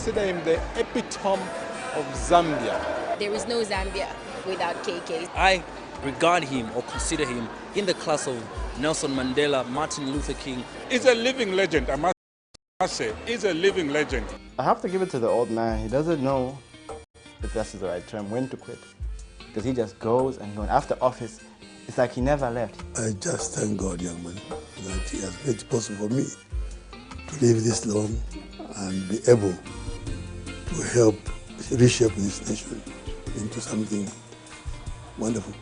consider him the epitome of Zambia. There is no Zambia without KK. I regard him or consider him in the class of Nelson Mandela, Martin Luther King. He's a living legend, I must say. He's a living legend. I have to give it to the old man. He doesn't know, if that's the right term, when to quit. Because he just goes and goes. After office, it's like he never left. I just thank God, young man, that he has made it possible for me to live this long and be able to help reshape this nation into something wonderful.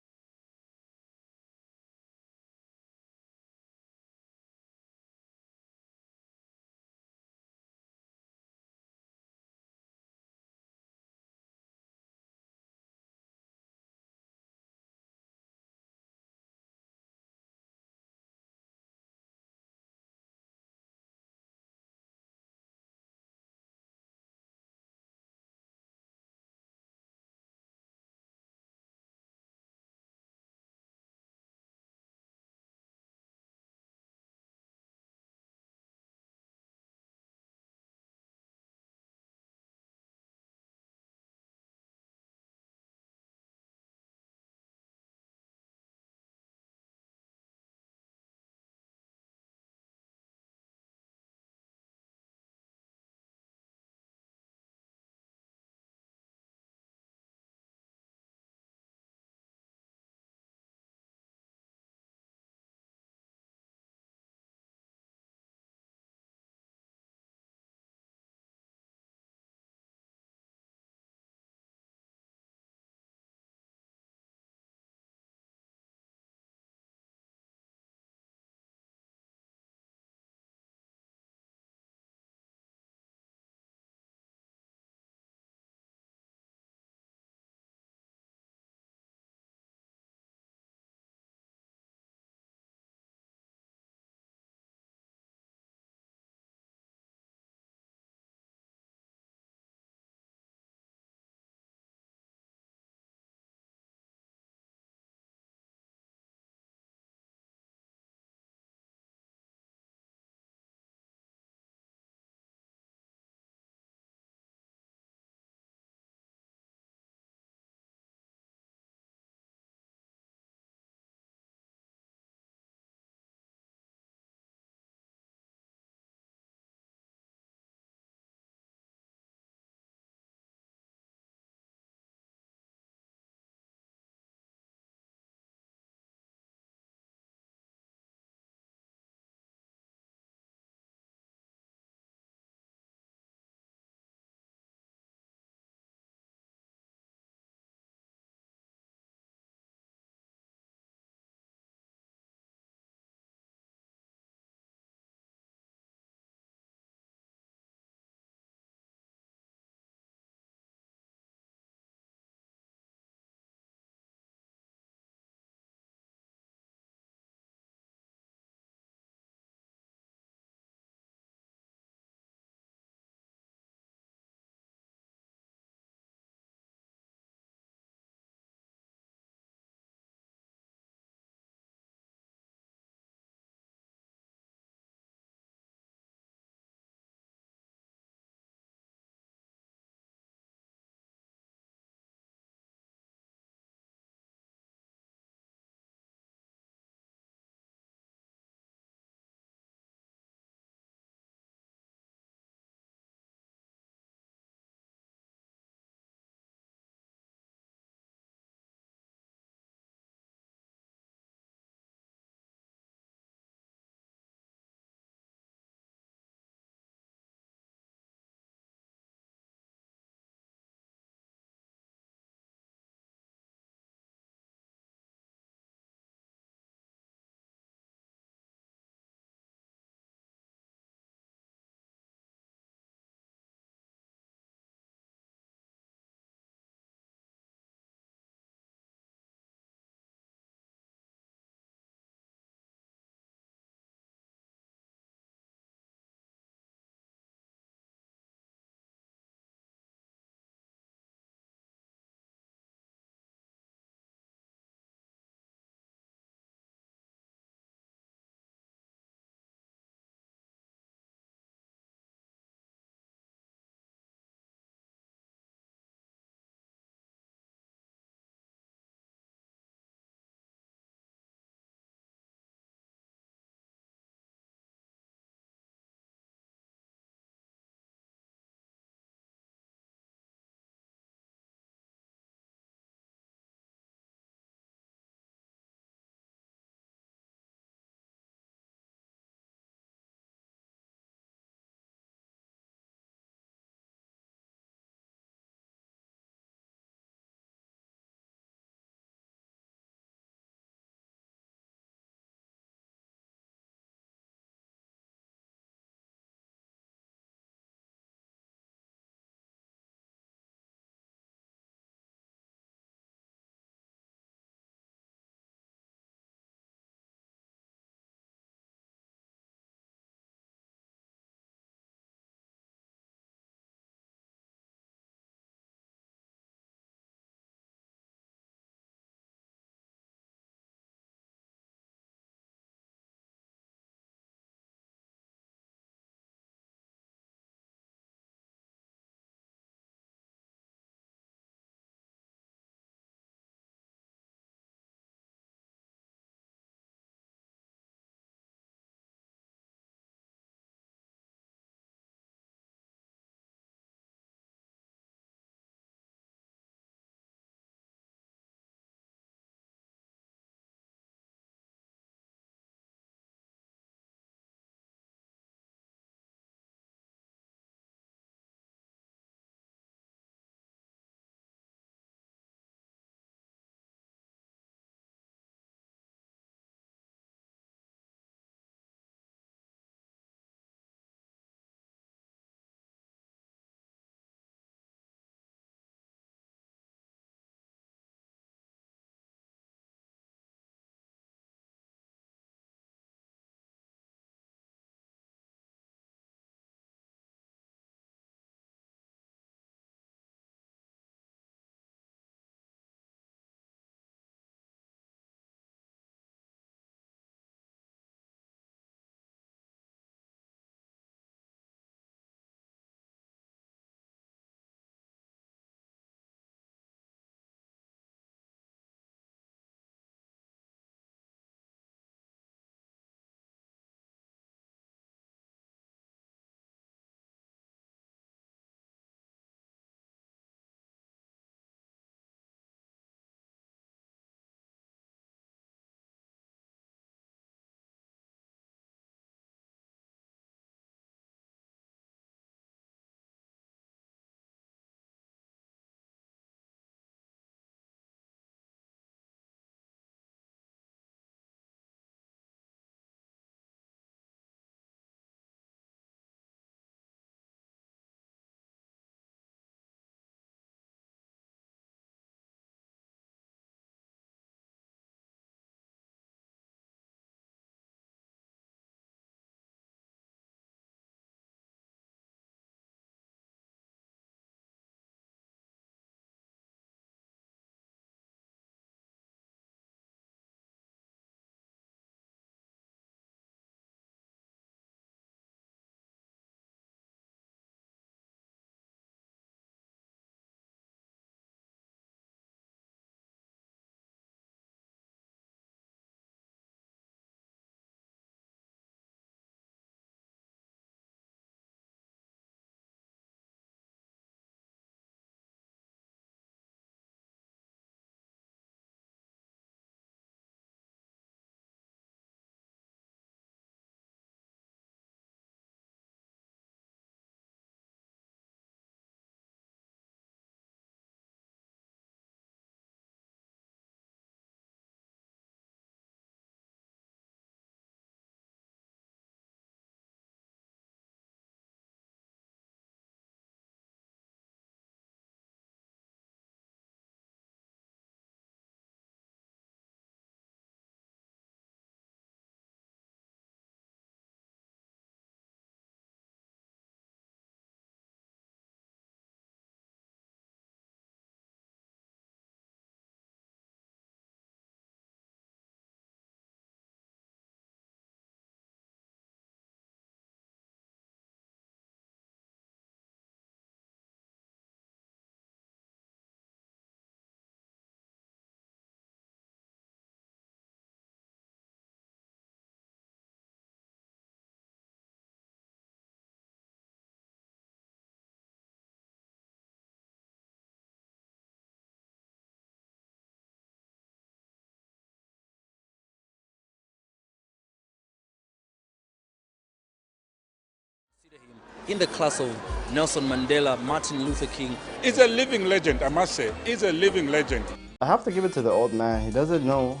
in the class of Nelson Mandela, Martin Luther King. He's a living legend, I must say. He's a living legend. I have to give it to the old man. He doesn't know,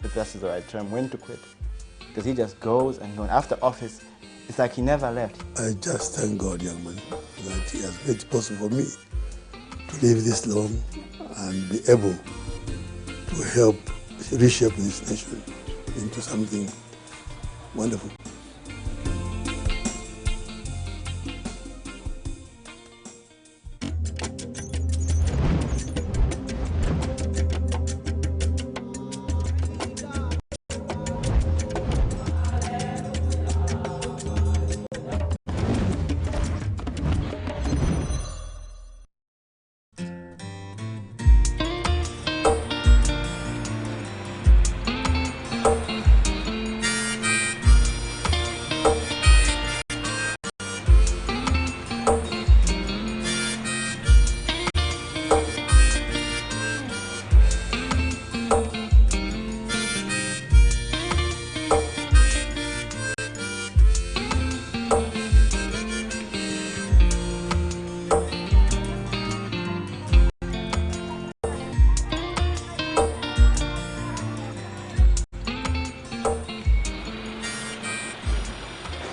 if that's the right term, when to quit. Because he just goes and goes. After office, it's like he never left. I just thank God, young man, that he has made it possible for me to live this long and be able to help reshape this nation into something wonderful.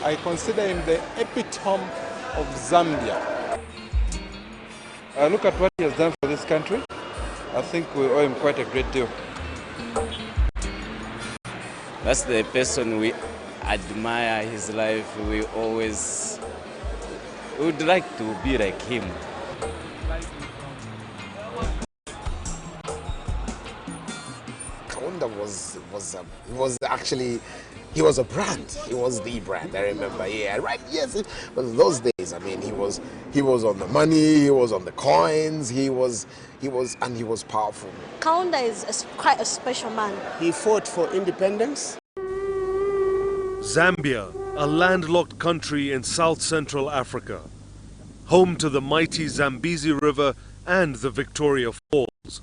I consider him the epitome of Zambia. Look at what he has done for this country. I think we owe him quite a great deal. That's the person we admire his life. We would like to be like him. Kaunda he was a brand. He was the brand. I remember, yeah, right. Yes, but those days, I mean, he was on the money. He was on the coins. He was powerful. Kaunda is quite a special man. He fought for independence. Zambia, a landlocked country in south-central Africa, home to the mighty Zambezi River and the Victoria Falls.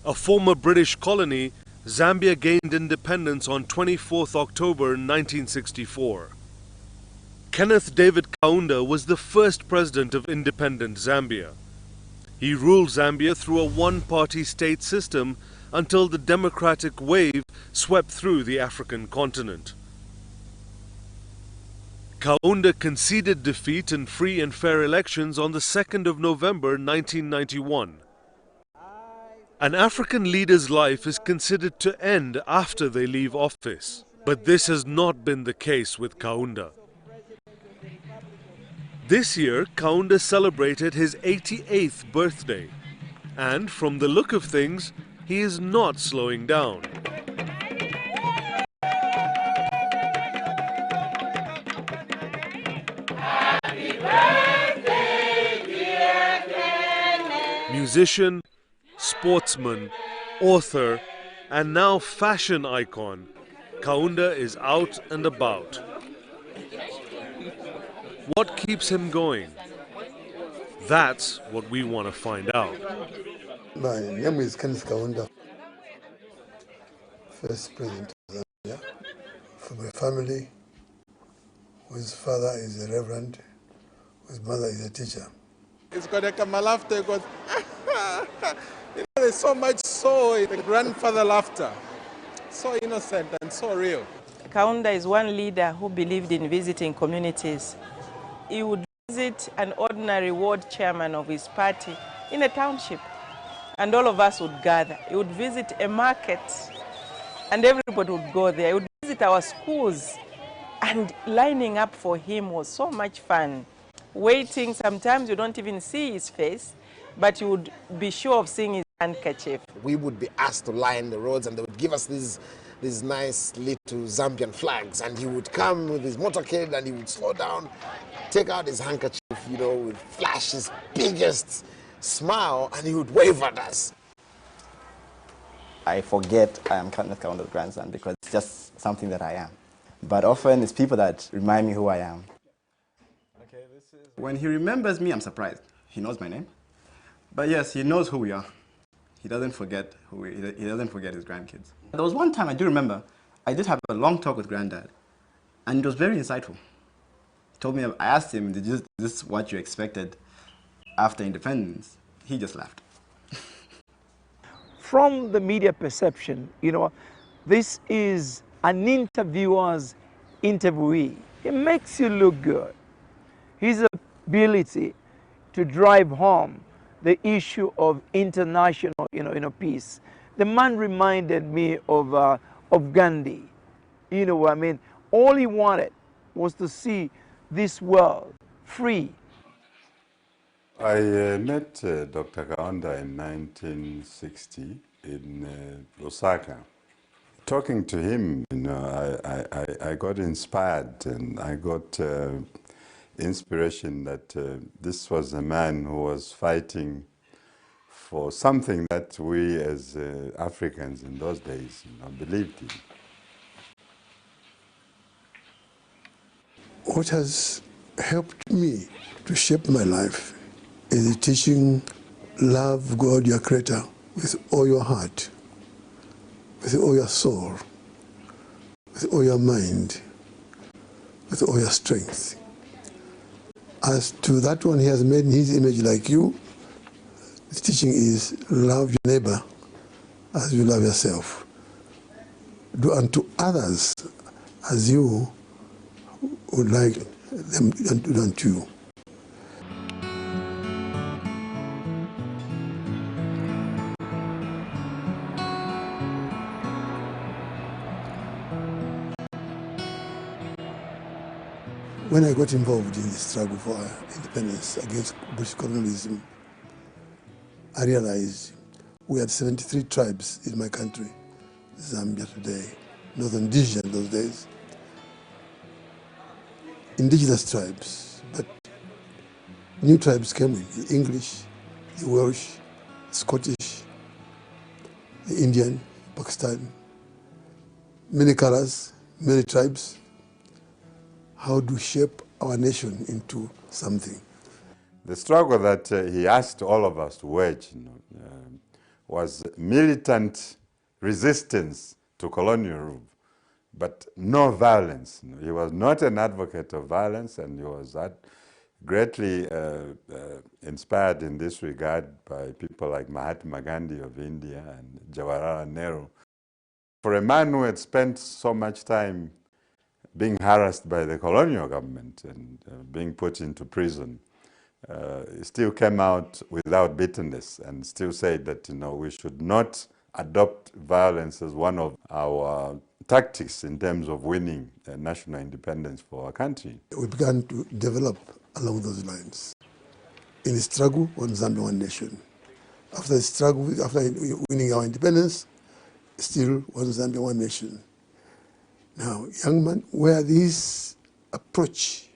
A former British colony, Zambia gained independence on 24th October 1964. Kenneth David Kaunda was the first president of independent Zambia. He ruled Zambia through a one-party state system until the democratic wave swept through the African continent. Kaunda conceded defeat in free and fair elections on the 2nd of November 1991. An African leader's life is considered to end after they leave office, but this has not been the case with Kaunda. This year, Kaunda celebrated his 88th birthday, and from the look of things, he is not slowing down. Happy birthday, dear Kenneth. Musician, sportsman, author, and now fashion icon, Kaunda is out and about. What keeps him going? That's what we want to find out. My name is Kenneth Kaunda, first president of Zambia, from a family whose father is a reverend, whose mother is a teacher. It's got a my laughter goes, there's so much soul in the grandfather laughter. So innocent and so real. Kaunda is one leader who believed in visiting communities. He would visit an ordinary ward chairman of his party in a township, and all of us would gather. He would visit a market, and everybody would go there. He would visit our schools, and lining up for him was so much fun. Waiting, sometimes you don't even see his face, but you would be sure of seeing his handkerchief. We would be asked to line the roads, and they would give us these nice little Zambian flags, and he would come with his motorcade and he would slow down, take out his handkerchief, you know, with flash his biggest smile, and he would wave at us. I forget I am Kenneth Kaunda's grandson because it's just something that I am. But often it's people that remind me who I am. Okay, when he remembers me, I'm surprised. He knows my name. But yes, he knows who we are. He doesn't forget he doesn't forget his grandkids. There was one time, I do remember, I did have a long talk with Granddad, and it was very insightful. told me, I asked him, is this what you expected after independence? He just laughed. From the media perception, this is an interviewer's interviewee. It makes you look good. His ability to drive home the issue of international, peace. The man reminded me of Gandhi. I mean, all he wanted was to see this world free. I met Dr. Kaunda in 1960 in Osaka. Talking to him, I got inspired, and I got inspiration that this was a man who was fighting for something that we as Africans in those days believed in. What has helped me to shape my life is the teaching, love God, your Creator, with all your heart, with all your soul, with all your mind, with all your strength. As to that one, he has made in his image like you. The teaching is love your neighbor as you love yourself. Do unto others as you would like them to do unto you. When I got involved in the struggle for independence against British colonialism, I realized we had 73 tribes in my country, Zambia today, Northern Rhodesia in those days. Indigenous tribes, but new tribes came in, the English, the Welsh, the Scottish, the Indian, Pakistan, many colors, many tribes. How to shape our nation into something. The struggle that he asked all of us to wage was militant resistance to colonial rule, but no violence. He was not an advocate of violence, and he was greatly inspired in this regard by people like Mahatma Gandhi of India and Jawaharlal Nehru. For a man who had spent so much time being harassed by the colonial government and being put into prison, he still came out without bitterness and still said that we should not adopt violence as one of our tactics in terms of winning national independence for our country. We began to develop along those lines. In the struggle, one Zambia, one nation. After the struggle, after winning our independence, still one Zambia, one nation. Now, young man, where this approach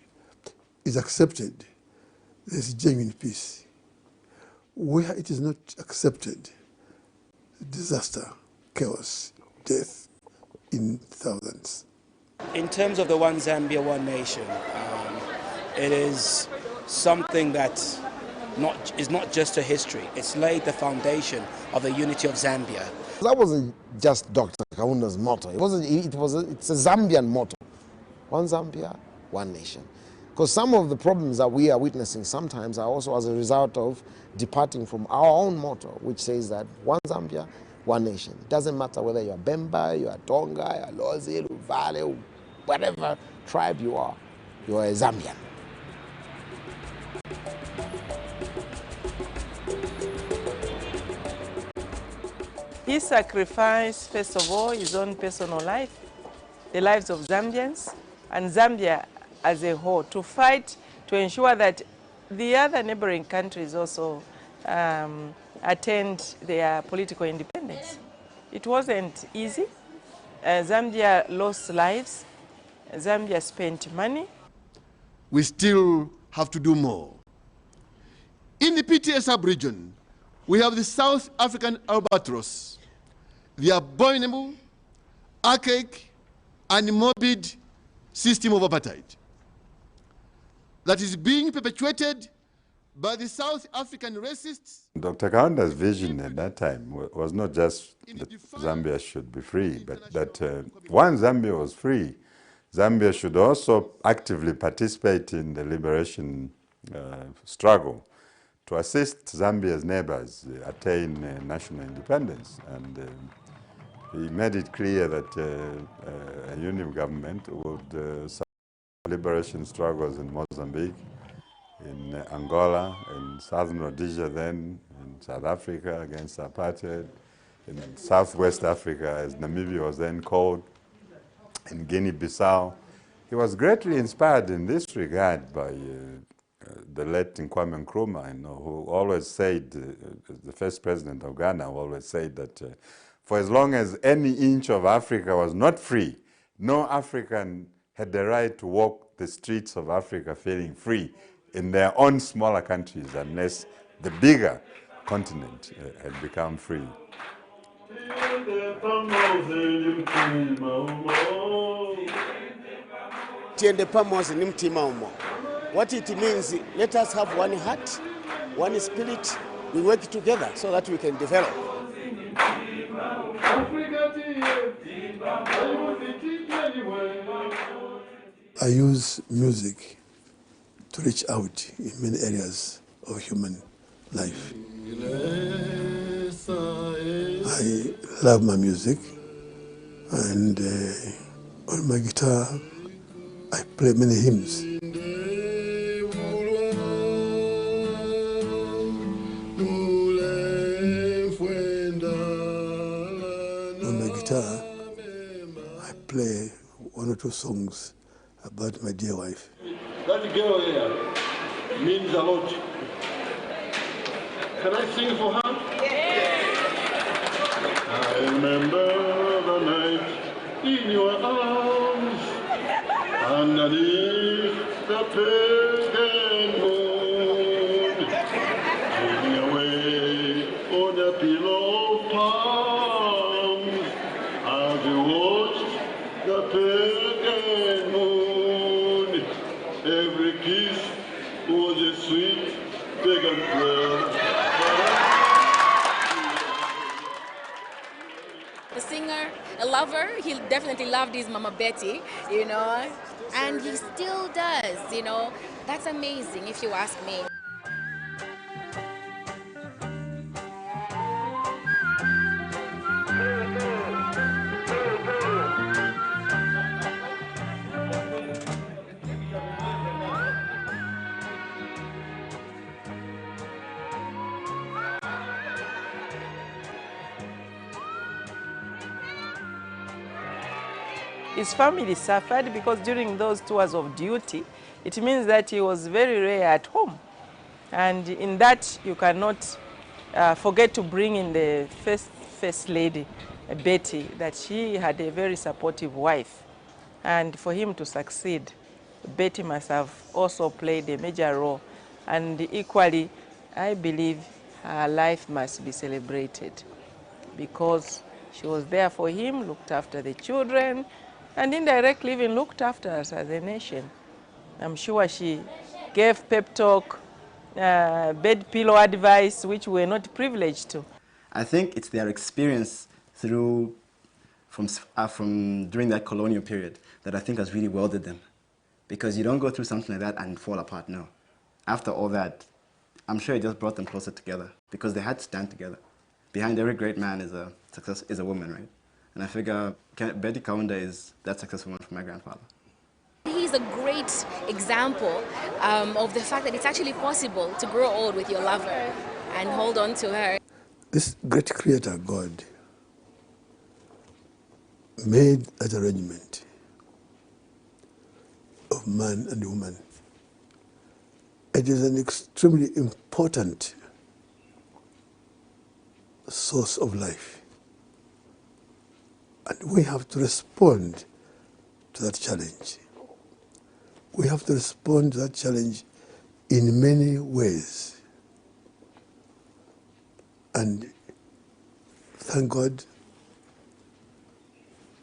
is accepted, there's genuine peace. Where it is not accepted, disaster, chaos, death in thousands. In terms of the One Zambia, One Nation, it is something that is not just a history. It's laid the foundation of the unity of Zambia. That wasn't just Dr. Kaunda's motto. It's a Zambian motto. One Zambia, one nation. Because some of the problems that we are witnessing sometimes are also as a result of departing from our own motto, which says that one Zambia, one nation. It doesn't matter whether you're Bemba, you're Tonga, you're Lozi, Vale, whatever tribe you are a Zambian. He sacrificed, first of all, his own personal life, the lives of Zambians, and Zambia as a whole, to fight to ensure that the other neighboring countries also attained their political independence. It wasn't easy. Zambia lost lives. Zambia spent money. We still have to do more. In the PTA sub-region, we have the South African albatross, the abominable, archaic, and morbid system of apartheid that is being perpetuated by the South African racists. Dr. Kaunda's vision at that time was not just that Zambia should be free, but that one Zambia was free. Zambia should also actively participate in the liberation struggle to assist Zambia's neighbors attain national independence. And he made it clear that a union government would support liberation struggles in Mozambique, in Angola, in Southern Rhodesia then, in South Africa against apartheid, in Southwest Africa, as Namibia was then called, in Guinea-Bissau. He was greatly inspired in this regard by the late Kwame Nkrumah, who always said, the first president of Ghana, who always said that for as long as any inch of Africa was not free, no African had the right to walk the streets of Africa feeling free in their own smaller countries unless the bigger continent had become free. What it means, let us have one heart, one spirit, we work together so that we can develop. I use music to reach out in many areas of human life. I love my music, and on my guitar I play many hymns. On my guitar I play one or two songs about my dear wife. That girl here means a lot. Can I sing for her? Yeah. I remember the night in your arms, underneath the pagan moon, taking away on a pillow of palms, as you watched the pagan moon. Every kiss was a sweet pagan prayer. The singer, a lover, he definitely loved his Mama Betty, and he still does, That's amazing if you ask me. His family suffered because during those tours of duty, it means that he was very rare at home. And in that, you cannot forget to bring in the first lady, Betty, that she had a very supportive wife. And for him to succeed, Betty must have also played a major role. And equally, I believe her life must be celebrated because she was there for him, looked after the children, and indirectly even looked after us as a nation. I'm sure she gave pep talk, bed pillow advice, which we're not privileged to. I think it's their experience from during that colonial period that I think has really welded them. Because you don't go through something like that and fall apart, no. After all that, I'm sure it just brought them closer together because they had to stand together. Behind every great man is a woman, right? And I figure Betty Kaunda is that successful woman for my grandfather. He's a great example of the fact that it's actually possible to grow old with your lover and hold on to her. This great creator, God, made that arrangement of man and woman. It is an extremely important source of life. And we have to respond to that challenge. We have to respond to that challenge in many ways. And thank God,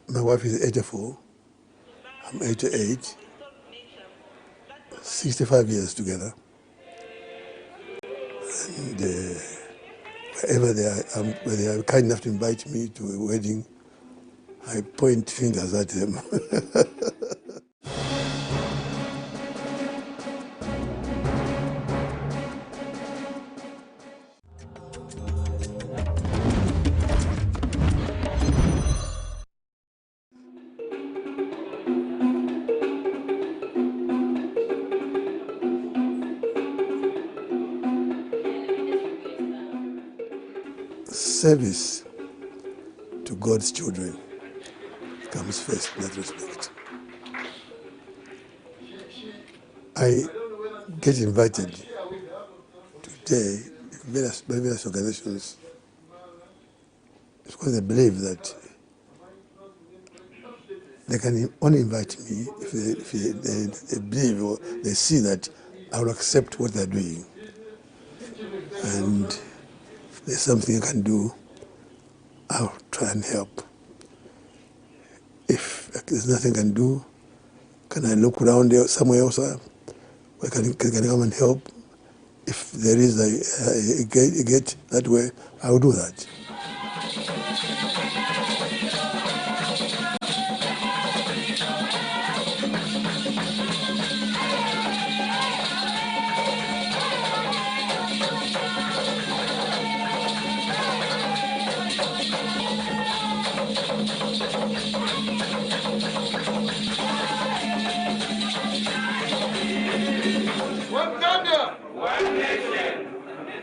my wife is 84, I'm 88, 65 years together. And wherever they are kind enough to invite me to a wedding, I point fingers at them. service to God's children comes first in that respect. I get invited today by various organizations because they believe that they can only invite me if they believe or they see that I will accept what they're doing. And if there's something I can do, I'll try and help. If there's nothing I can do, can I look around there somewhere else where can come and help? If there is a gate that way, I will do that. One Zambia! One nation!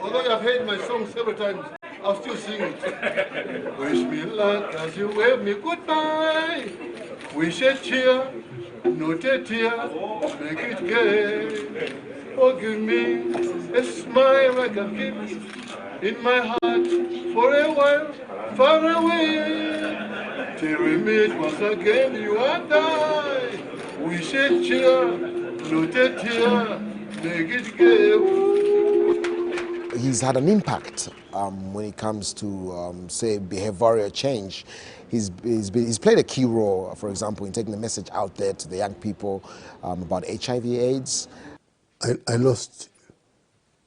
Although you have heard my song several times, I'll still sing it. Wish me luck as you wave me goodbye. Wish a cheer, not a tear, make it gay. Oh, give me a smile I can keep in my heart for a while, far away. Till we meet once again, you and I. Wish a cheer, not a tear, make it gay. He's had an impact when it comes to, say, behavioral change. He's played a key role, for example, in taking the message out there to the young people about HIV/AIDS. I lost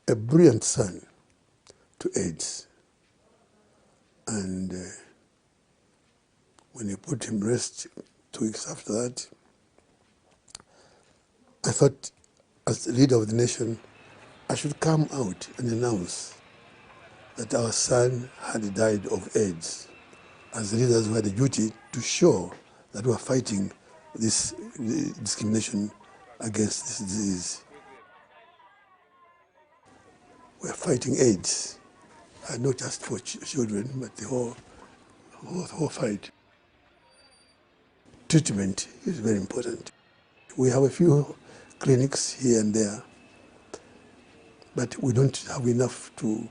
a brilliant son to AIDS. And when he put him rest 2 weeks after that, I thought, as the leader of the nation, I should come out and announce that our son had died of AIDS. As leaders, we had a duty to show that we are fighting this discrimination against this disease. We are fighting AIDS, and not just for children, but the whole fight. Treatment is very important. We have a few clinics here and there, but we don't have enough to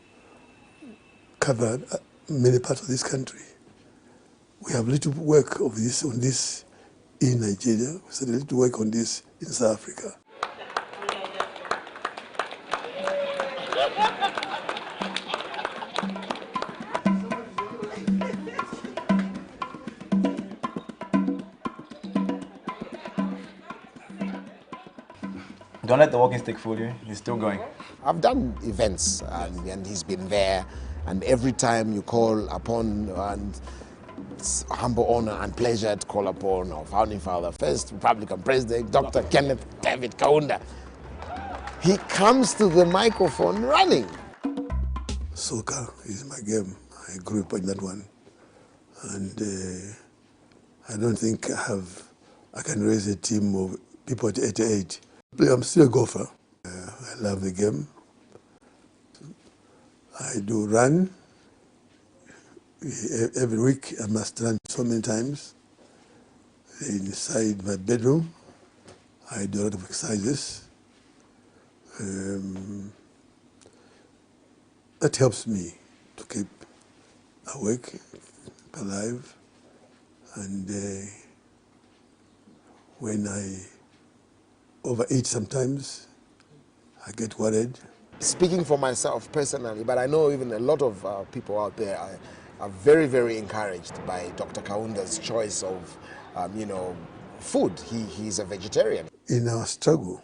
cover many parts of this country. We have little work on this in Nigeria. We started little work on this in South Africa. Don't let the walking stick fool you. He's still going. I've done events and he's been there, and every time you call upon, and it's a humble honor and pleasure to call upon our founding father, first Republican President, Dr. Kenneth David Kaunda. He comes to the microphone running. Soccer is my game. I grew up in that one. And I don't think I can raise a team of people at 88. I'm still a golfer. I love the game. I do run. Every week I must run so many times. Inside my bedroom, I do a lot of exercises. That helps me to keep awake, alive, and when I overeat sometimes, I get worried. Speaking for myself personally, but I know even a lot of people out there are very, very encouraged by Dr. Kaunda's choice of, food. He's a vegetarian. In our struggle,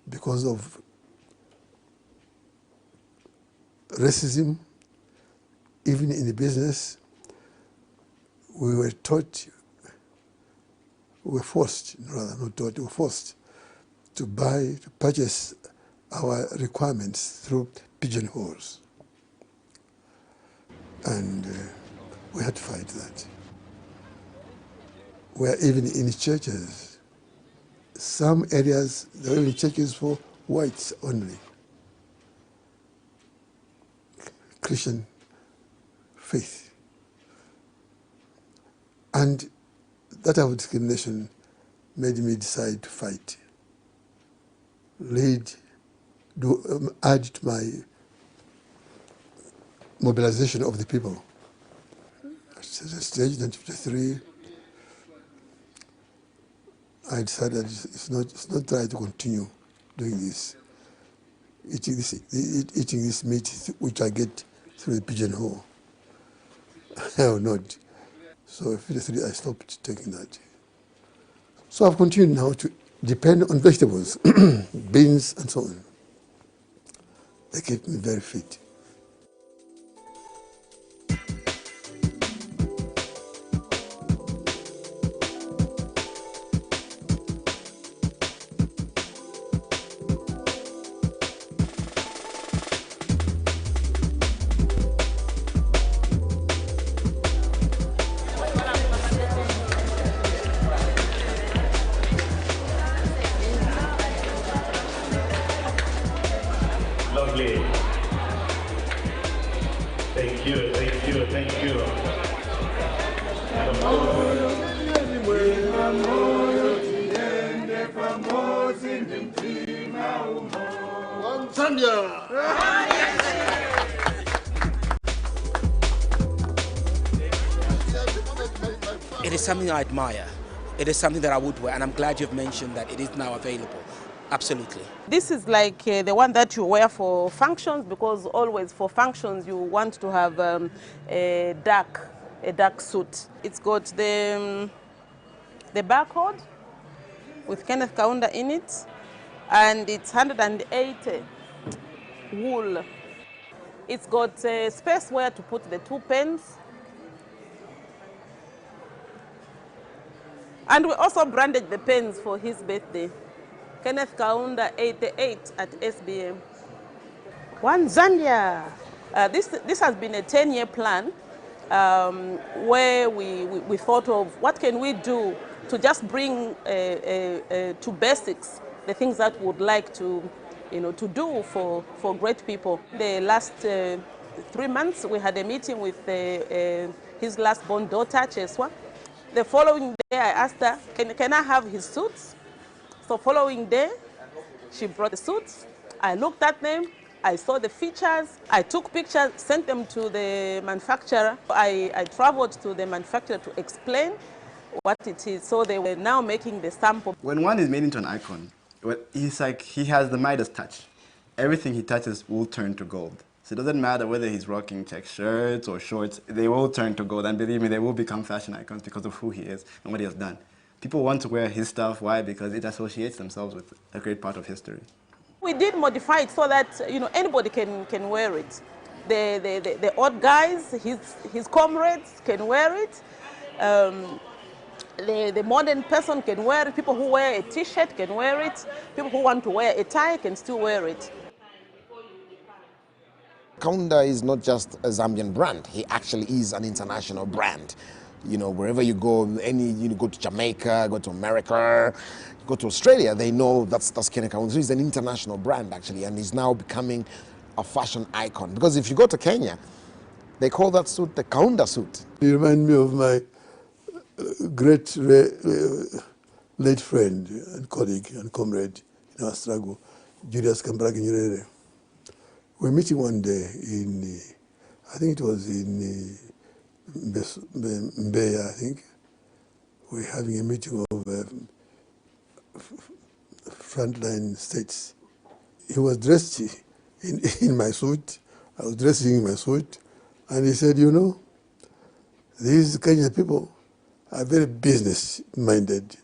because of racism, even in the business, we were taught, we were forced, rather not taught, we were forced to purchase our requirements through pigeonholes. And we had to fight that. Where even in churches, some areas, there were even churches for whites only. Christian faith. And that type of discrimination made me decide to fight, add to my mobilization of the people. At a stage, 1953, I decided it's not right to continue doing this, eating this meat which I get through the pigeonhole. I will not. So in 1953, I stopped taking that. So I've continued now to depend on vegetables, beans and so on. They keep me very fit. Lovely. Thank you, thank you, thank you. It is something I admire. It is something that I would wear, and I'm glad you've mentioned that it is now available. Absolutely. This is like the one that you wear for functions, because always for functions you want to have a dark suit. It's got the barcode with Kenneth Kaunda in it, and it's 180 wool. It's got space where to put the 2 pens. And we also branded the pens for his birthday. Kenneth Kaunda 88 at SBM. One Zambia. This has been a 10-year plan where we thought of what can we do to just bring to basics the things that we would like to do for great people. The last 3 months we had a meeting with his last born daughter, Cheswa. The following day I asked her, can I have his suits? So following day, she brought the suits. I looked at them, I saw the features, I took pictures, sent them to the manufacturer. I traveled to the manufacturer to explain what it is. So they were now making the sample. When one is made into an icon, he's like, he has the Midas touch. Everything he touches will turn to gold. So it doesn't matter whether he's rocking check shirts or shorts, they will turn to gold. And believe me, they will become fashion icons because of who he is and what he has done. People want to wear his stuff. Why? Because it associates themselves with a great part of history. We did modify it so that anybody can wear it. The odd guys, his comrades can wear it. The modern person can wear it. People who wear a T-shirt can wear it. People who want to wear a tie can still wear it. Kaunda is not just a Zambian brand. He actually is an international brand. Wherever you go, you go to Jamaica, go to America, go to Australia, they know that's Kenneth Kaunda. So he's an international brand, actually, and he's now becoming a fashion icon. Because if you go to Kenya, they call that suit the Kaunda suit. You remind me of my great late friend and colleague and comrade in our struggle, Julius Kambarage Nyerere. We were meeting one day in, I think it was in Mbeya, I think. We were having a meeting of frontline states. He was dressed in my suit. I was dressing in my suit. And he said, these Kenyan people are very business-minded.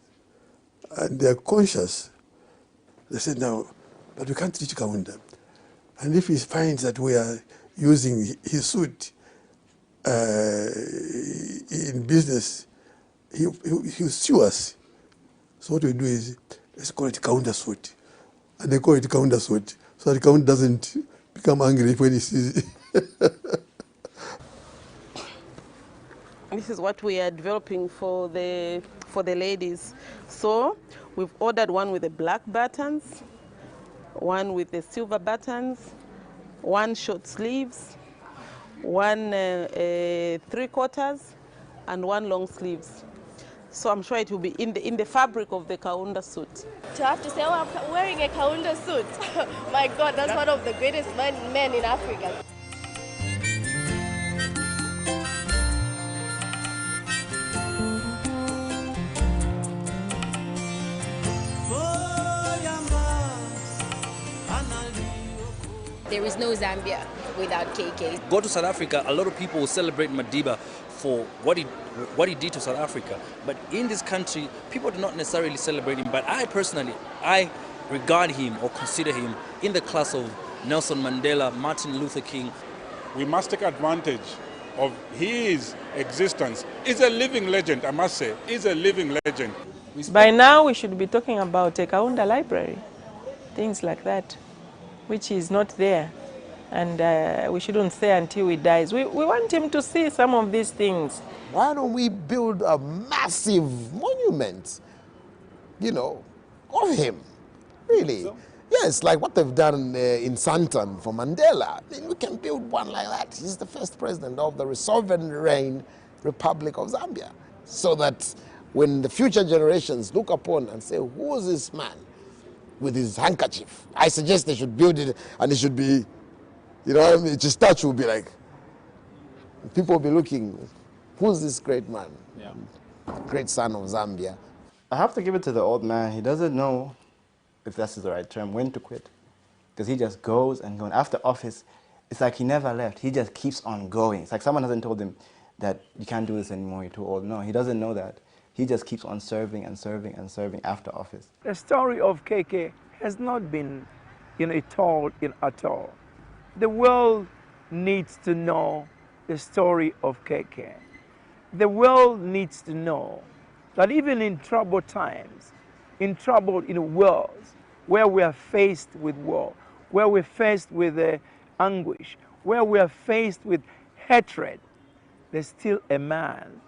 And they're conscious. They said, no, but we can't teach Kaunda. And if he finds that we are using his suit in business, he'll sue us. So what we do is, let's call it Kaunda suit. And they call it Kaunda suit, so that Kaunda doesn't become angry when he sees it. This is what we are developing for the ladies. So we've ordered one with the black buttons, one with the silver buttons, one short sleeves, one 3/4, and one long sleeves. So I'm sure it will be in the fabric of the Kaunda suit. To have to say, oh, I'm wearing a Kaunda suit. My God, that's one of the greatest men in Africa. There is no Zambia without KK. Go to South Africa, a lot of people will celebrate Madiba for what he did to South Africa. But in this country, people do not necessarily celebrate him. But I personally, I regard him or consider him in the class of Nelson Mandela, Martin Luther King. We must take advantage of his existence. He's a living legend, I must say. He's a living legend. By now, we should be talking about a Kaunda library, things like that, which is not there. And we shouldn't say until he dies. We want him to see some of these things. Why don't we build a massive monument, you know, of him, really? Yes, like what they've done in Santon for Mandela. I mean, we can build one like that. He's the first president of the sovereign Republic of Zambia. So that when the future generations look upon and say, who is this man with his handkerchief? I suggest they should build it and it should be, you know what I mean? His statue will be like, people will be looking, who's this great man? Yeah. Great son of Zambia. I have to give it to the old man. He doesn't know, if that's the right term, when to quit. Because he just goes and goes. After office, it's like he never left. He just keeps on going. It's like someone hasn't told him that you can't do this anymore, you're too old. No, he doesn't know that. He just keeps on serving and serving and serving after office. The story of KK has not been, told at all. The world needs to know the story of KK. The world needs to know that even in troubled times, in troubled worlds, where we are faced with war, where we're faced with anguish, where we are faced with hatred, there's still a man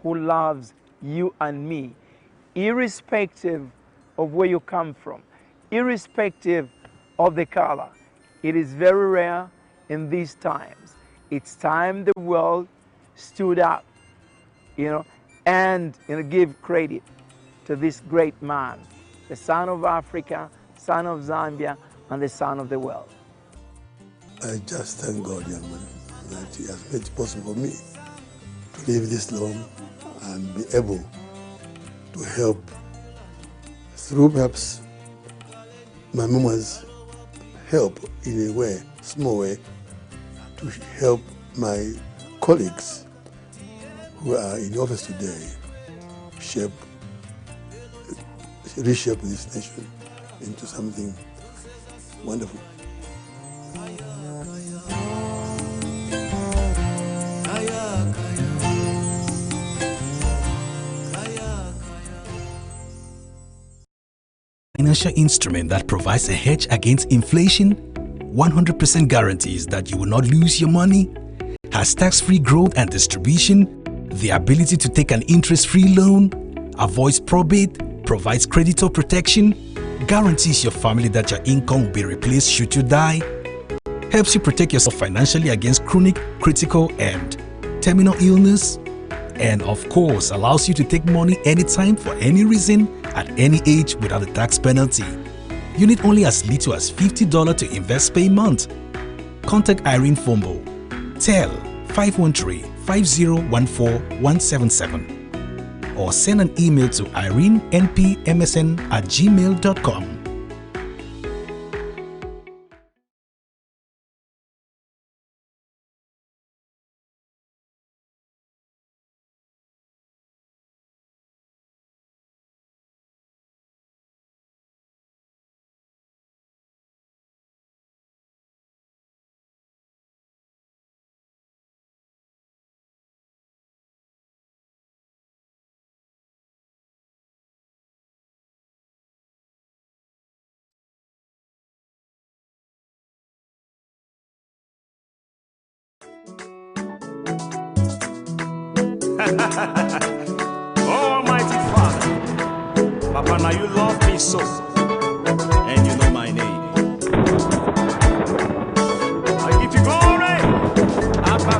who loves you and me, irrespective of where you come from, irrespective of the color. It is very rare in these times. It's time the world stood up, and give credit to this great man, the son of Africa, son of Zambia, and the son of the world. I just thank God, young man, that he has made it possible for me to live this long and be able to help through perhaps my mama's help in a way, small way, to help my colleagues who are in office today reshape this nation into something wonderful. Financial instrument that provides a hedge against inflation, 100% guarantees that you will not lose your money, has tax-free growth and distribution, the ability to take an interest-free loan, avoids probate, provides creditor protection, guarantees your family that your income will be replaced should you die, helps you protect yourself financially against chronic, critical, and terminal illness, and of course allows you to take money anytime for any reason at any age without a tax penalty. You need only as little as $50 to invest per month. Contact Irene Fombo. Tel 513-5014-177 or send an email to irenenpmsn@gmail.com. Almighty Father, Papa, now you love me so, and you know my name. I give you glory, Abba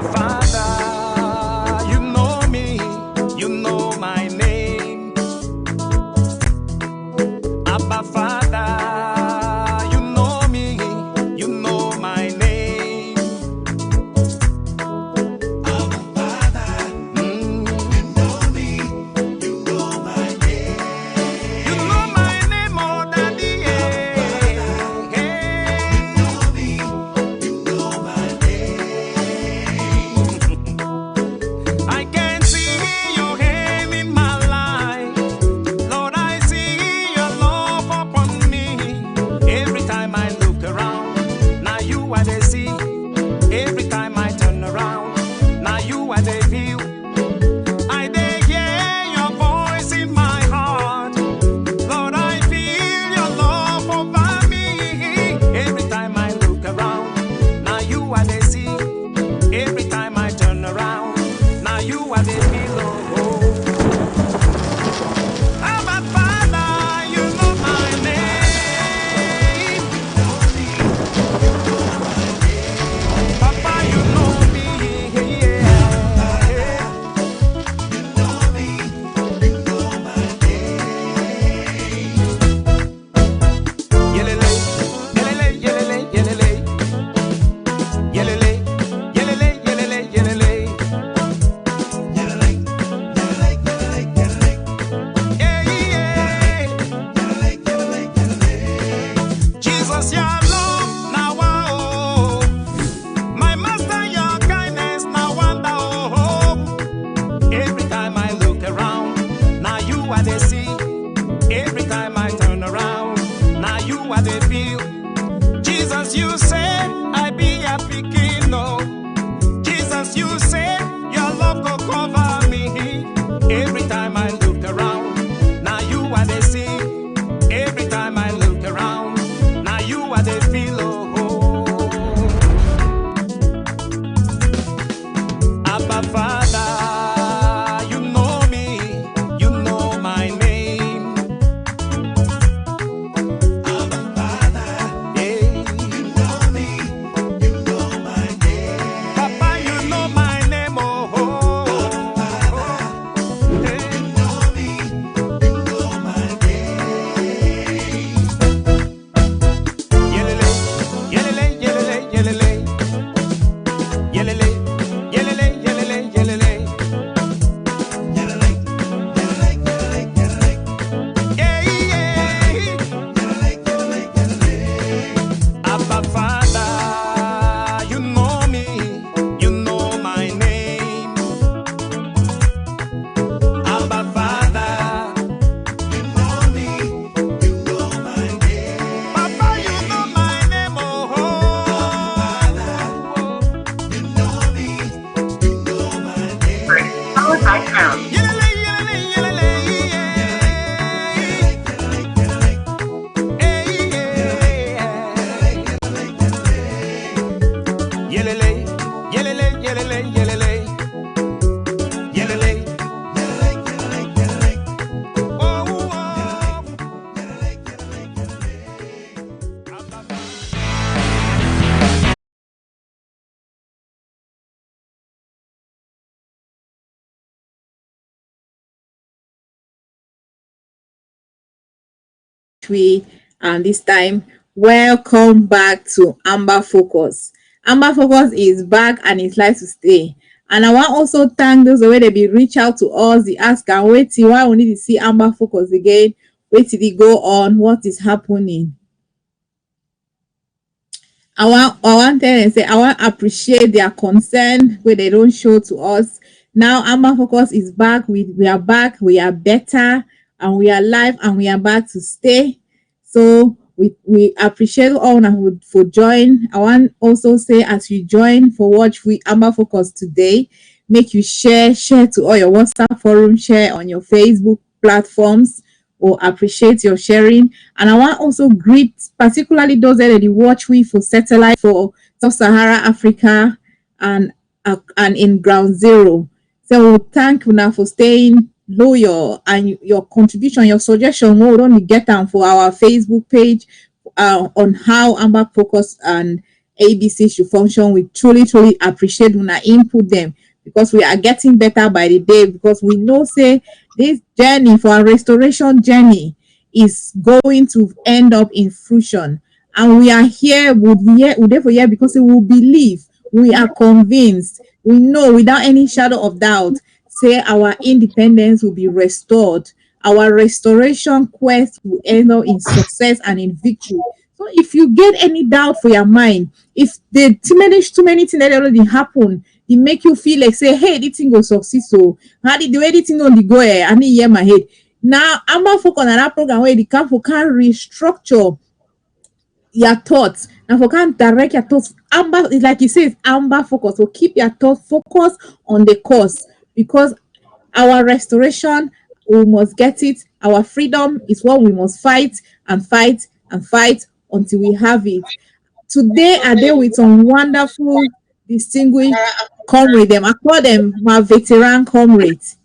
cover me every time I look around. Now you are the see every time I look around. Now you are the feel. Abba Father, you know me, you know my name. Abba Father, yeah, you know me, you know my name. Papa, you know my name, oh, oh. Abba Father, yeah, you know me, you know my name. Yelele, yelele, yelele, yelele, yelele, yelele, yelele, yelele. Abba Father, you know me, you know my name. Abba Father, you know me, you know my name. Papa, you know my name, oh. Abba Father, you know me, you know my name. Followed by pound. Yelele, yelele, yelele, yelele, yelele, yelele, yelele. Oh, oh. And this time, welcome back to Amba Focus. Amba Focus is back and it's like to stay. And I want also thank those where they be reach out to us, the ask and wait till why we need to see Amba Focus again. Wait till they go on, what is happening. I want them to say I want to appreciate their concern where they don't show to us. Now Amba Focus is back. We are back, we are better, and we are live and we are back to stay. So we appreciate all who for join. I want also say as you join for watch we Amba Focus today, make you share to all your WhatsApp forum, share on your Facebook platforms, or appreciate your sharing. And I want also greet particularly those that they watch we for satellite for Sub-Sahara Africa and in ground zero. So thank you now for staying loyal and your contribution, your suggestion. We only get them for our Facebook page on how Amba Focus and ABC should function. We truly appreciate when I input them because we are getting better by the day, because we know say this journey for our restoration journey is going to end up in fruition, and we are here therefore here because we will believe, we are convinced, we know without any shadow of doubt say our independence will be restored, our restoration quest will end up in success and in victory. So if you get any doubt for your mind, if the too many things that already happen, it make you feel like say, hey, this thing will succeed. So how did the way this thing only go I need hear my head. Now I'm gonna focus on that program where the can restructure your thoughts and for can direct your thoughts. Amber is like it says, Amber Focus. So keep your thoughts focused on the cause, because our restoration, we must get it. Our freedom is what we must fight and fight and fight until we have it. Today I deal with some wonderful, distinguished comrades. I call them my veteran comrades.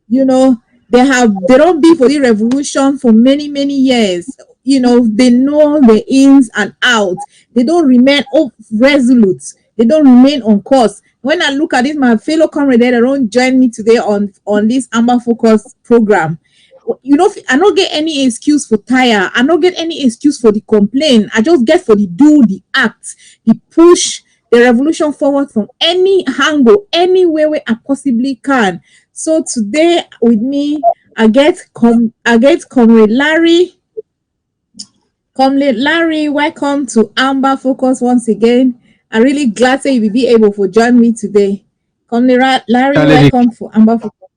You know, they don't be for the revolution for many years. You know, they know the ins and outs. They don't remain resolute. They don't remain on course. When I look at this, my fellow comrades that don't join me today on this Amba Focus program, you know, I don't get any excuse for tire. I don't get any excuse for the complaint. I just get for the do, the act, the push the revolution forward from any angle, any way I possibly can. So today with me, I get Comrade Larry. Comrade Larry, welcome to Amba Focus once again. I'm really glad that you will be able to join me today. Comrade Larry, welcome for Amba Focus.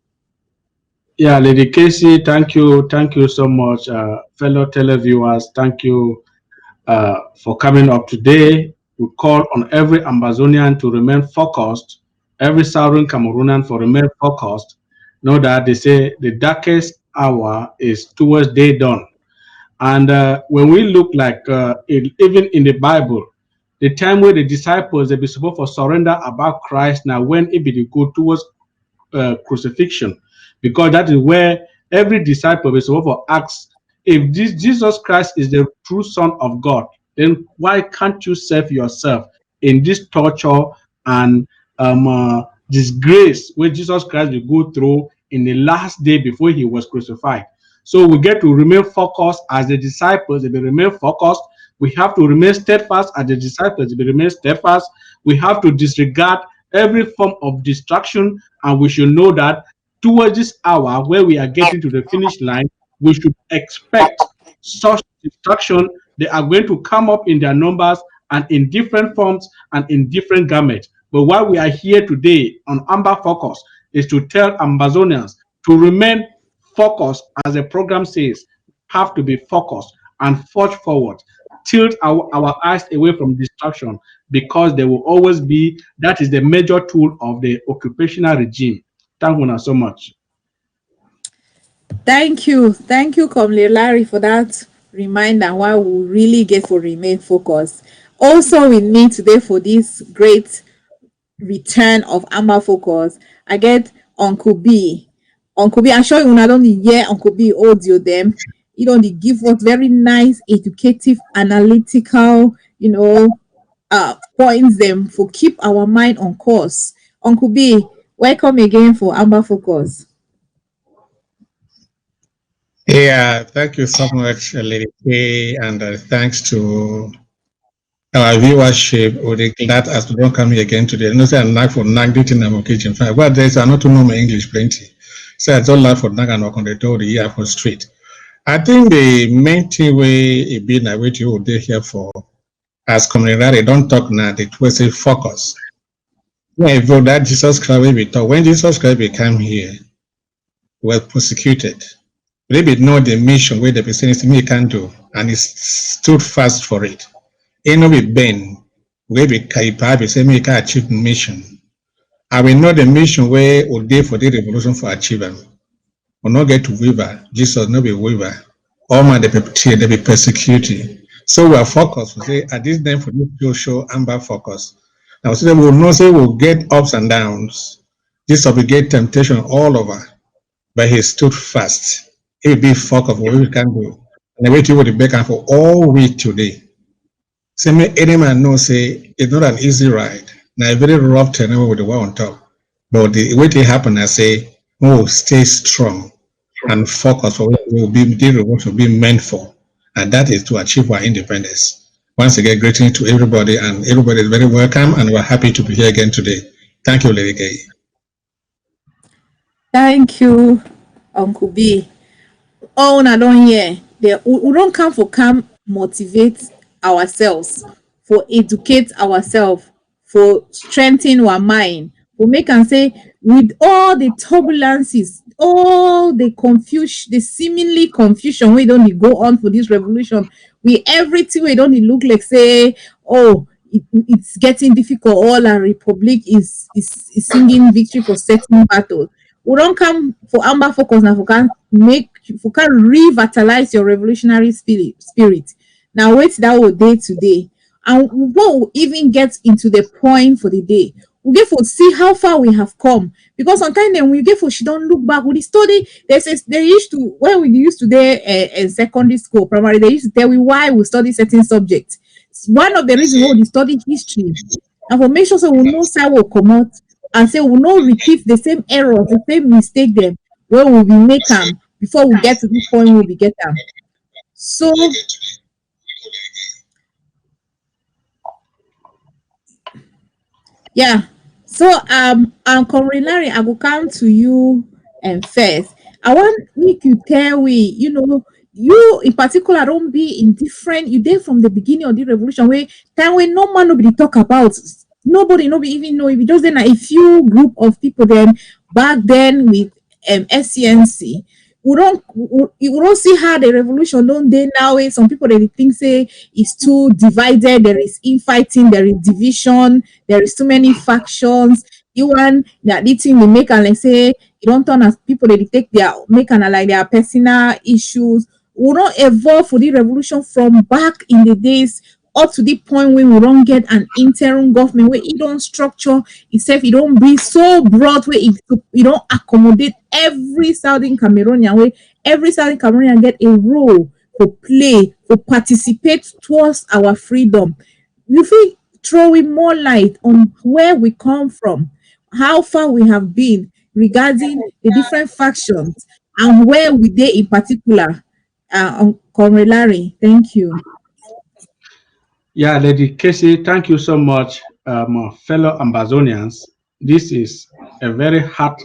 Yeah, Lady Casey, thank you so much. Fellow televiewers, thank you for coming up today. We call on every Ambazonian to remain focused every Southern Cameroonian for remain focused, know that they say the darkest hour is towards day dawn. And when we look like even in the Bible, the time where the disciples they be supposed to surrender about Christ now when it be the go towards crucifixion, because that is where every disciple is supposed to ask if this Jesus Christ is the true Son of God, then why can't you save yourself in this torture and disgrace where Jesus Christ will go through in the last day before he was crucified? So we get to remain focused as the disciples. If we remain focused, we have to remain steadfast as the disciples. If we remain steadfast, we have to disregard every form of distraction, and we should know that towards this hour where we are getting to the finish line, we should expect such distraction. They are going to come up in their numbers and in different forms and in different garments. But why we are here today on Amba Focus is to tell Ambazonians to remain focused, as the program says, have to be focused and forge forward. Tilt our eyes away from distraction, because there will always be, that is the major tool of the occupational regime. Thank you so much. Thank you, Comrade Larry, for that reminder why we really get to remain focused. Also with me today for this great return of Amba Focus, I get Uncle B. Uncle B, I'm sure you not only hear Uncle B audio them, you know, they give us very nice, educative, analytical, points them for keep our mind on course. Uncle B, welcome again for Amba Focus. Yeah, thank you so much, Lady K, and thanks to our viewership. We're glad as we don't come here again today. No, say I'm not for nag dating I'm occasion. But there's not to know my English plenty. So I don't like for nag and knock on the door the year for street. I think the main thing we been a wait you day here for as community don't talk now, it was a focus. Yeah, if that Jesus Christ we talk when Jesus Christ became here, was persecuted. David know the mission where the person me can do, and he stood fast for it. Eno be Ben, where be Kaipa say me can achieve mission. I will know the mission where will day for the revolution for achievement. Will not get to weaver, Jesus no be weaver. All man they be persecuted. So we are focused. We say at this time for this show Amba Focus. Now so we will know say we'll get ups and downs. This will be get temptation all over, but he stood fast. He be focused what we can do. And the way to the back for all week today. Say me any man know say it's not an easy ride. Now a very rough terrain with the one on top. But the way it happen, I say, oh, stay strong and focus for what will be the what will be meant for. And that is to achieve our independence. Once again, greeting to everybody, and everybody is very welcome, and we're happy to be here again today. Thank you, Lady Gay. Thank you, Uncle B. Oh, I don't hear. We don't come for motivate ourselves, for educate ourselves, for strengthen our mind, for make and say with all the turbulences, all the confusion, the seemingly confusion we don't go on for this revolution, we everything we don't look like say, oh, it's getting difficult. All our republic is singing victory for certain battle. We don't come for Amba Focus now. For can revitalize your revolutionary spirit. Now wait that whole day today, and we won't even get into the point for the day. We get for see how far we have come, because sometimes then we get for she don't look back with the study. They used to when we used to there in secondary school, primary. They used to tell we why we study certain subjects. It's one of the reasons why we study history, and for make sure so we know how will come out and say we will not repeat the same errors, the same mistake them where we will make them before we get to this point where we get them. So yeah. So Comrade Larry, I will come to you first. I want make you tell we, you in particular don't be indifferent. You there from the beginning of the revolution where time when no man nobody talk about. Nobody even know if it just then a few group of people then back then with SCNC. We don't see how the revolution don't they now. Some people they think say it's too divided. There is infighting. There is division. There is too many factions. You want that the thing we make and like say you don't turn as people they take their make and like their personal issues. We don't evolve for the revolution from back in the days up to the point when we don't get an interim government where it don't structure itself, it don't be so broad where it don't accommodate every Southern Cameroonian where every Southern Cameroonian get a role for play, for participate towards our freedom. You feel throwing more light on where we come from, how far we have been regarding the different factions and where we dey in particular. On Comrade Larry, thank you. Yeah, Lady Casey, thank you so much, fellow Ambazonians. This is a very hot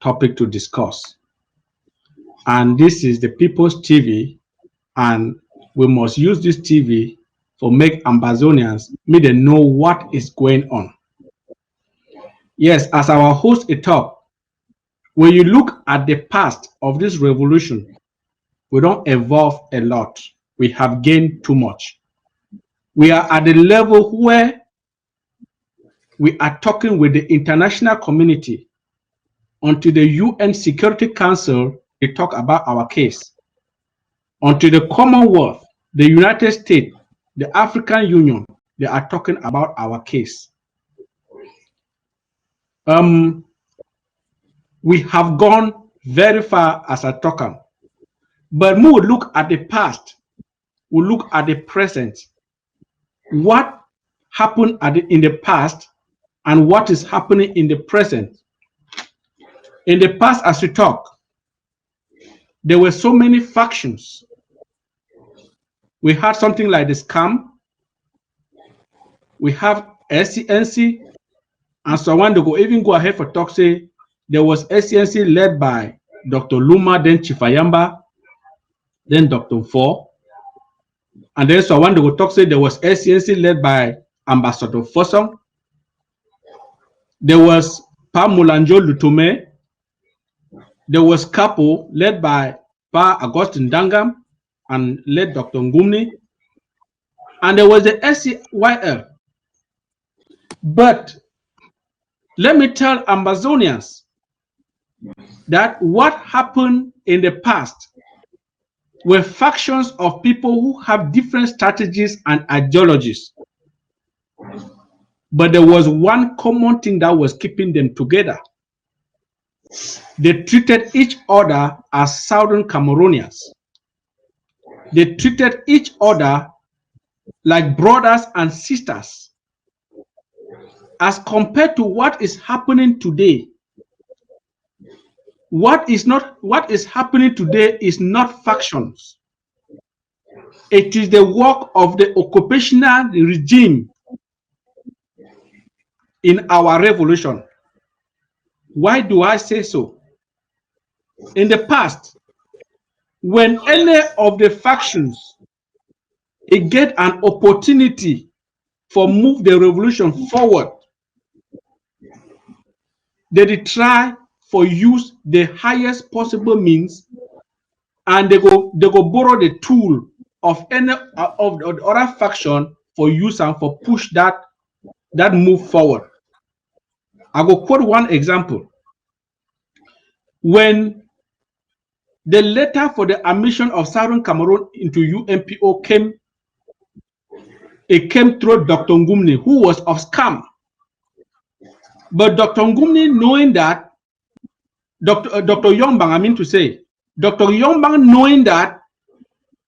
topic to discuss. And this is the People's TV, and we must use this TV for make Ambazonians may they know what is going on. Yes, as our host it up, when you look at the past of this revolution, we don't evolve a lot. We have gained too much. We are at the level where we are talking with the international community until the UN Security Council they talk about our case. Until the Commonwealth, the United States, the African Union, they are talking about our case. We have gone very far as a talker, but we would look at the past, we look at the present. What happened in the past and what is happening in the present. In the past, as we talk, there were so many factions. We had something like the scam. We have SCNC, and so one to go even go ahead for talk say there was SCNC led by Dr. Luma, then Chifayamba, then Dr. Four, and then so one to go talk say there was SCNC led by Ambassador Fossong. There was Pa Mulanjo Lutume. There was Capo led by Pa Augustine Dangam and led Dr. Ngumni. And there was the SCYL. But let me tell Ambazonians that what happened in the past were factions of people who have different strategies and ideologies. But there was one common thing that was keeping them together. They treated each other as Southern Cameroonians. They treated each other like brothers and sisters. As compared to what is happening today, what is happening today is not factions. It is the work of the occupational regime in our revolution. Why do I say so? In the past, when any of the factions get an opportunity for move the revolution forward, they try for use the highest possible means, and they go borrow the tool of any of the other faction for use and for push that move forward. I will quote one example. When the letter for the admission of Southern Cameroon into UNPO came, it came through Dr. Ngumni, who was of scam. But Dr. Ngumni, knowing that, Dr. Yombang, I mean to say, Dr. Yombang, knowing that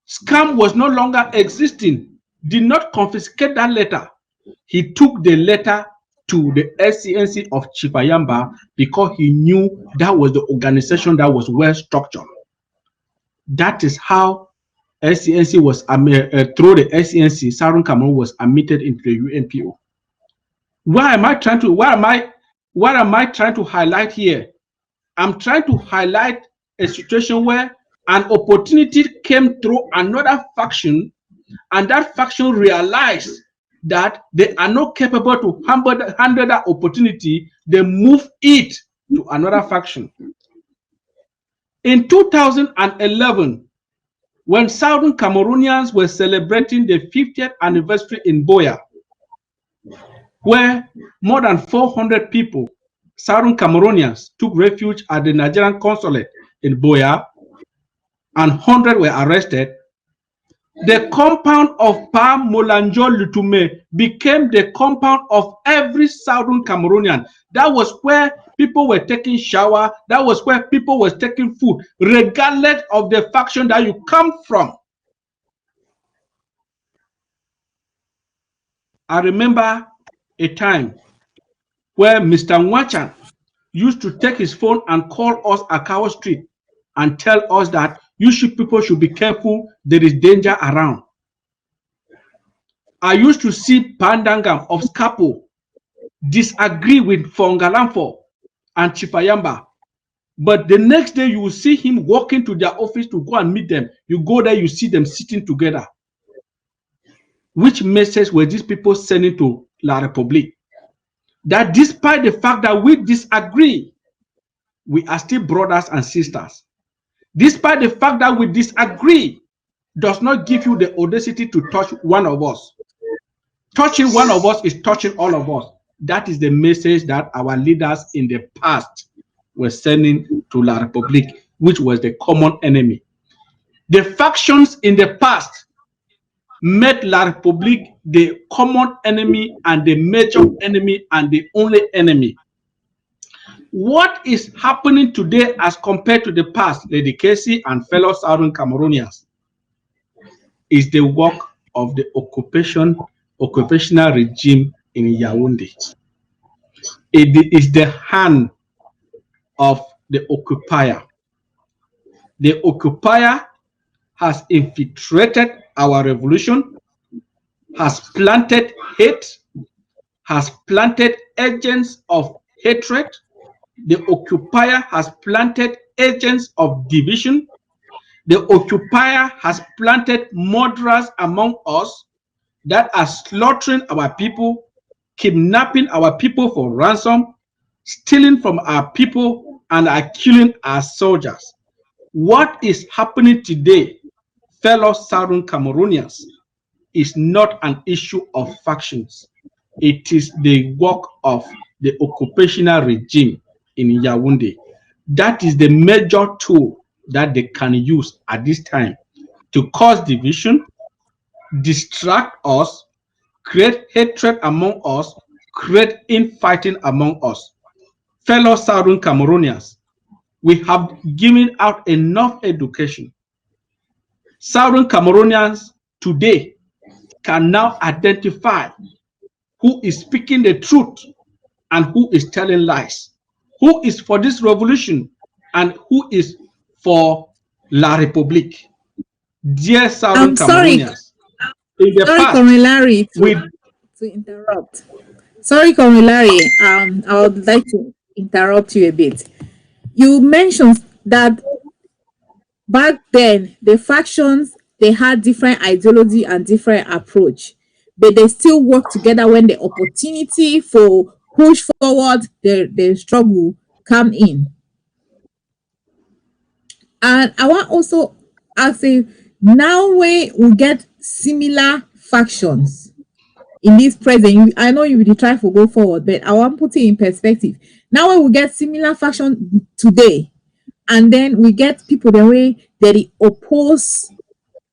scam was no longer existing, did not confiscate that letter. He took the letter to the SCNC of Chifayamba because he knew that was the organization that was well structured. That is how SCNC was through the SCNC, Southern Cameroon was admitted into the UNPO. What am I trying to highlight here? I'm trying to highlight a situation where an opportunity came through another faction, and that faction realized that they are not capable to handle that opportunity. They move it to another faction. In 2011, when Southern Cameroonians were celebrating the 50th anniversary in Boya, where more than 400 people Southern Cameroonians took refuge at the Nigerian consulate in Boya, and 100 were arrested, the compound of Pa Molanjo Lutume became the compound of every Southern Cameroonian. That was where people were taking shower. That was where people were taking food, regardless of the faction that you come from. I remember a time where Mr. Nwachan used to take his phone and call us Akawa Street and tell us that you people should be careful, there is danger around. I used to see Pandangam of Skapo disagree with Fongalamfo and Chipayamba, but the next day you will see him walking to their office to go and meet them. You go there, you see them sitting together. Which message were these people sending to La République? That despite the fact that we disagree, we are still brothers and sisters. Despite the fact that we disagree does not give you the audacity to touch one of us. Touching one of us is touching all of us. That is the message that our leaders in the past were sending to La République, which was the common enemy. The factions in the past made La République the common enemy and the major enemy and the only enemy. What is happening today as compared to the past, Lady Casey and fellow Southern Cameroonians, is the work of the occupational regime in Yaoundé. It is the hand of the occupier. The occupier has infiltrated our revolution, has planted hate, has planted agents of hatred. The occupier has planted agents of division. The occupier has planted murderers among us that are slaughtering our people, kidnapping our people for ransom, stealing from our people, and are killing our soldiers. What is happening today, fellow Southern Cameroonians, is not an issue of factions. It is the work of the occupational regime in Yaoundé. That is the major tool that they can use at this time to cause division, distract us, create hatred among us, create infighting among us. Fellow Southern Cameroonians, we have given out enough education. Southern Cameroonians today can now identify who is speaking the truth and who is telling lies, who is for this revolution and who is for La République. Dear Southern Cameroonians, in the past, Larry, to interrupt. Sorry, Larry. I would like to interrupt you a bit. You mentioned that back then the factions, they had different ideology and different approach, but they still work together when the opportunity for push forward the struggle come in. And I want also ask you, now when we get similar factions in this present, I know you will try to go forward, but I want to put it in perspective. Now when we get similar faction today, and then we get people the way that they oppose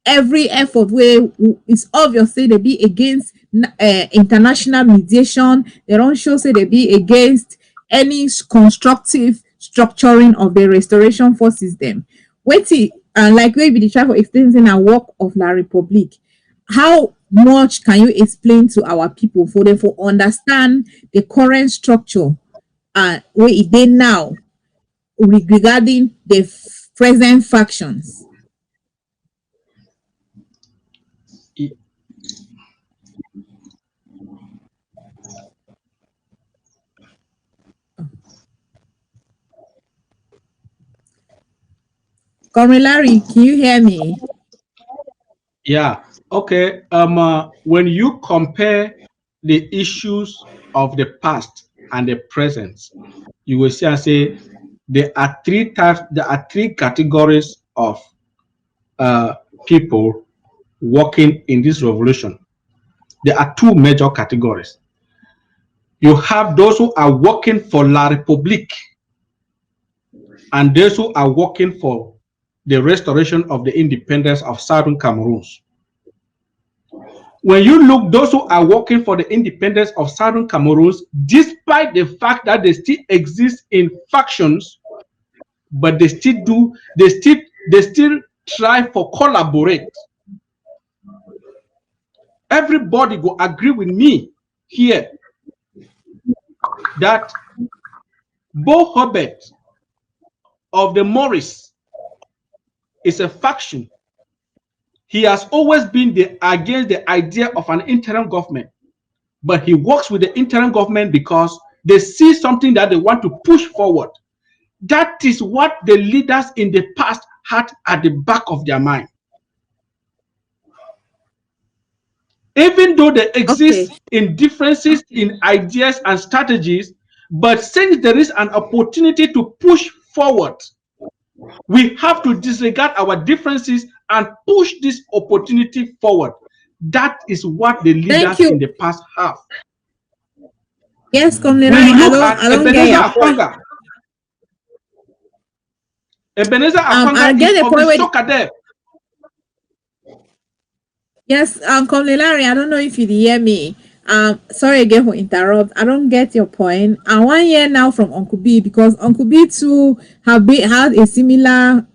every effort where it's obvious say they be against international mediation, they don't show say they be against any constructive structuring of the restoration forces them. Wait till and like we be the try for extending our work of La République. How much can you explain to our people for them to understand the current structure where it they now regarding the present factions? Larry, can you hear me? Yeah. Okay. When you compare the issues of the past and the present, you will see and say there are three types. There are three categories of people working in this revolution. There are two major categories. You have those who are working for La République and those who are working for the restoration of the independence of Southern Cameroon. When you look, those who are working for the independence of Southern Cameroon, despite the fact that they still exist in factions, but they still try for collaborate. Everybody will agree with me here that Bo Herbert of the Morris is a faction. He has always been against the idea of an interim government, but he works with the interim government because they see something that they want to push forward. That is what the leaders in the past had at the back of their mind. Even though they exist in differences in ideas and strategies, but since there is an opportunity to push forward, we have to disregard our differences and push this opportunity forward. That is what the leaders in the past have. Yes, when you look at Ebenezer Akwanga, I get the is of point the Sokadef. Yes, Larry, I don't know if you hear me. Sorry again for interrupt. I don't get your point. I want to hear now from Uncle B, because Uncle B too had a similar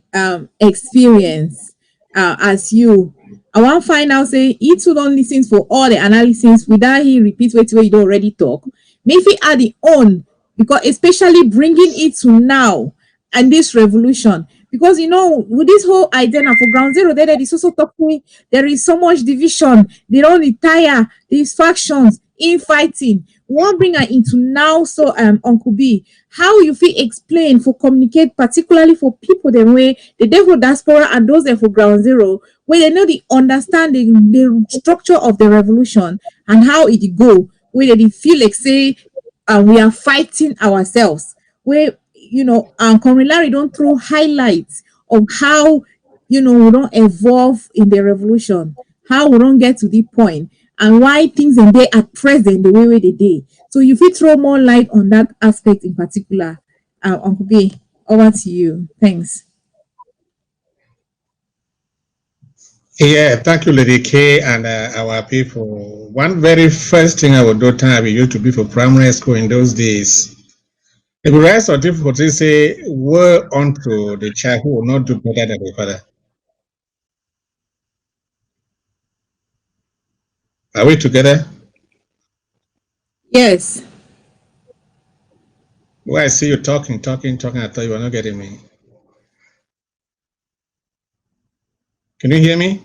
experience as you. I want to find out, say he too don't listen for all the analysis without he repeat what you already talk. Maybe add the own, because especially bringing it to now and this revolution. Because with this whole idea now for ground zero, there is also talking, there is so much division, they don't retire, these factions, infighting. One bring her into now. So Uncle B, how you feel explain for communicate, particularly for people the way the devil diaspora and those there for ground zero, where they know the understanding the structure of the revolution and how it go, where they feel like say we are fighting ourselves, where Larry don't throw highlights of how we don't evolve in the revolution, how we don't get to the point, and why things in there at present the way they did. So if you throw more light on that aspect in particular, Uncle B, over to you. Thanks. Yeah, thank you, Lady K, and our people. One very first thing I would do time we used to be for primary school in those days. If the rest of difficulty say, woe unto the child who will not do better than the father. Are we together? Yes. Well, I see you talking. I thought you were not getting me. Can you hear me?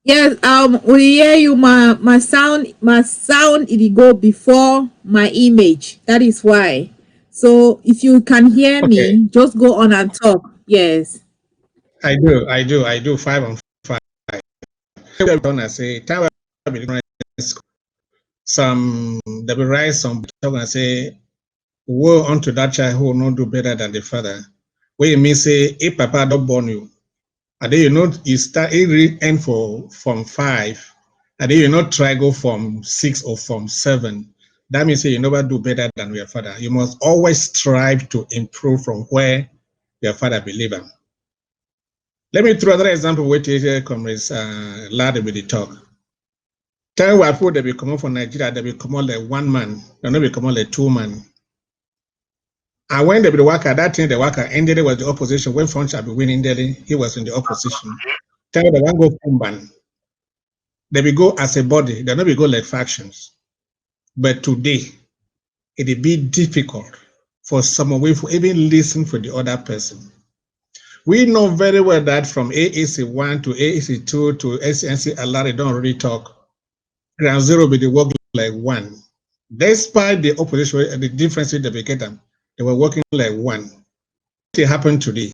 Yes, we hear you. My sound it go before my image. That is why. So if you can hear me, just go on and talk. Yes. I do 5 on 5. I say some they will rise some talk and say, woe unto that child who will not do better than the father. Where you may say, if papa don't born you, and then you start end from 5, and then you not try go from 6 or from 7. That means you never do better than your father. You must always strive to improve from where your father believe him. Let me throw another example where comrades lad with the talk. Time what food they be coming from Nigeria, they be coming like 1 man, they not be coming like 2 man. And when they be the worker, that thing the worker ended was the opposition. When Front shall be winning Delhi, he was in the opposition. Tell the one go Kumban. They will go as a body, they not be go like factions. But today, it will be difficult for someone to even listen for the other person. We know very well that from AAC 1 to AAC 2 to SNC Alari, they don't really talk. Ground zero be the work like 1. Despite the opposition and the differences they get them, they were working like 1. It happened today.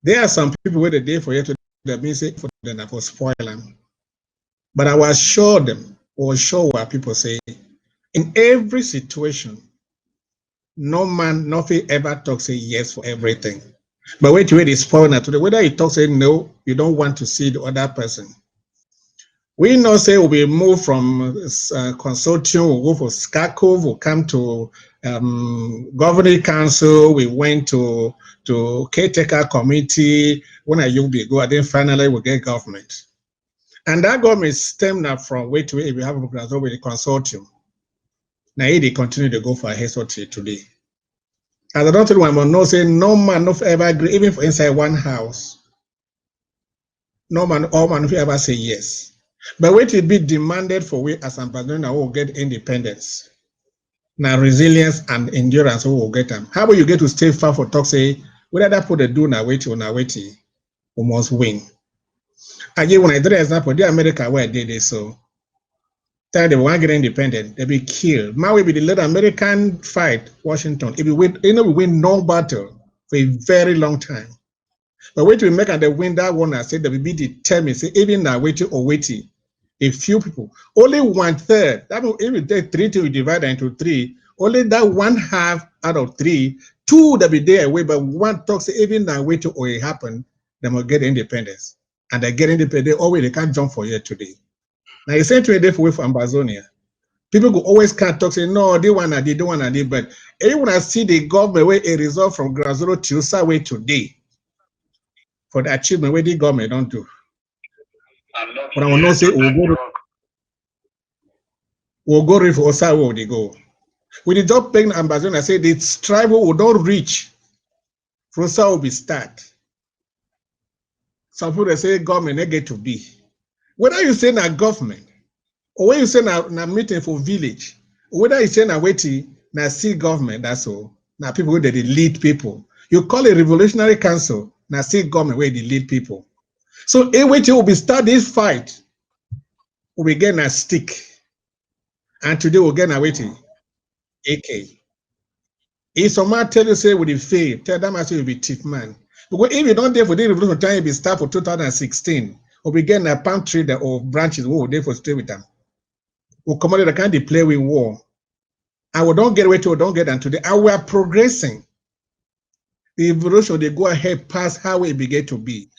There are some people where the day for you to that means for them for spoil them. But I will assure them, or show what people say, in every situation, no man, nothing ever talks say yes for everything. But wait, is spoiling today. Whether you talk say no, you don't want to see the other person. We know say we move from consortium, we'll go for SCACO, we'll come to governing council, we went to caretaker committee, when I be go, and then finally we get government. And that government stemmed up from way to way, we have with the consortium. Now they continue to go for a HOT today. As I don't tell you, I know say no man of ever agree, even for inside one house. No man, all man will ever say yes. But what will be demanded for we as Ambazonians will get independence. Now resilience and endurance we will get them. How will you get to stay far for talk say, whether that put the do na wait or na wait, we must win. Again, when I did an example, the America where they did so. Time they want to get independent, they be killed. Now we be the little American fight, Washington. If we win, we win no battle for a very long time. But wait till we make and they win that one, I said that we be determined. Say even now waiting or waiting, a few people, only 1/3. That means if we take 3 to divide into 3, only that 1/2 out of 3, 2 that be there away, but one talks even now waiting or it happen, they will get independence. And they get independent, always they can't jump for here today. Now you say to a day for Ambazonia. People go always can't talk, say, no, they want to do, want to do, but anyone I see the government where a result from grassroots to Sawe today for the achievement where the government don't do. But I will not say we'll go ready for Osawa where they go. With the job paying Ambazonia, I say the strive will not reach from Osawa will be start. Some people say government they get to be. Whether you say na government, or when you say na meeting for village, or whether you say na waiting, na see government, that's all. Now people where they lead people. You call it revolutionary council, now see government where they lead people. So a way will be start this fight, we get a stick. And today we'll get a waiting. AK. If someone tell you say we will fail, tell them I say you'll be thief man. Because if you don't there for the revolution time, you be start for 2016, or we get a palm tree or branches, we will there for stay with them. We come out the kind of play with war. And we don't get away to don't get them today. And we are progressing. The evolution they go ahead past how we begin to be.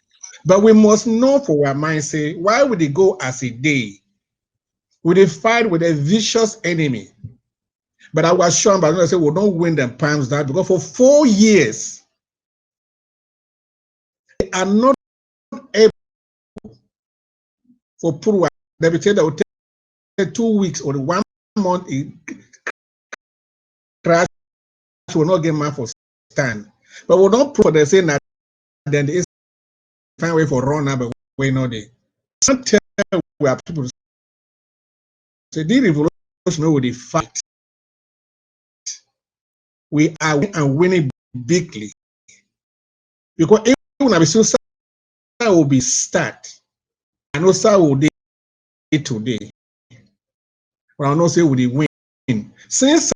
But we must know for our mind say, why would they go as a day? Would they fight with a vicious enemy? But I was sure, but I say we don't win them palms down because for 4 years they are not able for poor. They will tell that will take 2 weeks or 1 month. Crash will not get man for stand. But we don't prove they say that then there is find way for run now, but we know they. Some tell where people say the revolution will fight. We are winning bigly because even if suicide will be start, I know sir will day today, but I know say will they win since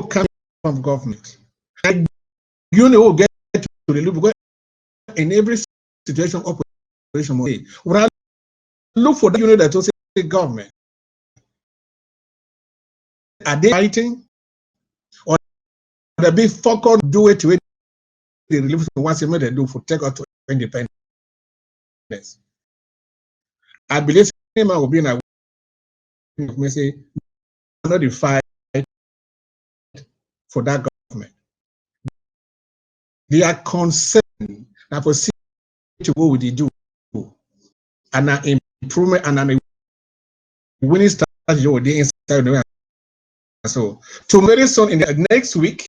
coming from government. And you know will get to the loop because in every situation operation when I look for that unit that will say government, are they fighting or they be focused do it with the relief once they do for take out to independence. I believe man will be in a way say not the fight for that government. They are concerned that for to go with the do and an improvement and an winning strategy or the inside the so to very soon in the next week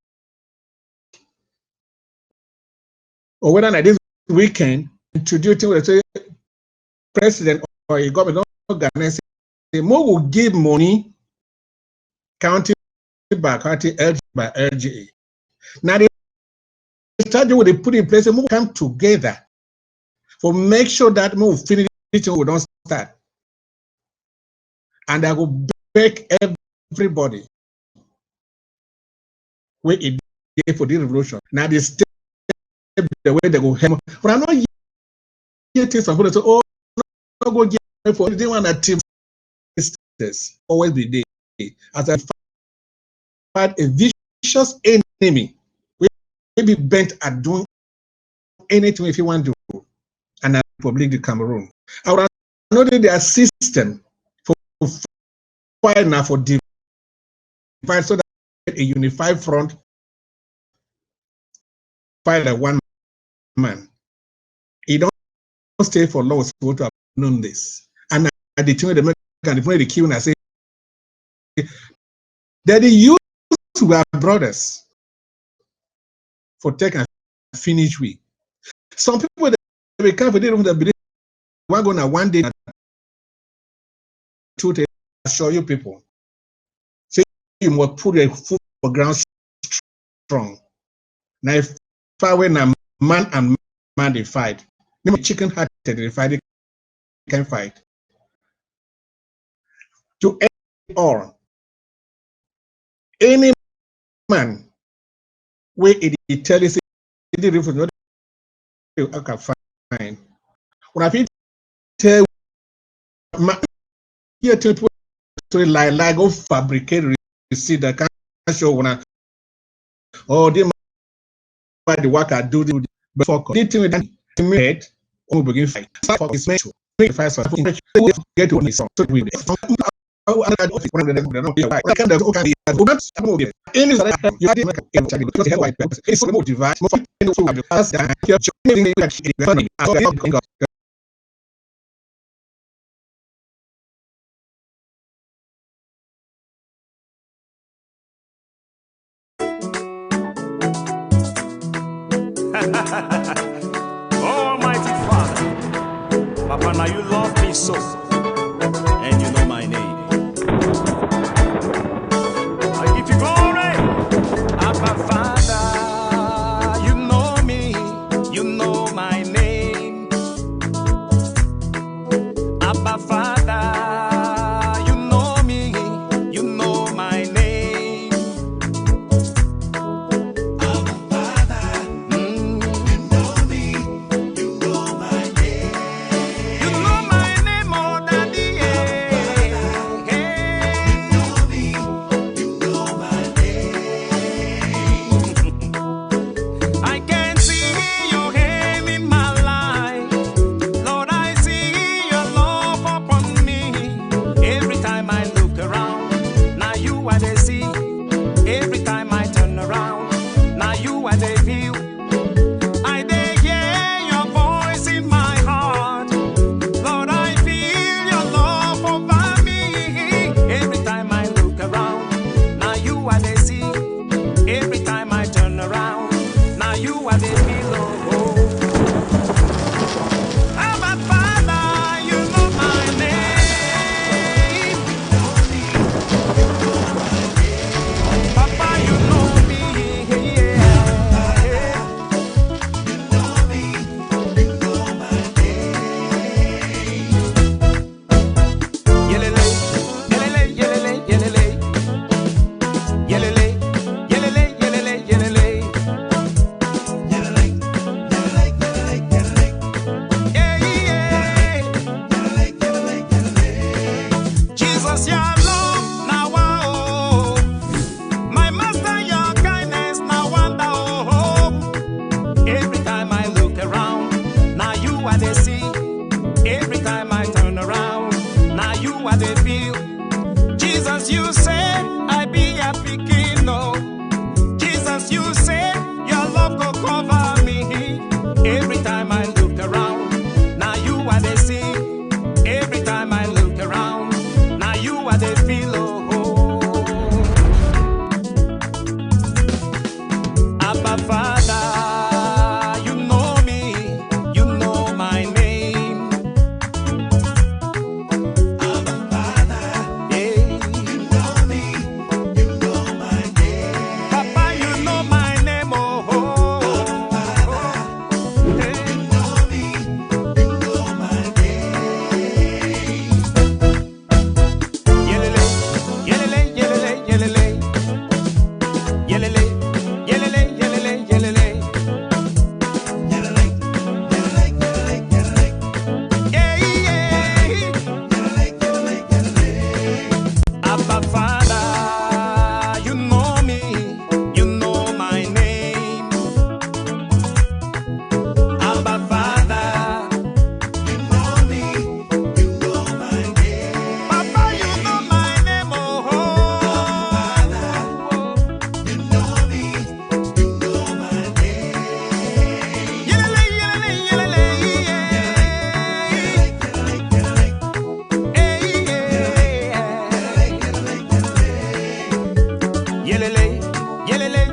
or whether not this weekend introducing the president or a government organization more will give money county by county LGA by LGA. Now the strategy will they put in place and we'll come together for make sure that we will finish it we don't start. And I will beg everybody where it is for the revolution. Now they step the way they go help. But I'm not getting some people say, oh, no go get for they want a team always be there. As I fight a vicious enemy, we be bent at doing anything if you want to do. And I Republic the Cameroon. I would not in their system for fight now for divide so that a unified front fight like one man. He don't stay for long to have known this. And at the time the queue and I say that the youth were brothers for take and finish we. Some people they come for they don't believe we're gonna one day to assure you people. Say you must put your foot on the ground strong. Now if I when a man and man they fight, chicken hearted they fight, they can fight. To end all, any man where it tell us the difference you can find. When I feel tell here to like go fabricate receipt that can show when I they might the work I do before they tell me that made we begin fight. It's meant to make fight so get to this song. So we Almighty Father, Papa, now you love me so, and you know my name. I give you glory, Abba Father, you know me, you know my name. Abba Father, you know me, you know my name. Abba Father, you know me, you know my name. You know my name, oh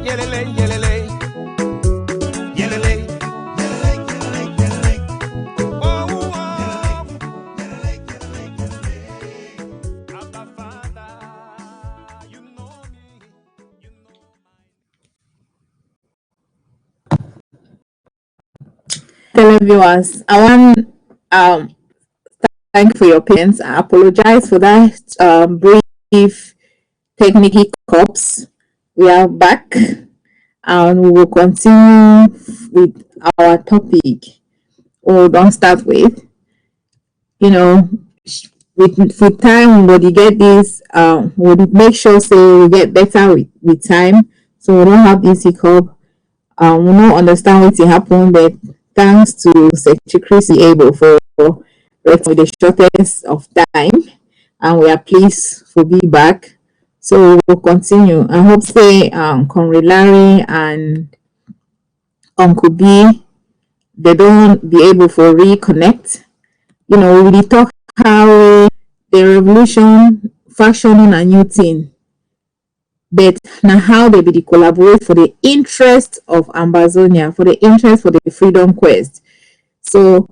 yelele, yelele, yelele. Oh, oh. Abba Father, you know me. Hello viewers, I want thank you for your patience. I apologize for that brief technical hiccups. We are back and we will continue with our topic. Or don't start with, you know, with time when we get this, we'll make sure say we get better with time, so we don't have this hiccup. We don't understand what happened, but thanks to Secretary Chris able for with the shortest of time, and we are pleased for be back. So we'll continue. I hope say Conrad Larry and Uncle B they don't be able to reconnect. You know, we talk how the revolution fashioning a new thing, but now how they be collaborate for the interest of Ambazonia, for the interest for the freedom quest. So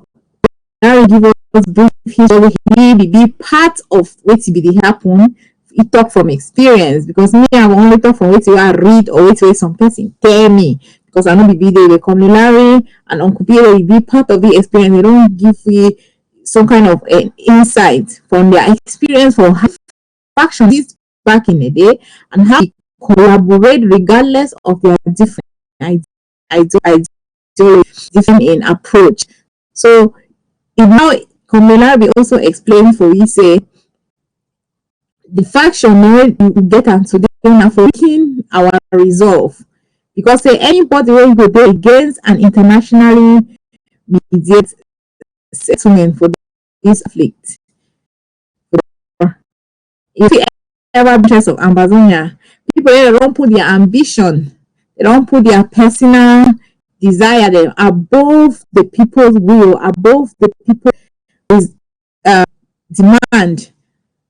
now give us brief history. He be part of what be the happen. He talk from experience because me I will only talk from what I read or what some person tell me because I know be there. They come Larry and Uncle Peter will be part of the experience. They don't give me some kind of insight from their experience for how faction is back in the day and how they collaborate regardless of their different ideology, different in approach. So if now Komela will also explain for we say the faction when we get into the for making our resolve because say anybody when go there against an internationally mediated settlement for this conflict. If you ever interest of Amazonia, people they don't put their ambition, they don't put their personal desire them above the people's will, above the people's demand.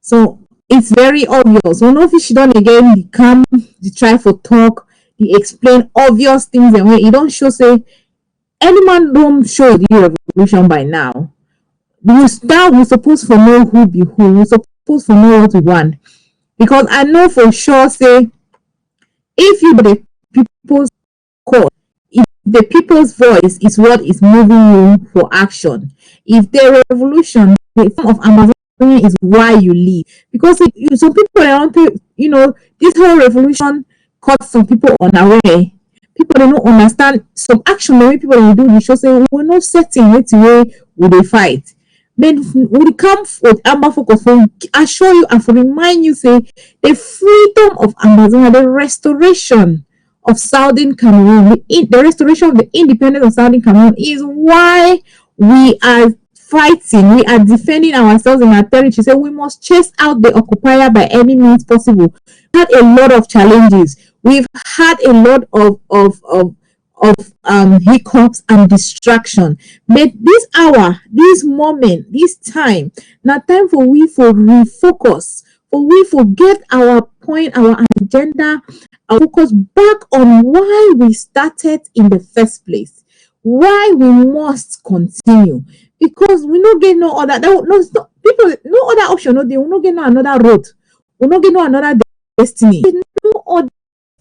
So it's very obvious. So no fish don't again become the try for talk, they explain obvious things and when you don't show say any man don't show the revolution by now. We start we supposed to know who be who, we supposed to know what we want. Because I know for sure say if you the people's call, if the people's voice is what is moving you for action, if the revolution, the form of Amazonia is why you leave. Because some people around, you know, this whole revolution caught some people unaware. People don't understand some action the way people don't do. They should say we're not setting it way we they fight. Then we come with Amba focus for assure you and for remind you say the freedom of Amazonia, the restoration of Southern Cameroon, the restoration of the independence of Southern Cameroon is why we are fighting, we are defending ourselves in our territory. So we must chase out the occupier by any means possible. We've had a lot of challenges. We've had a lot of hiccups and distraction. But this hour, this moment, this time, now time for we for refocus, for we forget our point, our agenda, our focus back on why we started in the first place, why we must continue. Because we not get no other people no other option, no, they will not get no another road, we not get no another destiny. There's no other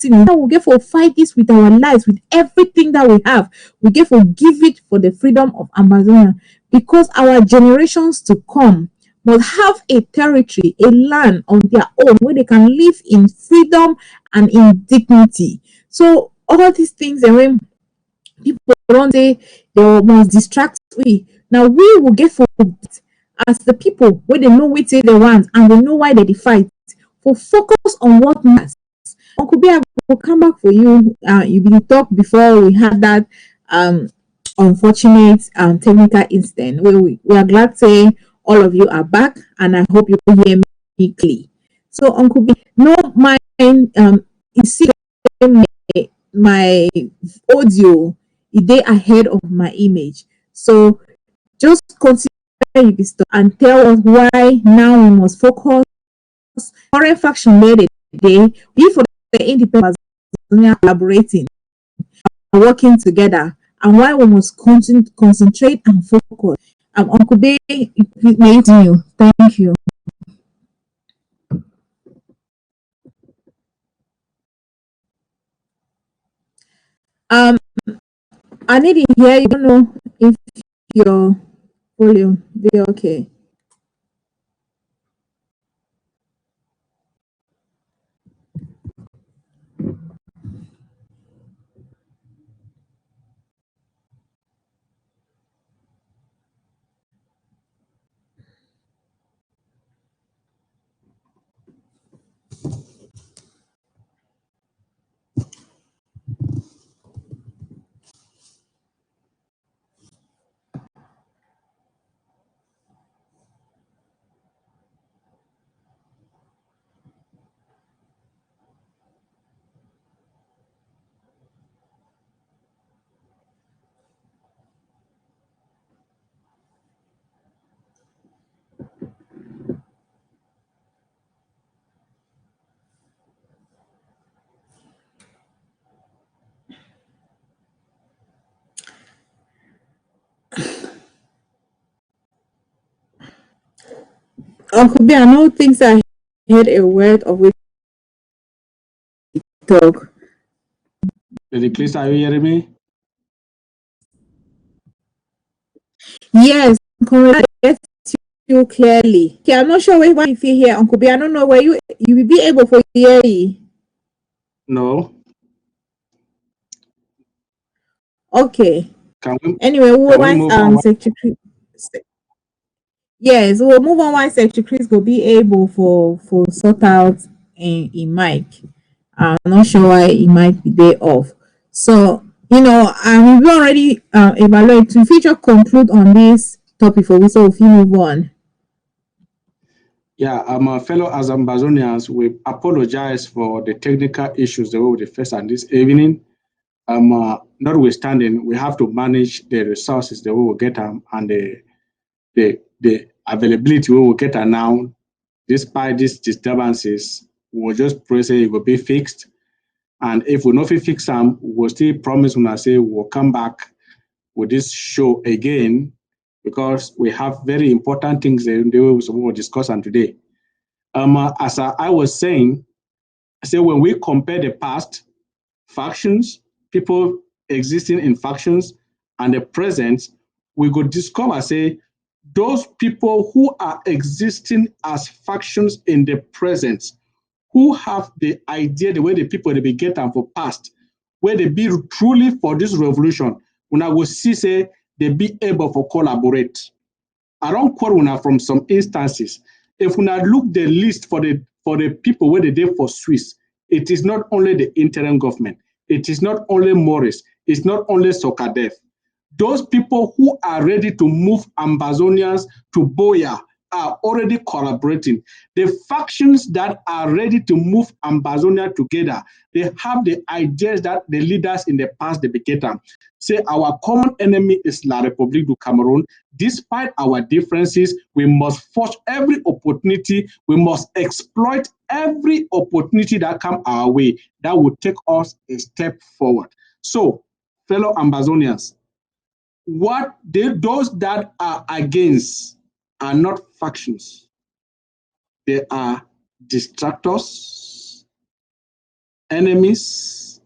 we get for fight this with our lives, with everything that we have. We get for give it for the freedom of Amazonia because our generations to come must have a territory, a land on their own where they can live in freedom and in dignity. So all these things and when people don't say they must distract we. Now we will get for as the people where they know what they want and they know why they fight. For focus on what matters. Uncle B, I will come back for you. You been talk before we had that unfortunate technical incident. We are glad to say all of you are back, and I hope you can hear me clearly. So, Uncle B, no mind. You see my audio a day ahead of my image. So, just continue this and tell us why now we must focus. Current faction made a day. Be for the independence collaborating, working together, and why we must concentrate and focus. Uncle Bay, may you. Thank you. I need to hear you. I don't know if your volume be okay. Uncle B, I know things I heard a word of it talk. Lady Chris, are you hearing me? Yes, I get you clearly. Okay, I'm not sure why you feel here, Uncle B. I don't know where you will be able to hear you. No. Okay. Can Anyway, we'll we move on? Secretary. Yes, we'll move on while Secretary Chris will be able for sort out in mic. I'm not sure why it might be day off. So, we already evaluate to feature conclude on this topic for we, so if you move on. Yeah, my fellow Azambazonians, we apologize for the technical issues that we face on this evening. Notwithstanding, we have to manage the resources that we will get and the availability we will get now. Despite these disturbances, we'll just pray say it will be fixed. And if we not fix them, we'll still promise when I say we'll come back with this show again, because we have very important things that we will discuss on today. As I was saying, when we compare the past factions, people existing in factions, and the present, we could discover, those people who are existing as factions in the present, who have the idea, the way the people they be getting for past, where they be truly for this revolution, when I will see, they be able to collaborate. I don't quote from some instances. If we look the list for the people where they did for Swiss, it is not only the interim government, it is not only Morris, it's not only Sokadev. Those people who are ready to move Ambazonians to Boya are already collaborating. The factions that are ready to move Ambazonia together, they have the ideas that the leaders in the past they began. Say our common enemy is La République du Cameroon. Despite our differences, we must force every opportunity. We must exploit every opportunity that comes our way that will take us a step forward. So, fellow Ambazonians, those that are against are not factions. They are distractors, enemies,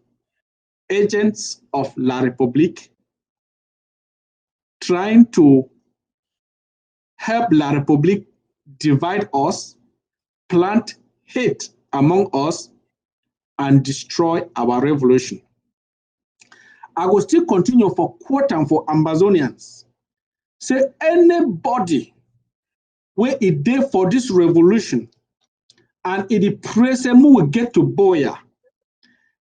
agents of La République, trying to help La République divide us, plant hate among us, and destroy our revolution. I will still continue for quote and for Ambazonians. Say anybody where it did for this revolution and it present will get to Boya.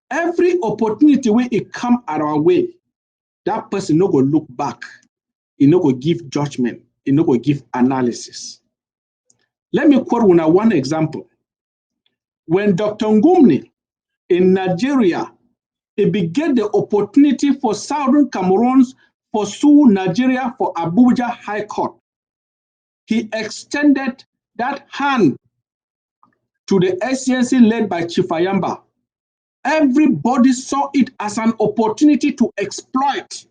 Every opportunity where it come our way, that person no go look back. He no go give judgment. He no go give analysis. Let me quote one example. When Dr. Ngumni in Nigeria, he began the opportunity for Southern Cameroons for sue Nigeria for Abuja High Court. He extended that hand to the SCNC led by Chief Ayamba Everybody saw it as an opportunity to exploit,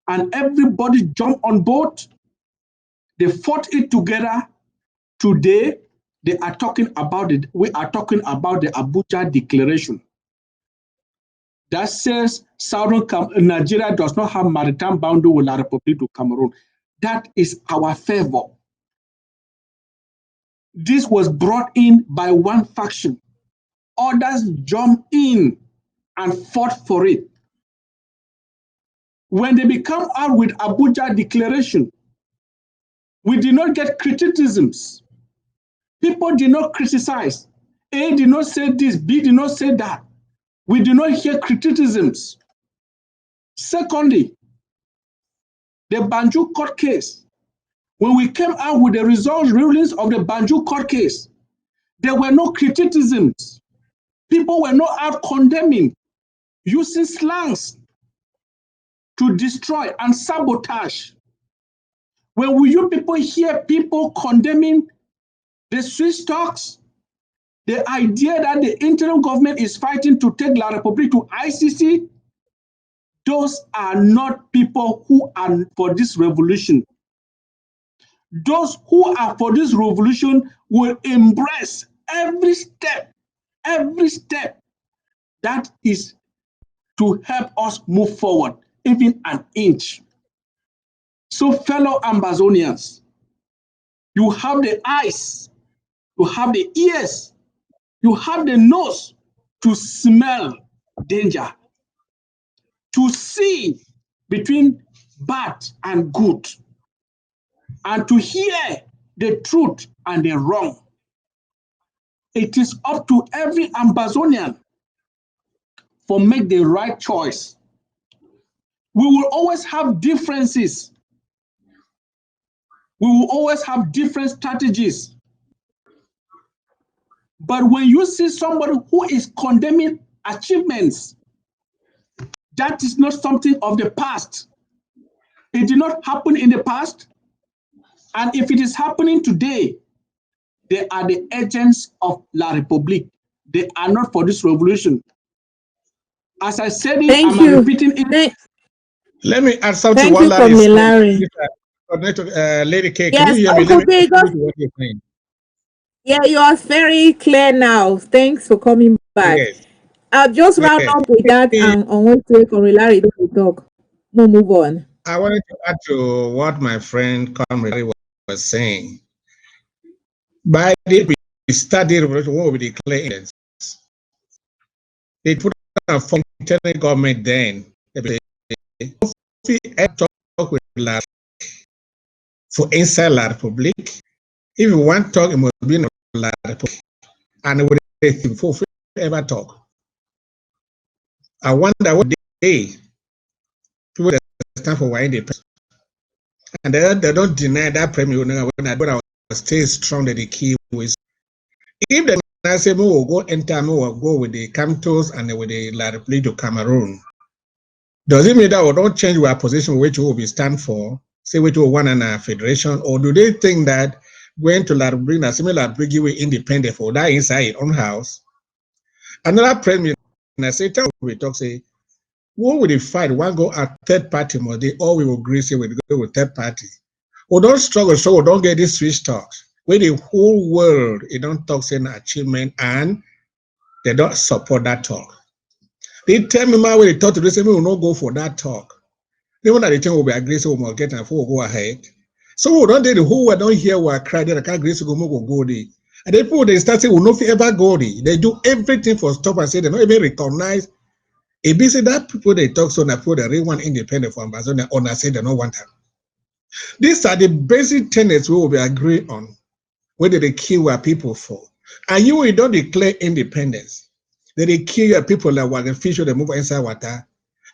and everybody jumped on board. They fought it together. Today, they are talking about it. We are talking about the Abuja Declaration that says Nigeria does not have maritime boundary with La Republic of Cameroon. That is our favor. This was brought in by one faction. Others jumped in and fought for it. When they become out with Abuja Declaration, we did not get criticisms. People did not criticize. A did not say this, B did not say that. We did not hear criticisms. Secondly, the Banjul court case. When we came out with the rulings of the Banjul court case, there were no criticisms. People were not out condemning, using slangs to destroy and sabotage. When you people hear people condemning the Swiss talks, the idea that the interim government is fighting to take La Republique to ICC, those are not people who are for this revolution. Those who are for this revolution will embrace every step that is to help us move forward, even an inch. So, fellow Ambazonians, you have the eyes, you have the ears, you have the nose to smell danger, to see between bad and good, and to hear the truth and the wrong. It is up to every Ambazonian to make the right choice. We will always have differences. We will always have different strategies. But when you see somebody who is condemning achievements, that is not something of the past. It did not happen in the past. And if it is happening today, they are the agents of La Republique. They are not for this revolution. As I said it, I'm repeating it. Let me add something. Thank you for me, Larry. Lady K, yes, can you hear me? Uncle Let me Vegas. what you're saying. Yeah, you are very clear now. Thanks for coming back. Yes. I'll just round up with that and on what to Larry don't talk. We'll move on. I wanted to add to what my friend Comrade was saying. By the we studied revolution, what we declare independence. They put a functioning government then. If we talk with La for inside La Republique, if you want to talk, it must be in La Republique. And with before we ever talk. I wonder what day people that stand for why they and they don't deny that premier when I was stay strong that the key was if the say we will go enter, we will go with the Camtos and with the La Republique of Cameroon. Does it mean that we don't change our position which we will be stand for, say which we want in a federation, or do they think that going to La Republique and similar La Republique will independent for that inside its own house? Another premier say we talk say who will they fight? One go at third party, or they all will agree say we go with third party. We don't struggle, so we don't get this switch talks. Where the whole world it don't talk saying achievement and they don't support that talk. They tell me my way they talk to this, we will not go for that talk. They want that they think we'll be agree, so we'll get and we'll go ahead. So we don't do the whole world don't hear what cry, they can't agree to go there. And then people they start saying we'll not ever go there. They do everything for stop and say they don't even recognize. If they say that people they talk so that people they really want independent from Amazonia or not say they don't want them. These are the basic tenets we will be agree on, whether they kill our people for. And you will don't declare independence. They kill your people like what the fish they move inside water.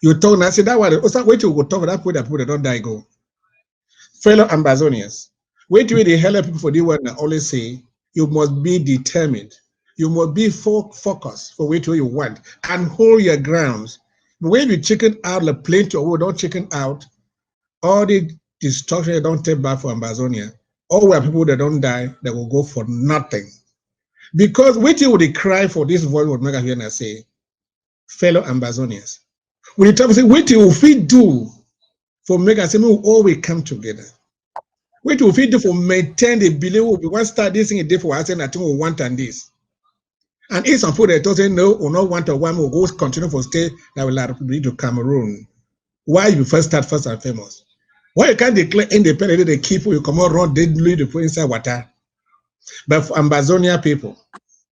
You talk and say that one also wait till we go talk that people don't die go. Fellow Ambazonians, wait till the hell people for the one that always say you must be determined. You must be focused for which way you want and hold your grounds. When you chicken out the plane to or don't chicken out, all the destruction don't take back for Amazonia. All where people that don't die, they will go for nothing. Because waiting would they cry for this voice would make a hear and say, fellow Ambazonians. We try to say, what will we do for make us all we come together? What will we do for maintain the belief we want to start this thing a day for us and I think we want and this. And if some people that say no or not want or one will go continue for stay that will allow people to Cameroon. Why you first start first and famous? Why you can't declare independent they keep you come around they lead the inside water? But for Ambazonia people,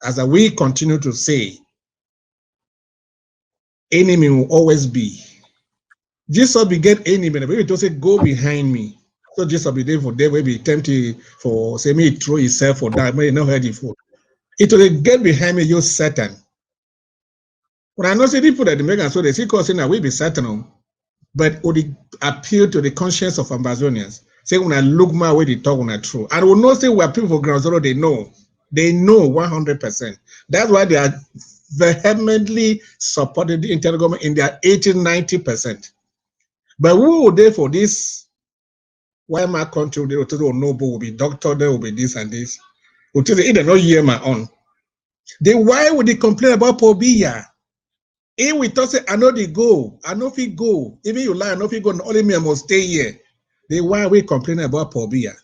as we continue to say, enemy will always be. Jesus will get enemy, but we don't say go behind me. So Jesus will be there for them will be tempted for say me throw himself or that may not heard it for. It will get behind me, you Satan. When I know say people that the Americans so they see causing that we be Satan, but would appeal to the conscience of Ambazonians. Say when I look my way they talk when I true. I will not say we're people for ground zero, they know 100%. That's why they are vehemently supported the internal government in their 80-90%. But who will they for this? Why my country they will tell you noble will be doctor, there will be this and this. Will tell you they not hear my own. Then why would they complain about Pobia? If we talk say I know they go, I know if he go, even you lie, I know if he go, only me I must stay here. Then why are we complaining about Pobia?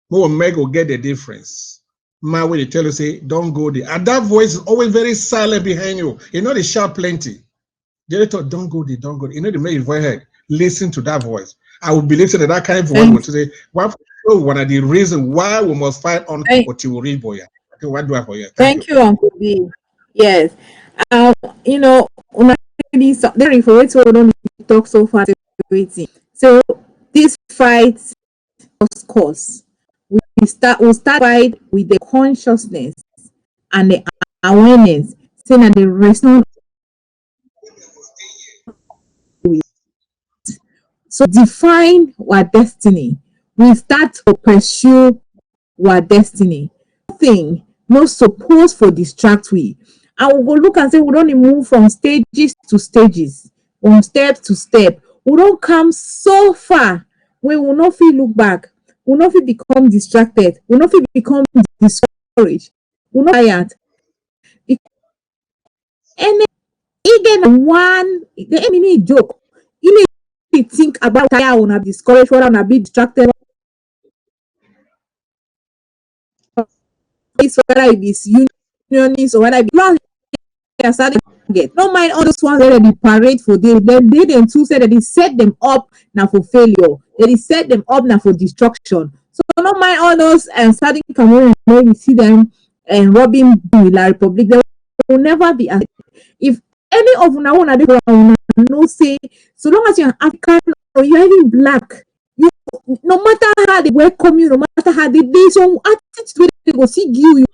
More Meg will get the difference. My way they tell you say don't go there. And that voice is always very silent behind you. You know they shout plenty. They thought don't go there, don't go there. You know they make your voice heard. Listen to that voice. I would believe that kind of voice would say one of the reasons why we must fight on what you will read boy. Okay, what do I for you? Thank you, Uncle B. Yes. You know, there for it we don't talk so far waiting. So this fight course. We'll start fight with the consciousness and the awareness, saying that the response. So define our destiny. We start to pursue our destiny. Nothing not supposed for distract we. And we go look and say we don't move from stages to stages, from step to step. We don't come so far where we will not feel look back. We will not feel become distracted. We will not feel become discouraged. We will not tired. And again, one the enemy joke. You need to think about how I wanna be discouraged, whether I wanna be distracted, whether it is unionist or whether it be get. Don't mind all those ones that they parade for them. Then they them too said that they set them up now for failure. They set them up now for destruction. So don't mind all those and starting Cameroon when we see them and robbing the Republic. They will never be as if any of una wanna no say so long as you're African or you're even black, you no matter how they welcome you, no matter how they some attitude they go see you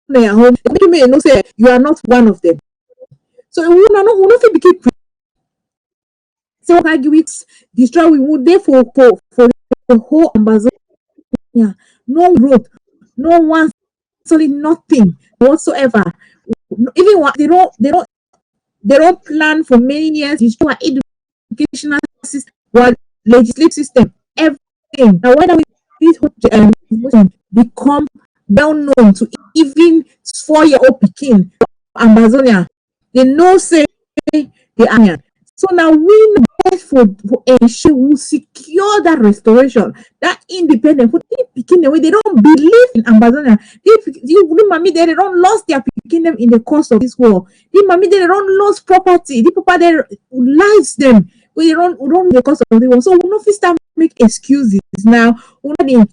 their home, you may no say you are not one of them. So we not be keep so argue it destroy we would therefore for the whole Amazonia, no road, no one solid nothing whatsoever. Even what they don't plan for many years, destroy our educational system, our legislative system, everything. Now when this become well known to even 4-year-old Pekin, Amazonia, they know say they are. So now we for ensure we secure that restoration, that independence. For the Pekin way they don't believe in Amazonia. They don't lost their Pekin in the course of this war. They don't lost property. The people their lives them. We don't the course of the war. So we not start make excuses now. We not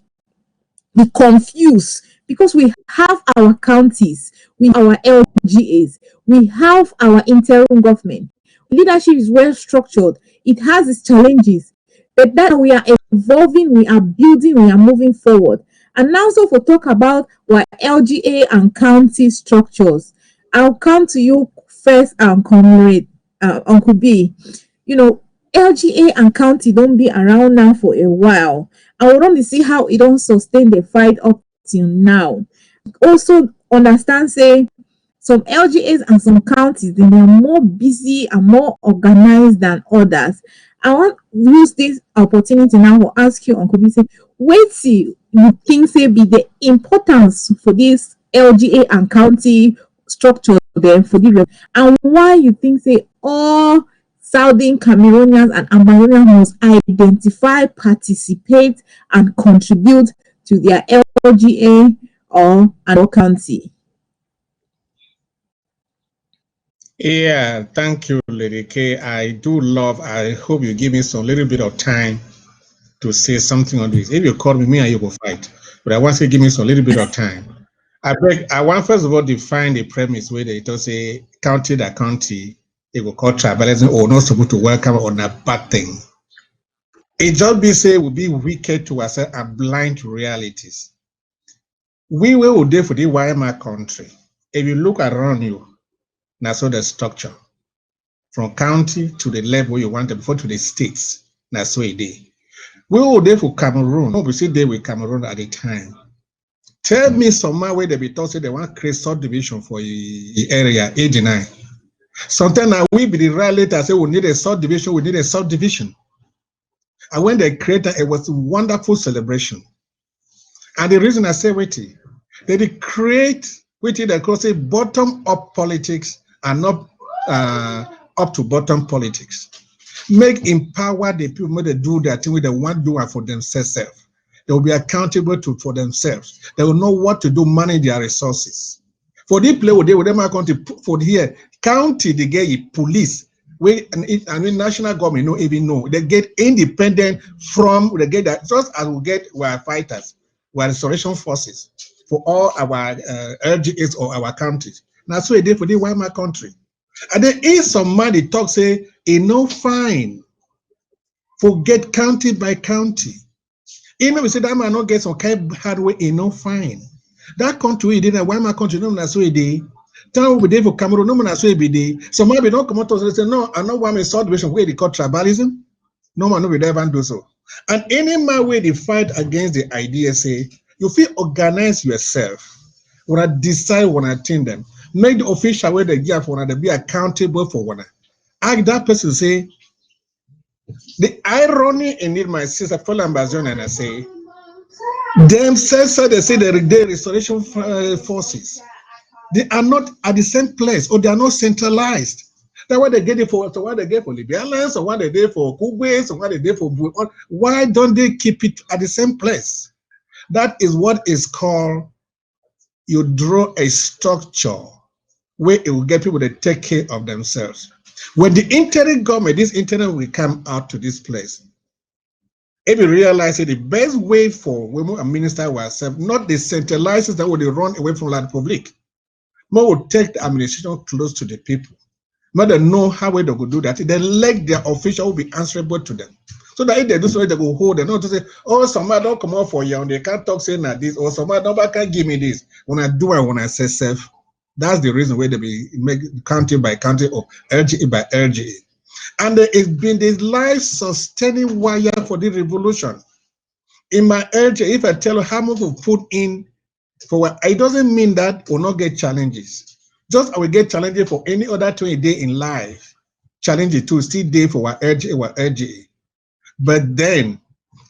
be confused because we have our counties, we have our LGAs, we have our interim government. Leadership is well structured. It has its challenges, but that we are evolving, we are building, we are moving forward. And now, so for talk about our LGA and county structures, I'll come to you first, comrade Uncle B. You know, LGA and county don't be around now for a while. I want to see how it don't sustain the fight up till now. Also understand say some LGAs and some counties they are more busy and more organized than others. I want to use this opportunity now to ask you, Uncle B, say, wait see you think say be the importance for this LGA and county structure them, forgive them, and why you think say all Southern Cameroonians and Ambazonians must identify, participate, and contribute to their LGA or an county? Yeah, thank you, Lady K. I hope you give me some little bit of time to say something on this. If you call me and you go fight. But I want to give me some little bit of time. I want first of all define the premise where they just say county that county, they will call tribalism or not supposed to welcome on a bad thing. It just be say will be wicked to ourselves and blind to realities. We will there for the Weimar country. If you look around you, now so the structure from county to the level you want to before to the states. That's so it is. We were there for Cameroon. We see there with Cameroon at the time. Tell me somewhere where they be told say they want to create subdivision for the area 89. Sometimes now we be the right later say we need a subdivision, we need a subdivision. And when they created it was a wonderful celebration. And the reason I say wait, they create they call say bottom up politics and not up to bottom politics. Make empower the people when they do their thing with the one doer for themselves. They will be accountable for themselves. They will know what to do, manage their resources. For the play with them country for here, county they get police. National government no even know. They get independent from they get that just as we get our fighters, our restoration forces for all our LGAs or our counties. That's what they did for the Weimar country. And there is some man they talk say, no fine. Forget county by county. Even we say that man not get some kind of hardware, no fine. That country did a Weimar country, no man so it did. Town will be there for Cameroon, no man so it be there. Some man be not come out and say, no, I know why my subdivision where they call tribalism. No man no will ever do so. And any man where they fight against the idea say, you feel organize yourself. When I decide when I attend them. Make the official way they give for one to be accountable for one. Ask that person say, the irony in it, my sister, fellow ambassador, and I say, themselves they say the restoration forces, they are not at the same place or they are not centralized. That's why they get it for what they get for Libyans or what they did for Kubes or what they did for why don't they keep it at the same place? That is what is called you draw a structure where it will get people to take care of themselves. When the interim government, this interim will come out to this place. If you realize that the best way for women and minister ourselves, not the centralizers that would run away from the public, but would take the administration close to the people. But they know how they could do that. They let their official will be answerable to them. So that if they do so, they go hold them. Not to say, oh, somebody don't come out for you, and they can't talk saying that this, or somebody can't give me this. When I do, I when I say self. That's the reason why they be make county by county or LGA by LGA. And it's been this life-sustaining wire for the revolution. In my LGA, if I tell you how much we put in for what, it doesn't mean that we'll not get challenges. Just I will get challenges for any other 20 day in life. Challenges to still day for our LGA. But then,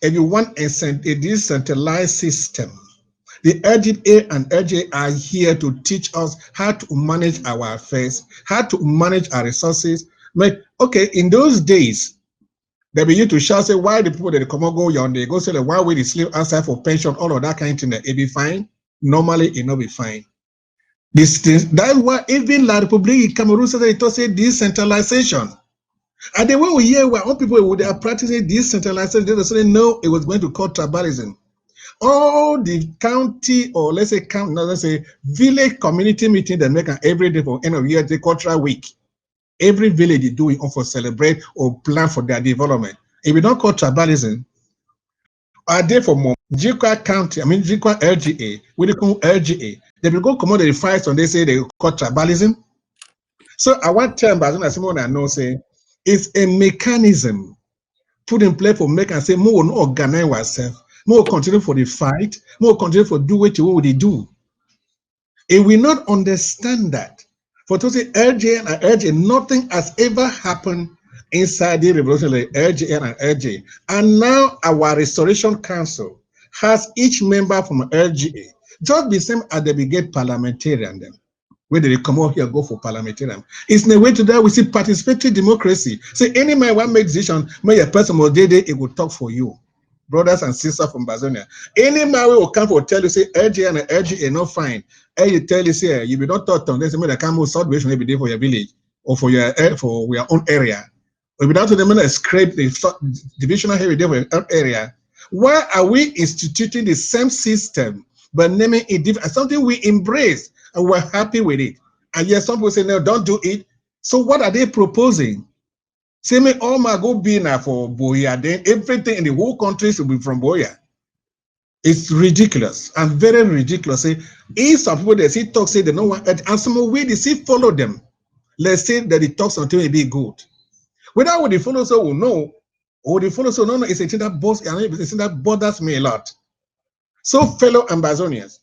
if you want a decentralized system, the LGA and LGA are here to teach us how to manage our affairs, how to manage our resources. Okay, in those days, they be used to shout, say, why the people that come and go yonder, they go say, why will the slave answer for pension, all of that kind of thing, it be fine? Normally, it not be fine. That's why even La Republic in Cameroon says it say decentralization. And the way we hear where all people they are practicing decentralization, they say no, it was going to cause tribalism. All the county or let's say village community meeting they make every day for end of year, the cultural week. Every village they do it for celebrate or plan for their development. If we don't call tribalism, are they for more Jikwa County, Jikwa LGA, we they call LGA. They will go come out the fights and they say they call tribalism. So I want to tell you, as someone I know say, it's a mechanism put in place for make and say more no organize ourselves, more continue for the fight, more continue for do what they do. If we not understand that, for to say LGA and LGA, nothing has ever happened inside the revolutionary LGA and LGA. And now our Restoration Council has each member from LGA, just the same as they get parliamentarian them. where they come out here, go for parliamentarian. It's in a way to that we see participatory democracy. Say any man want make decision, may a person or day it will talk for you. Brothers and sisters from Bazonia. Any man will come for tell you, say LGA and LGA not fine. And you tell you, say you be not thought on this, they come with salvation every day for your village or for your own area. Or without them scrape the divisional every day for your own area. Why are we instituting the same system but naming it different? Something we embrace and we're happy with it. And yet some people say, no, don't do it. So what are they proposing? Say me all my go be now for Boya, then everything in the whole country should be from Boya. It's ridiculous and very ridiculous. Say, if some people they see talk, say they know what, and some way they see follow them. Let's say that it talks until it be good. Whether what the follow so will know, or the follow so no, it's a thing that bothers me a lot. So fellow Ambazonians,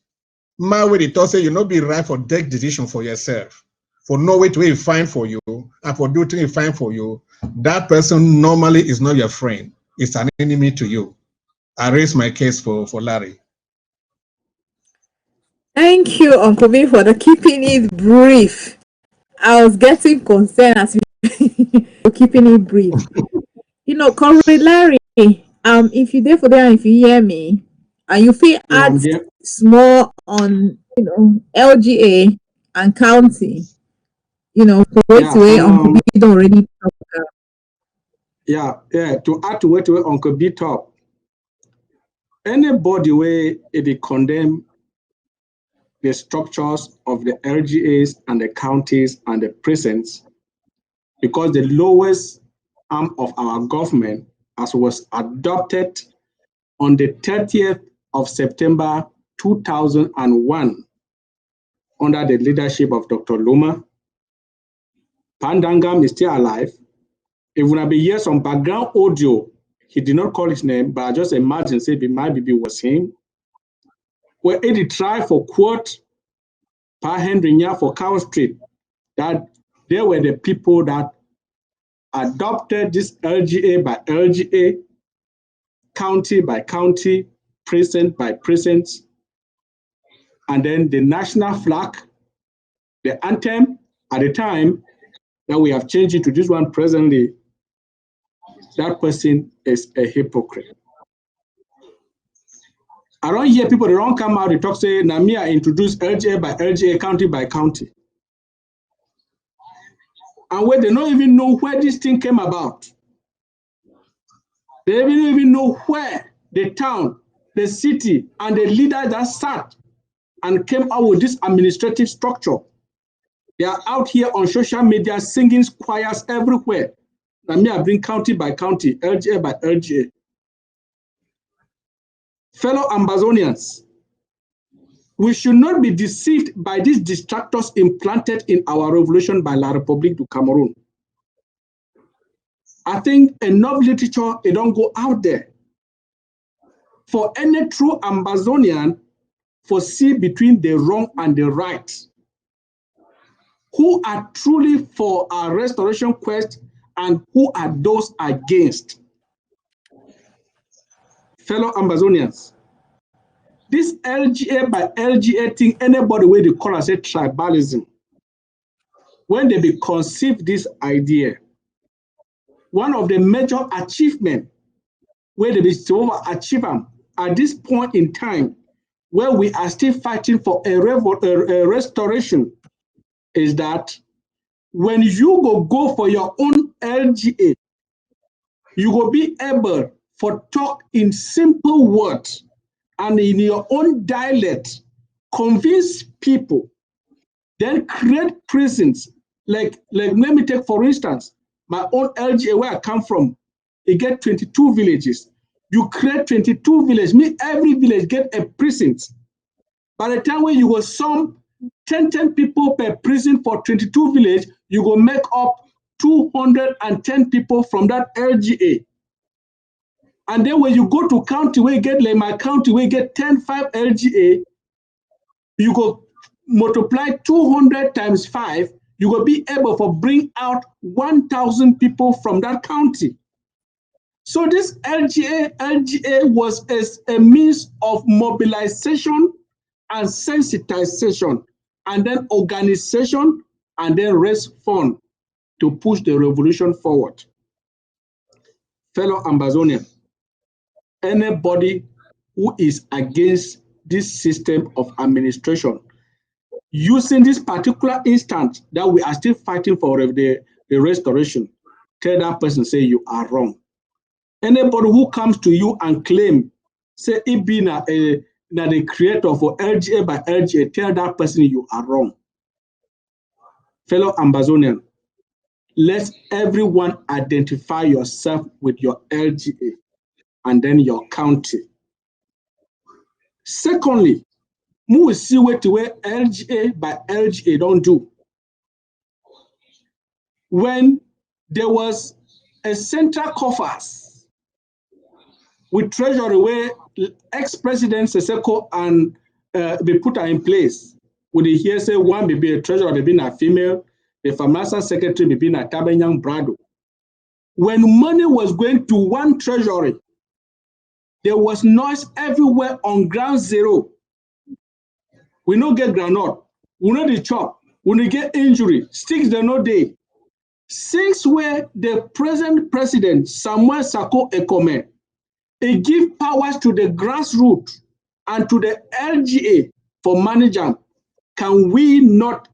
my way they talk say you not be right for take decision for yourself. For no way to find for you and for do things fine for you, that person normally is not your friend. It's an enemy to you. I raise my case for Larry. Thank you, Uncle B, for the keeping it brief. I was getting concerned as you were keeping it brief. You know, Comrade Larry, if you're there for that, if you hear me, and you feel add small on, LGA and county, for it to Uncle B don't already talk about. To add to what Uncle B talk, anybody where they condemn the structures of the LGAs and the counties and the prisons, because the lowest arm of our government, as was adopted on the 30th of September 2001, under the leadership of Dr. Luma. Pandangam is still alive. If we be hear some background audio, he did not call his name, but I just imagine say it might be was him. Where he tried for quote Pa Henry Nya for Cow Street, that they were the people that adopted this LGA by LGA, county by county, precinct by precinct, and then the national flag, the anthem at the time that we have changed it to this one presently, that person is a hypocrite. I don't hear people, they don't come out, they talk, say, Namia introduced LGA by LGA, county by county. And where they don't even know where this thing came about. They don't even know where the town, the city, and the leader that sat and came out with this administrative structure. They are out here on social media singing choirs everywhere. Namia bring county by county, LGA by LGA. Fellow Ambazonians, we should not be deceived by these distractors implanted in our revolution by La République du Cameroon. I think enough literature, it don't go out there. For any true Ambazonian, for see between the wrong and the right, who are truly for our restoration quest and who are those against. Fellow Ambazonians, this LGA by LGA thing, anybody where they call us a tribalism, when they be conceive this idea, one of the major achievements where they be to overachieve them at this point in time, where we are still fighting for a restoration, is that when you go for your own LGA, you will be able to talk in simple words and in your own dialect, convince people, then create prisons. Like let me take, for instance, my own LGA where I come from, it get 22 villages. You create 22 villages, every village get a precinct. By the time when you go some 10 people per prison for 22 village, you go make up 210 people from that LGA. And then when you go to county, where you get like my county, where you get 5 LGA, you go multiply 200 times 5, you will be able to bring out 1,000 people from that county. So this LGA was a means of mobilization and sensitization and then organization, and then raise fund to push the revolution forward. Fellow Ambazonian, anybody who is against this system of administration, using this particular instance that we are still fighting for the restoration, tell that person, say you are wrong. Anybody who comes to you and claim, say it be the creator for LGA by LGA, tell that person you are wrong. Fellow Ambazonian, let everyone identify yourself with your LGA and then your county. Secondly, we will see what the way LGA by LGA don't do. When there was a central coffers with treasury where ex-president Seseko and be put in place, would you hear say one may be a treasurer, may be a female, the financial secretary may be a Tabenyang Brado. When money was going to one treasury, there was noise everywhere on ground zero. We no get granite, we no the chop, we no get injury, sticks there no day. Since where the present president, Samuel Sako Ekome, he give powers to the grassroots and to the LGA for management, can we not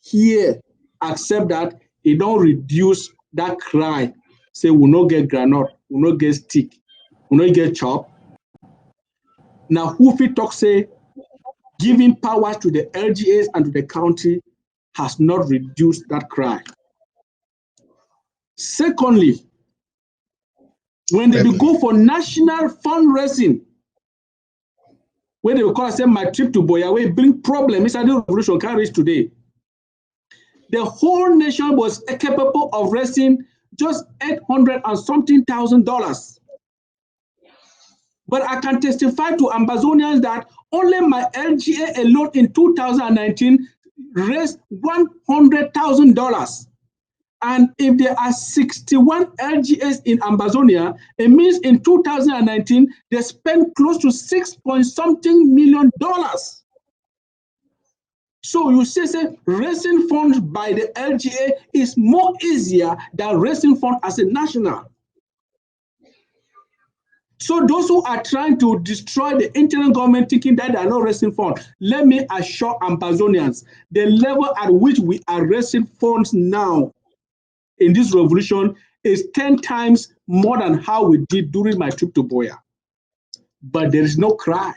here accept that he don't reduce that cry? Say we no get granite, we no get stick, we no get chop. Now who fit talk say giving powers to the LGAs and to the county has not reduced that cry? Secondly, when they go for national fundraising, when they will call say my trip to Boyawe bring problem inside the revolution can't reach today. The whole nation was capable of raising just $800 and something thousand. But I can testify to Ambazonians that only my LGA alone in 2019 raised $100,000. And if there are 61 LGAs in Ambazonia, it means in 2019, they spent close to $6.something million. So you say raising funds by the LGA is more easier than raising funds as a national. So those who are trying to destroy the internal government thinking that they are not raising funds, let me assure Ambazonians, the level at which we are raising funds now in this revolution is 10 times more than how we did during my trip to Boya. But there is no cry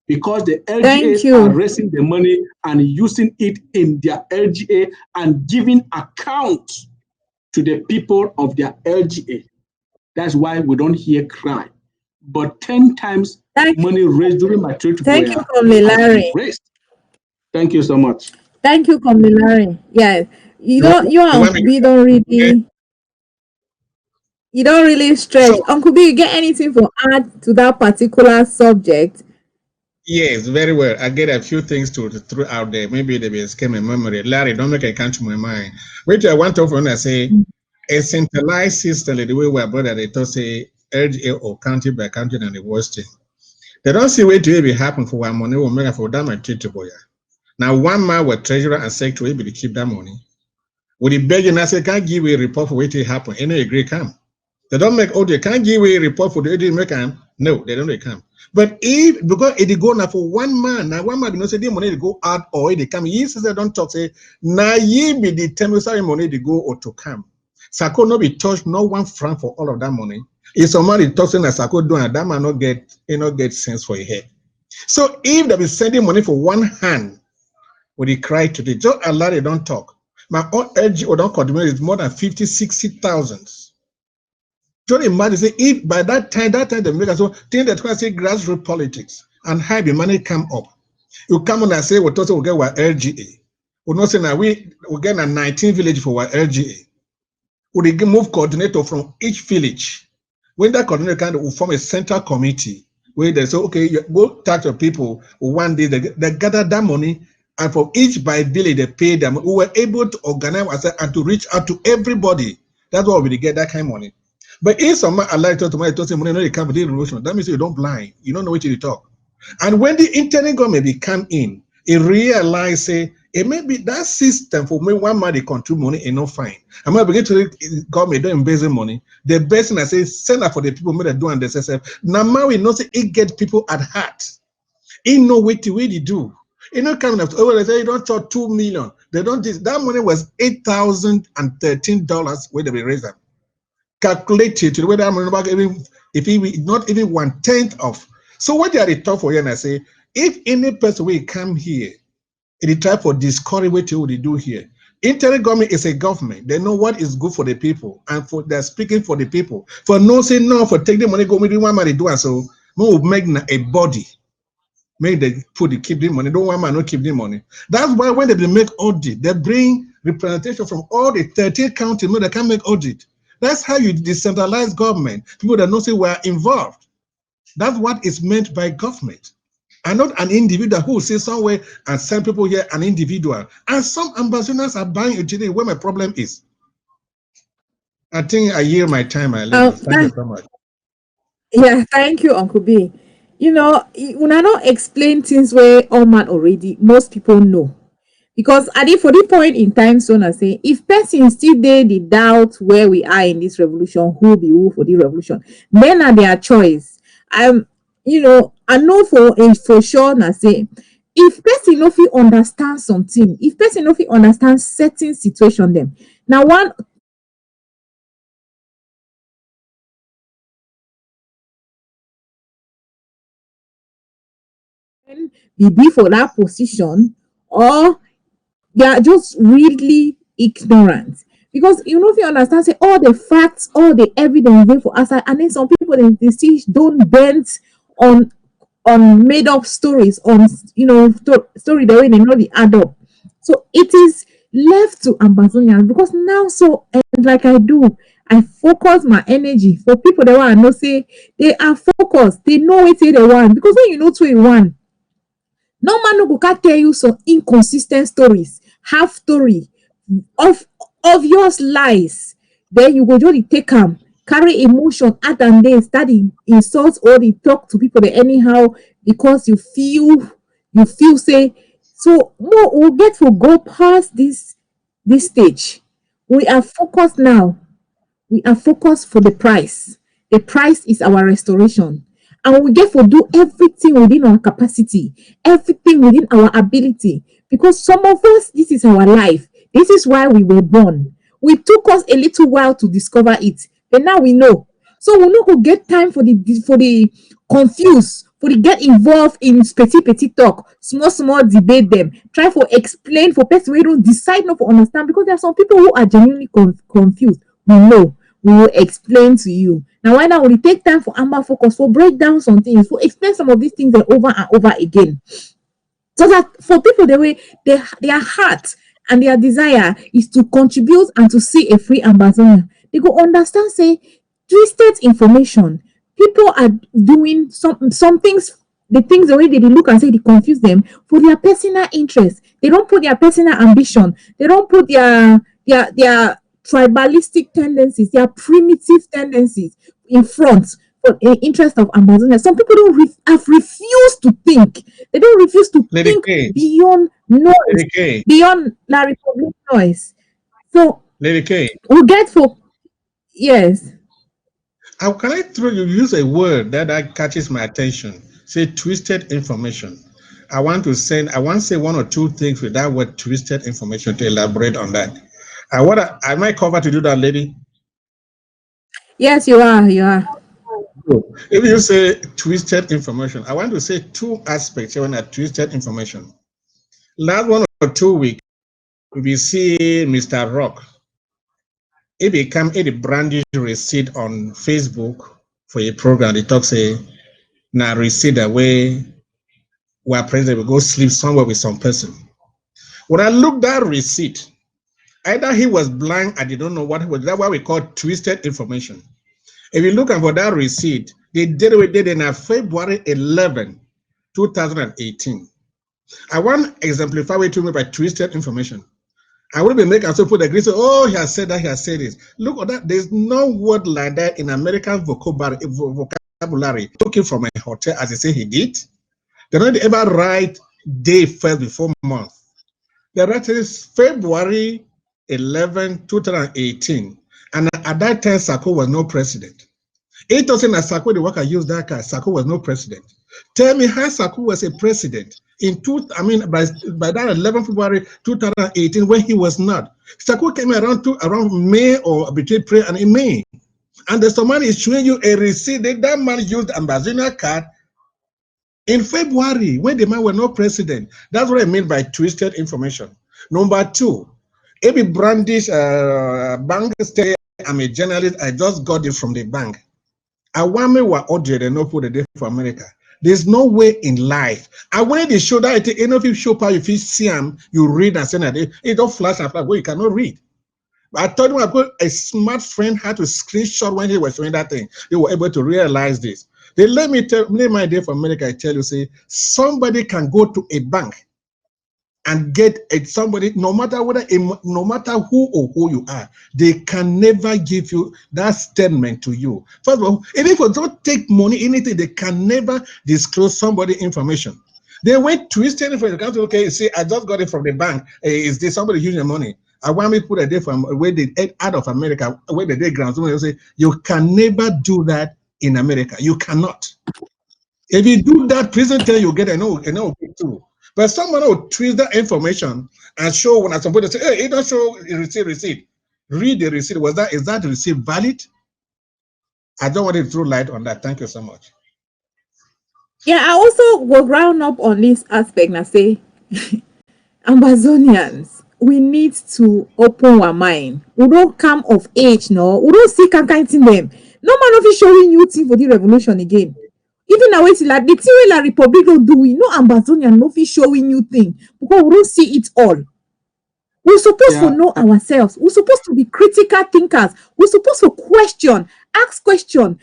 because the LGAs are raising the money and using it in their LGA and giving account to the people of their LGA. That's why we don't hear cry. But 10 times money raised during my trip to Boya. Thank you, Komilari. Thank you so much. Thank you, Komilari. Yeah, you don't really stretch. So, Uncle B, you get anything to add to that particular subject? yes, very well. I get a few things to throw out there. Maybe they will escape my memory. Larry, don't make it come to my mind. Which I want to when I say a centralized system, the way we are brought they talk say LGA or county by county and the worst thing. They don't see where to even happen for one money will make for that my treat to Boya. Now one man with treasurer and secretary able to keep that money. Would the begging I say can't give a report for what happen? Any agree come. They don't make they can't give a report for the didn't make them. No, they don't come. But if because it go now for one man, now one man do not say the money to go out or they come. Yes, they don't talk say now ye be the temporary money to go or to come. Sako no be touched, no 1 franc for all of that money. If somebody talking that Sako doing that man not get sense for your head. So if they be sending money for one hand, when they cry today, just Allah they don't talk. My own LGO don't contribute is more than 50, 60,000. Just imagine say if by that time they make us so think that we say grassroots politics and how the money come up. You come on and say we also get our LGA. We not say now we get a 19 village for our LGA. We move coordinator from each village. When that coordinator will form a central committee where they say, okay, you go talk to people. One day they gather that money, and for each by village they pay them. We were able to organize and to reach out to everybody. That's why we get that kind of money. But if someone allow to say money, no, they come with the revolution. That means you don't blind. You don't know what you talk. And when the internal government come in, He realized, say, it may be that system for me, one man they control money and not fine. I'm going to begin to government don't embezzle money. The best thing I say, send up for the people that do and themselves. Now we know say it get people at heart. He know what to really do. You know, coming up, oh, they say you don't charge 2 million. They don't, that money was $8,013 where they be raised. Calculated to whether I'm about even if he not even 1/10 of. So what they are the tough for here, and I say, if any person will come here, they try for discourage what they do here. Interim government is a government. They know what is good for the people, and for they're speaking for the people. For no say no, for take the money, go with one man they do, and so we will make a body. Make the put the keep the money. Don't want man not keep the money. That's why when they make audit, they bring representation from all the 13 counties. No, they can make audit. That's how you decentralize government. People that know say we are involved. That's what is meant by government. And not an individual who will say somewhere and send people here, an individual. And some ambassadors are buying it today where my problem is. I think I hear my time, my lady. Thank you so much. Yeah, thank you, Uncle B. You know, when I don't explain things where all man already, most people know. Because at the for the point in time, so I say, if person still there the doubt where we are in this revolution, who be who for the revolution, then are their choice. You know, I know for sure I say, if person no fit understand something, if person no fit understand certain situation them. Now one be for that position, or they are just really ignorant. Because you know, if you understand, say all the facts, all the evidence there for us, and then some people they still don't bend on made up stories, on story the way they know the add up. So it is left to Amazonians, because now, so and like I focus my energy for people that want to know, say they are focused, they know what they want. Because when you know 2 in 1, no man no go can tell you some inconsistent stories, half story, of obvious lies. Then you go just take them, carry emotion, add and then start insult or the talk to people that anyhow, because you feel say. So more we'll get to go past this stage. We are focused now. We are focused for the price. The price is our restoration. And we get to do everything within our capacity, everything within our ability. Because some of us, this is our life. This is why we were born. We took us a little while to discover it, but now we know. So we no go get time for the confused, for the get involved in petty talk, small debate them, try for explain for person wey don't decide not to understand, because there are some people who are genuinely confused. We know. We will explain to you. Now, why not will it take time for Amba Focus, for break down some things, for explain some of these things over and over again. So that for people, the way their heart and their desire is to contribute and to see a free Amazonia, they go understand, say, twisted information. People are doing some things, the things the way they look and say they confuse them for their personal interest. They don't put their personal ambition. They don't put their tribalistic tendencies, their primitive tendencies in front for the interest of Amazonia. Some people have refused to think. They don't refuse to Lady think K. beyond noise, Lady K. beyond la Republic noise. So Lady K. we get for yes. How can I throw you use a word that catches my attention? Say twisted information. I want to say 1 or 2 things with that word twisted information to elaborate on that. Am I covered to do that, lady? Yes, you are. You are. If you say twisted information, I want to say 2 aspects when I twisted information. Last 1 or 2 weeks, we see Mr. Rock. He became a brandish receipt on Facebook for a program. They talk say, now receipt away where president will go sleep somewhere with some person. When I looked at receipt, either he was blind and they don't know what it was. That's what we call twisted information. If you look for that receipt, they did it in February 11, 2018. I want to exemplify what to me by twisted information. I will be making so put agree. So, oh, he has said that, he has said this. Look at that. There's no word like that in American vocabulary. Took him from a hotel as they say he did. They don't ever write day first before month. The rest is February 11, 2018. And at that time, Sako was no president. It doesn't as Sako, the worker used that card, Sako was no president. Tell me how Sako was a president by that 11 February 2018 when he was not. Sako came around May or between April and in May. And the somebody is showing you a receipt that man used Ambazonian card in February when the man was no president. That's what I mean by twisted information. Number two, Ebi Brandish bank say I'm a journalist. I just got it from the bank. Awame were ordered and not put a day for America. There's no way in life. I wanted to show that any of you show power, if you see them, you read and say that it don't flash and flash. Well, you cannot read. But I told him a smart friend had to screenshot when he was doing that thing. They were able to realize this. They let my day for America. I tell you, say somebody can go to a bank and get somebody, no matter who or who you are, they can never give you that statement to you. First of all, even if you don't take money, anything, they can never disclose somebody information. They went twisting for the country. Okay, see, I just got it from the bank. Is there somebody using money? I want me to put a day from where they out of America, where the day ground. Somebody will say you can never do that in America. You cannot. If you do that, prison tell you get a no too. But someone will twist that information and show when somebody say, hey, it don't show receipt. Read the receipt. Is that receipt valid? I don't want to throw light on that. Thank you so much. Yeah, I also will round up on this aspect and say, Amazonians, we need to open our mind. We don't come of age, no. We don't see kind in them. No man of showing you thing for the revolution again. Even now, it's like the thing la Republic don't do. We know Amazonian no fit showing you thing because we don't see it all. We're supposed to know ourselves. We're supposed to be critical thinkers. We're supposed to ask question,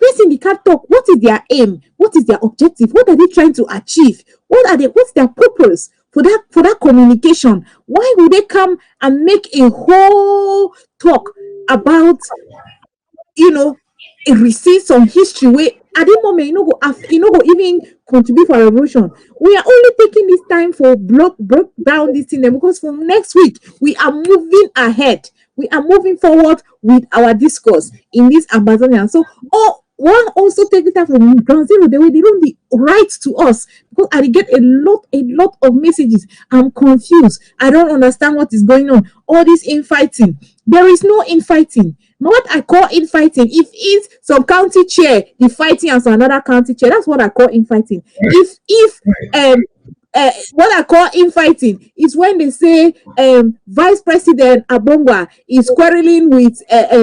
person they can't talk. What is their aim? What is their objective? What are they trying to achieve? What's their purpose for that communication? Why would they come and make a whole talk about receive some history where at the moment go even contribute for a revolution? We are only taking this time for break down this thing because from next week we are moving ahead. We are moving forward with our discourse in this Amazonian. So one also take it out from ground zero the way they don't write to us because I get a lot of messages. I'm confused. I don't understand what is going on. All this infighting. There is no infighting. What I call infighting, if it's some county chair, the fighting as another county chair, that's what I call infighting. If what I call infighting is when they say Vice President Abongwa is quarreling with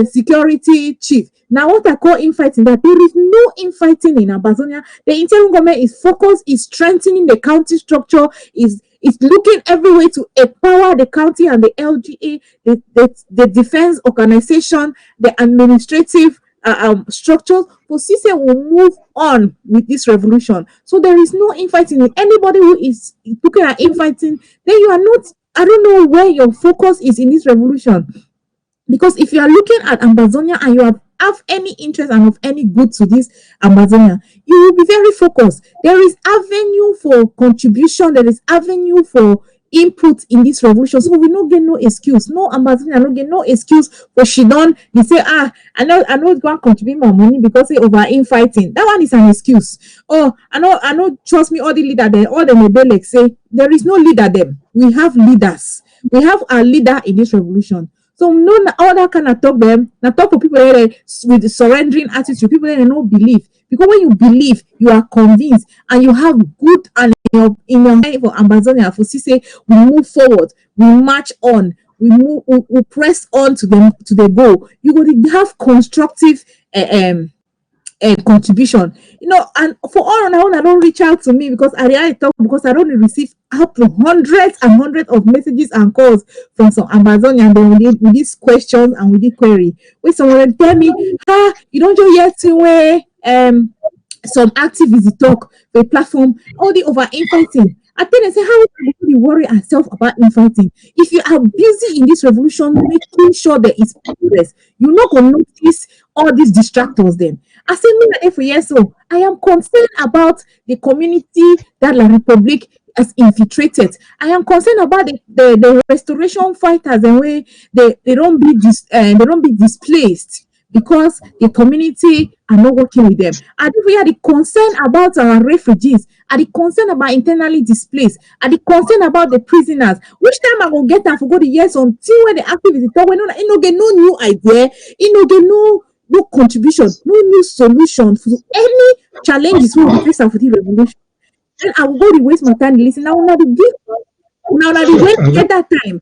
security chief. Now, what I call infighting, that there is no infighting in Amazonia. The interim government is focused, is strengthening the county structure, is looking every way to empower the county and the LGA, the defense organization, the administrative structures. For CC will move on with this revolution. So there is no infighting. Anybody who is looking at infighting, then you are not. I don't know where your focus is in this revolution. Because if you are looking at Amazonia and you have any interest and of any good to this Amazonia, you will be very focused. There is avenue for contribution. There is avenue for input in this revolution. So we don't get no excuse. No Amazonia don't get no excuse for she done. They say, I know it's going to contribute more money because they over infighting. That one is an excuse. Oh, I know. Trust me, all the leader there, all the Mebelek say there is no leader them. We have leaders. We have a leader in this revolution. So no all that kind of talk them. Now talk for people that with the surrendering attitude, people that don't believe. Because when you believe, you are convinced and you have good and in your mind for Amazonia, for say we move forward, we march on, we press on to the goal. You will have constructive contribution, and for all on I don't reach out to me because I really talk because I don't receive up to hundreds and hundreds of messages and calls from some Amazonian with these questions and with this query. When someone tell me, you don't just yet to where some activists talk for a platform, all the over infighting. I think I say, how can we worry ourselves about infighting? If you are busy in this revolution, making sure there is progress, you're not going to notice all these distractors then. I say me and for years so I am concerned about the community that La Republic has infiltrated. I am concerned about the restoration fighters and way they don't be they don't be displaced because the community are not working with them. And if we are the concern about our refugees, are the concern about internally displaced, are the concern about the prisoners. Which time I will get and forgo the years until when the activities talk when no get no new idea, no get no contribution, no new solution to any challenges we will face after the revolution. Then I will go to waste my time listen. Now the wait get that time.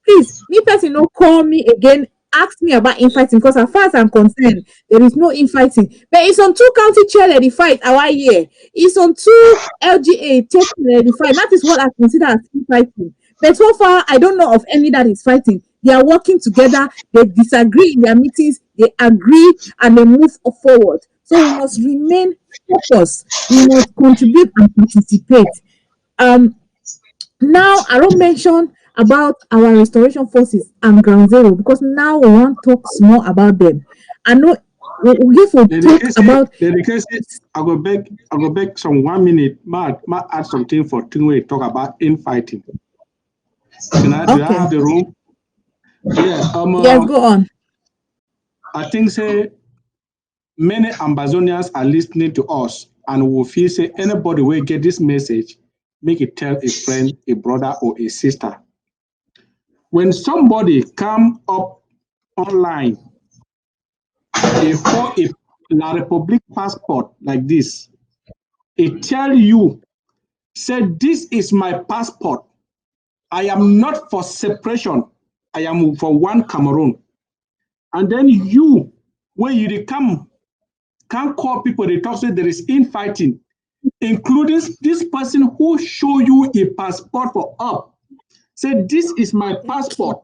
Please, me person no call me again, ask me about infighting because as far as I'm concerned, there is no infighting. But it's on two county chair that the fight our year. It's on two LGA taking the fight. That is what I consider as infighting. But so far, I don't know of any that is fighting. They are working together, they disagree in their meetings, they agree and they move forward. So we must remain focused, we must contribute and participate. Now I don't mention about our restoration forces and ground zero because now we want to talk more about them. I know we give to talk about I go beg some 1 minute. Might add something for thing we talk about infighting. Do I have the room? Yes. Yes, go on. I think say many Ambazonians are listening to us and will feel say anybody will get this message, make it tell a friend, a brother, or a sister. When somebody come up online, for a La Republic passport like this, it tell you, say this is my passport. I am not for separation. I am for one Cameroon. And then you, when you come, can't call people, they talk say there is infighting, including this person who show you a passport for up. Say this is my passport.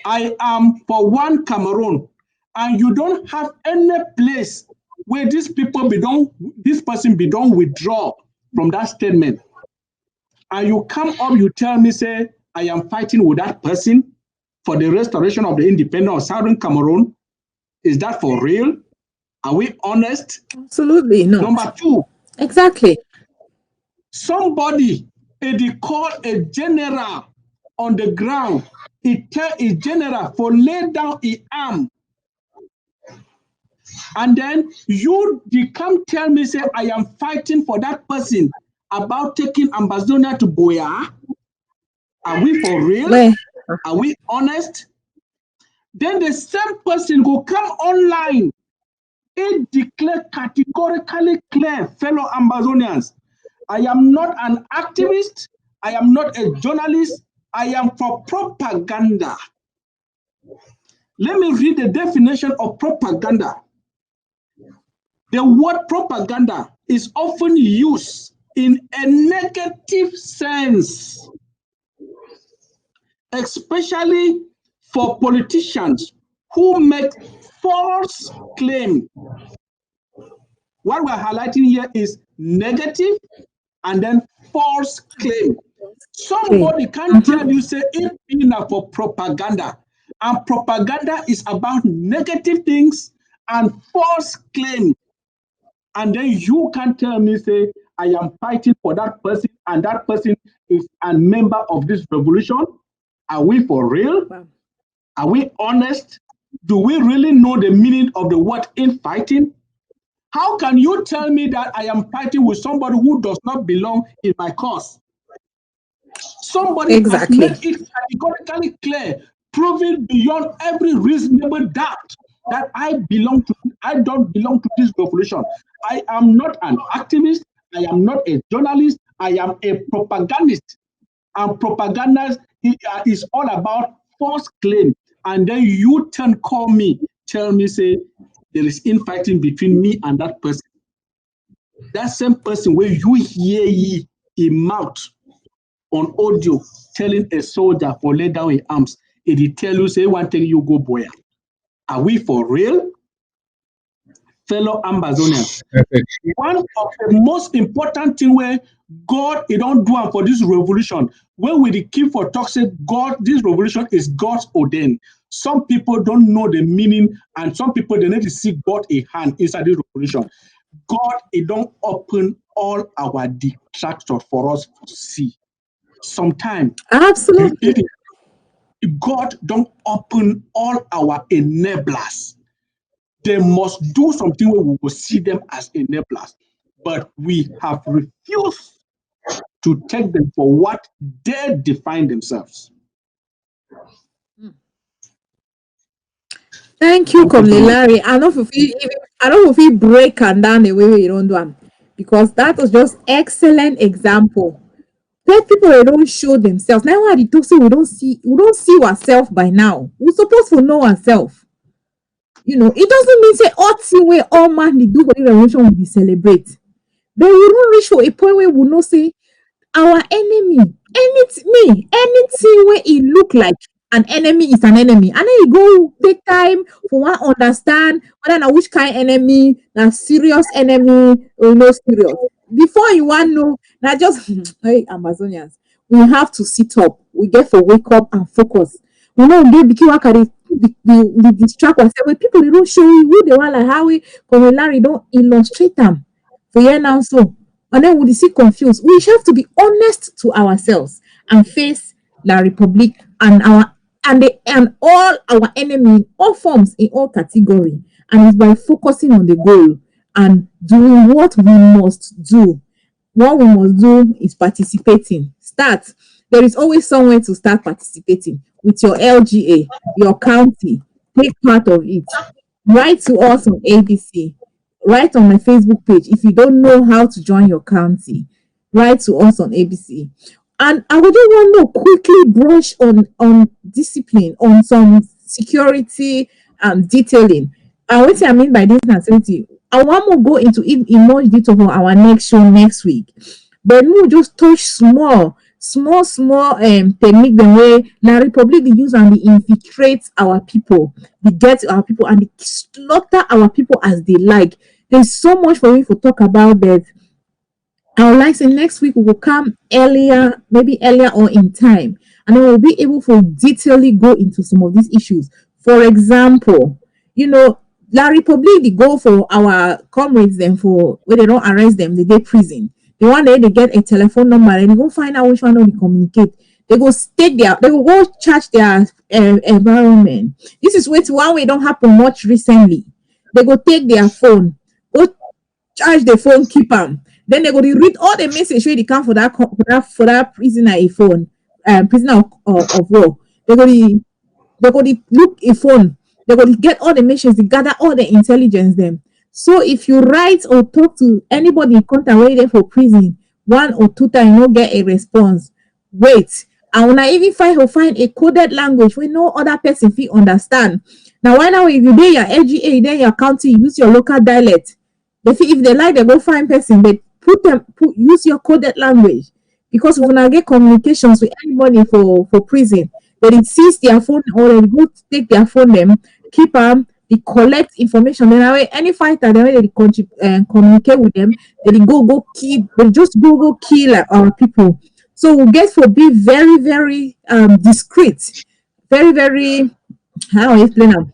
I am for one Cameroon. And you don't have any place where this person be done withdraw from that statement. And you come up, you tell me, say, I am fighting with that person for the restoration of the independence of Southern Cameroon. Is that for real? Are we honest? Absolutely not. Number two. Exactly. Somebody, they call a general on the ground. He tell a general for lay down his arm. And then you come tell me, say, I am fighting for that person about taking Ambazonia to Boya. Are we for real? Where? Are we honest? Then the same person will come online. It declare categorically clear, fellow Ambazonians, I am not an activist. I am not a journalist. I am for propaganda. Let me read the definition of propaganda. The word propaganda is often used in a negative sense, especially for politicians who make false claims. What we're highlighting here is negative and then false claim. Somebody can tell you, say, it's enough for propaganda. And propaganda is about negative things and false claim. And then you can tell me, say, I am fighting for that person, and that person is a member of this revolution. Are we for real? Wow. Are we honest? Do we really know the meaning of the word infighting? How can you tell me that I am fighting with somebody who does not belong in my cause? Somebody has made it categorically clear, proving beyond every reasonable doubt that I don't belong to this revolution. I am not an activist. I am not a journalist. I am a propagandist. And propaganda is all about false claim. And then you tell me, say, there is infighting between me and that person. That same person where you hear in mouth on audio telling a soldier for lay down his arms, it tell you, say, one thing you go boy. Are we for real? Fellow Ambazonians, one of the most important thing where God, he don't do it for this revolution. When we keep for talk, say God, this revolution is God's ordained. Some people don't know the meaning, and some people they need to see God a hand inside this revolution. God, it don't open all our detractors for us to see. Sometimes, absolutely, God don't open all our enablers. They must do something where we will see them as enablers, but we have refused to take them for what they define themselves. Thank you, Larry. I don't feel break and down the way we don't do them, because that was just excellent example. Let people they don't show themselves. Now why the talk say we don't see ourselves by now. We're supposed to know ourselves. You know, it doesn't mean say all thing where all man they do for the revolution will be celebrate. But we don't reach for a point where we know say our enemy, anything where it look like an enemy is an enemy. And then you go take time for one understand whether na which kind enemy, na serious enemy or no serious. Before you want know, now just hey Amazonians, we have to sit up. We get for wake up and focus. We know get because what can they distract ourselves with people they don't show you who they want, like how we Larry don't illustrate them for here now so. And then we see confused. We have to be honest to ourselves and face La Republic and all our enemy in all forms, in all category. And it's by focusing on the goal and doing what we must do. What we must do is participating. Start. There is always somewhere to start participating with your LGA, your county. Take part of it. Write to us on ABC. Write on my Facebook page. If you don't know how to join your county, write to us on ABC. And I would just want to quickly brush on discipline, on some security detailing. And what I mean by this security, I want to go into it in much detail for our next show next week. But we'll just touch small technique the way La Republic they use and they infiltrate our people, they get our people and they slaughter our people as they like. There's so much for me to talk about that. I would like to say next week we will come earlier, maybe earlier or in time, and then we'll be able to detailedly go into some of these issues. For example, you know, La Republic they go for our comrades then for when they don't arrest them, they get prison. The one day they get a telephone number and they go find out which one they communicate. They go they will go charge their environment. This is one way don't happen much recently. They go take their phone, go charge the phone, keep them. Then they go to read all the message where they come for that prisoner a phone, prisoner of war. They go to look a phone. They go to get all the messages, they gather all the intelligence them. So if you write or talk to anybody in contact waiting for prison, 1 or 2 times you don't get a response. Wait. And when I even find a coded language where no other person feel understand. Now why now if you do your LGA, then your county, use your local dialect. If they like they go find person, they use your coded language. Because when I get communications with anybody for prison, they seize their phone or they go take their phone them, keep them. They collect information. Then any fighter, they communicate with them. They go kill. They just go kill our people. So we get to be very, very discreet, very, very how do I explain them?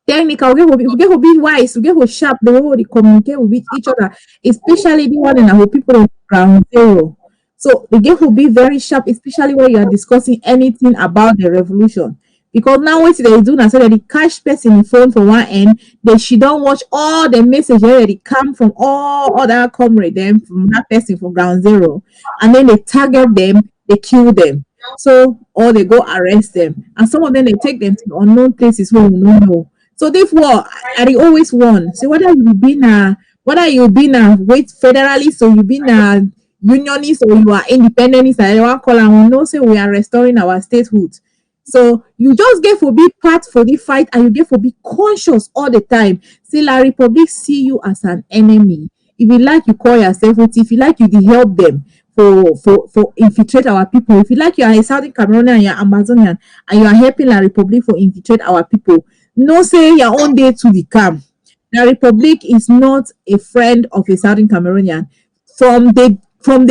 Technical. We get to be wise. We get to sharp. The way they communicate with each other, especially the one in our people on ground zero. So they get to be very sharp, especially when you are discussing anything about the revolution. Because now what they do now, so that they catch person in phone for one end, then she don't watch all the messages that they come from all other comrades, them from that person from ground zero, and then they target them, they kill them. So or they go arrest them, and some of them they take them to unknown places where we don't know. So therefore, I always warn. So whether you've been wait federally, so you've been a unionist or you are independentist, I want call and we know say we are restoring our statehood. So you just get to be part for the fight and you get to be conscious all the time. Say La Republic see you as an enemy. If you like, you call yourself it. If you like, you help them for infiltrate our people. If you like, you are a Southern Cameroonian and you're Amazonian and you are helping La Republic for infiltrate our people. No say your own day to the camp. La Republic is not a friend of a Southern Cameroonian from the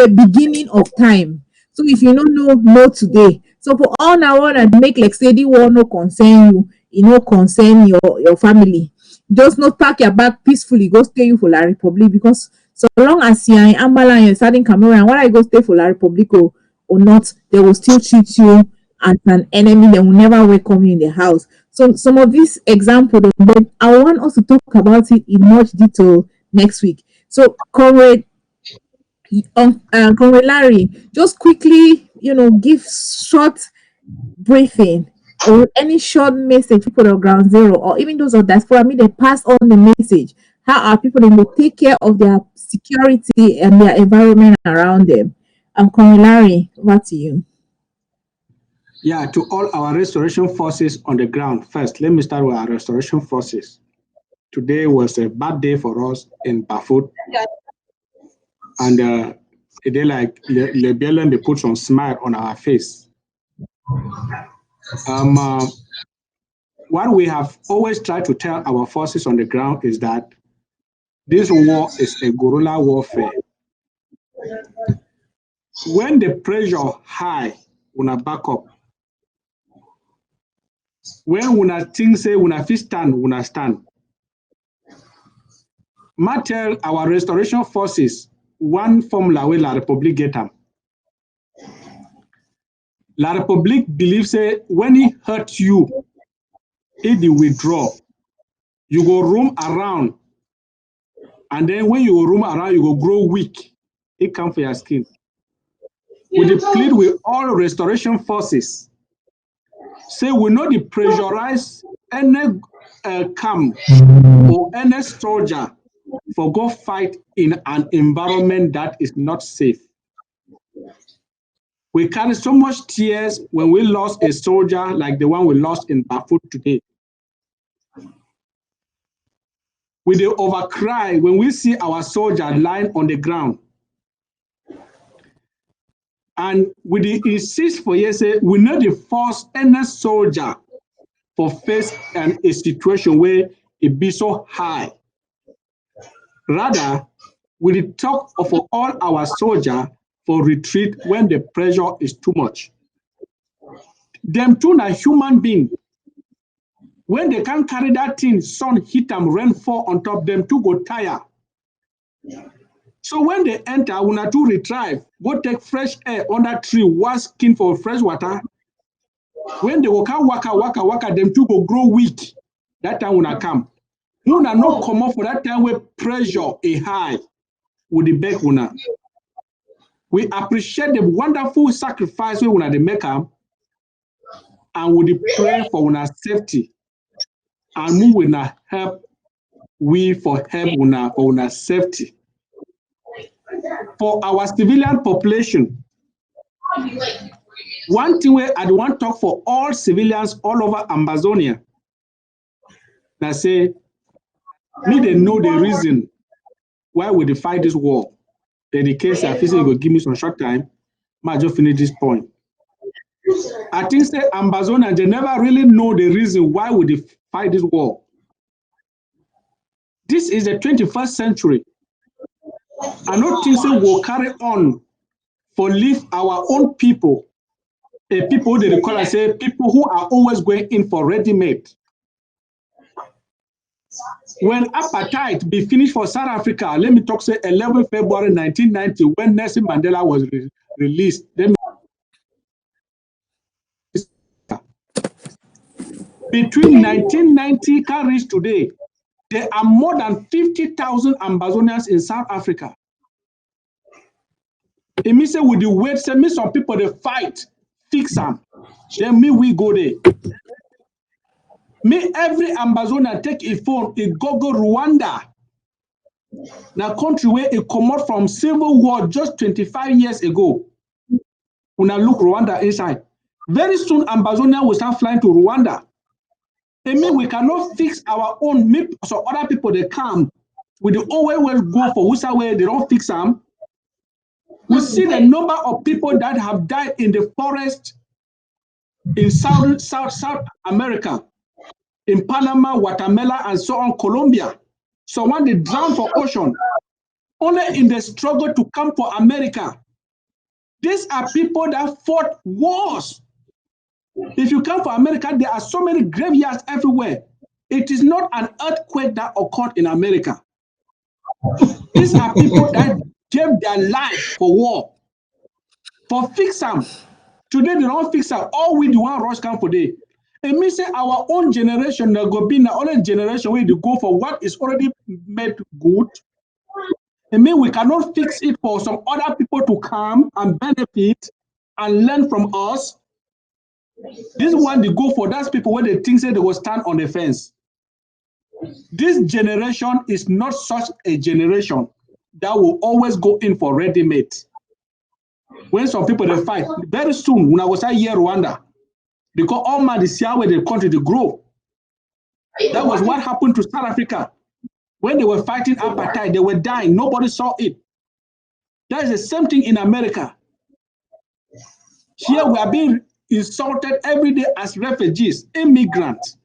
beginning of time. So if you don't know today, So for all now one and make like say the war no concern you no concern your family. Just not pack your bag peacefully, go stay you for La Republic, because so long as you're in Amba and you're studying Cameroon, when I go stay for La Republic or not, they will still treat you as an enemy. They will never welcome you in the house. So some of these examples, but I want us to talk about it in much detail next week. So Comrade Comrade Larry, just quickly, give short briefing or any short message for the ground zero or even those of diaspora, they pass on the message. How are people going to take care of their security and their environment around them? Comrade Larry, over to you. Yeah, to all our restoration forces on the ground. First, let me start with our restoration forces. Today was a bad day for us in Bafut. And they like Lebelen, they put some smile on our face. What we have always tried to tell our forces on the ground is that this war is a guerrilla warfare. When the pressure high, una back up. When una think say una fit stand, una stand. Ma tell our restoration forces one formula where La Republique get them. La Republique believes say when he hurt you, if you withdraw, you go roam around. And then when you go roam around, you go grow weak. It come for your skin. We plead with all restoration forces. Say we not pressurize any camp or any soldier for go fight in an environment that is not safe. We carry so much tears when we lost a soldier like the one we lost in Bafut today. We do overcry when we see our soldier lying on the ground. And we insist for yes, we not force any soldier for face a situation where it be so high. Rather, we talk for all our soldiers for retreat when the pressure is too much. Them too are human beings. When they can't carry that thing, sun hit them, rain fall on top them too go tire. So when they enter, una to retrieve, go take fresh air under tree, wash skin for fresh water. When they go come waka, them too go grow weak. That time una come. Una no come up for that time where pressure is high with the back una. We appreciate the wonderful sacrifice we una the make them, and we pray for una safety. And we will not help we for help una for una safety. For our civilian population, one thing where I want to talk for all civilians all over Amazonia, that say, me they know the reason why we fight this war. Then the case I feel will give me some short time, I just finish this point. I think say Amazonia, they never really know the reason why we fight this war. This is the 21st century. I don't think so we'll carry on for leave our own people, people they call and say people who are always going in for ready-made. When apartheid be finished for South Africa, let me talk say 11 February 1990, when Nelson Mandela was released. Between 1990 and reach today, there are more than 50,000 Ambazonians in South Africa. It means with the weight, say me some people they fight, fix them. Then me we go there. Me every Ambazonian take a phone, it go Rwanda. Now country where it come out from civil war just 25 years ago. When I look Rwanda inside, very soon Ambazonia will start flying to Rwanda. It means we cannot fix our own. So other people they come with the always will go for which way they don't fix them. We see the number of people that have died in the forest in South America, in Panama, Guatemala, and so on, Colombia. So when they drown for ocean, only in the struggle to come for America. These are people that fought wars If you come for America, there are so many graveyards everywhere. It is not an earthquake that occurred in America. These are people that gave their life for war. For fix them. Today, they don't fix them. All we do one rush come for day. It means that our own generation, there go be the only generation where they go for what is already made good. It means we cannot fix it for some other people to come and benefit and learn from us. This one they go for those people where they think say they will stand on the fence. This generation is not such a generation that will always go in for ready-made. When some people they fight, very soon when I was here Rwanda, because all man is here where the country to grow. That was what happened to South Africa. When they were fighting apartheid, they were dying. Nobody saw it. That is the same thing in America. Here we are being insulted every day as refugees, immigrants.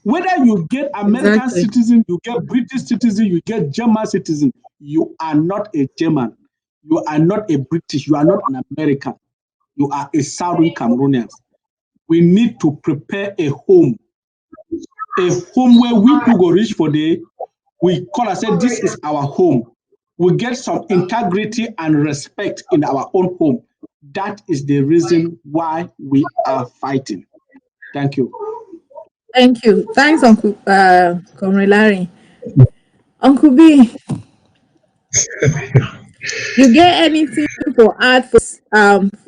Whether you get American citizen, you get British citizen, you get German citizen, you are not a German. You are not a British. You are not an American. You are a Southern Cameroonian. We need to prepare a home where we do go reach for the, we call ourselves, this is our home. We get some integrity and respect in our own home. That is the reason why we are fighting. Thank you. Thank you. Thanks, Uncle Comrade Larry. Uncle B, you get anything to add for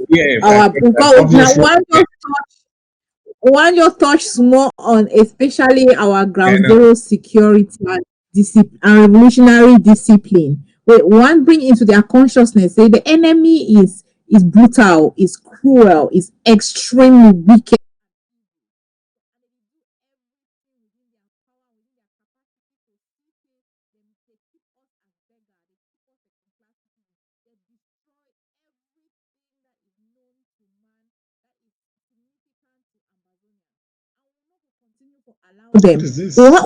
Yes, our because now obviously. one just touch more on especially our ground zero security and revolutionary discipline. One bring into their consciousness say the enemy is brutal, is cruel, is extremely wicked. Them. We want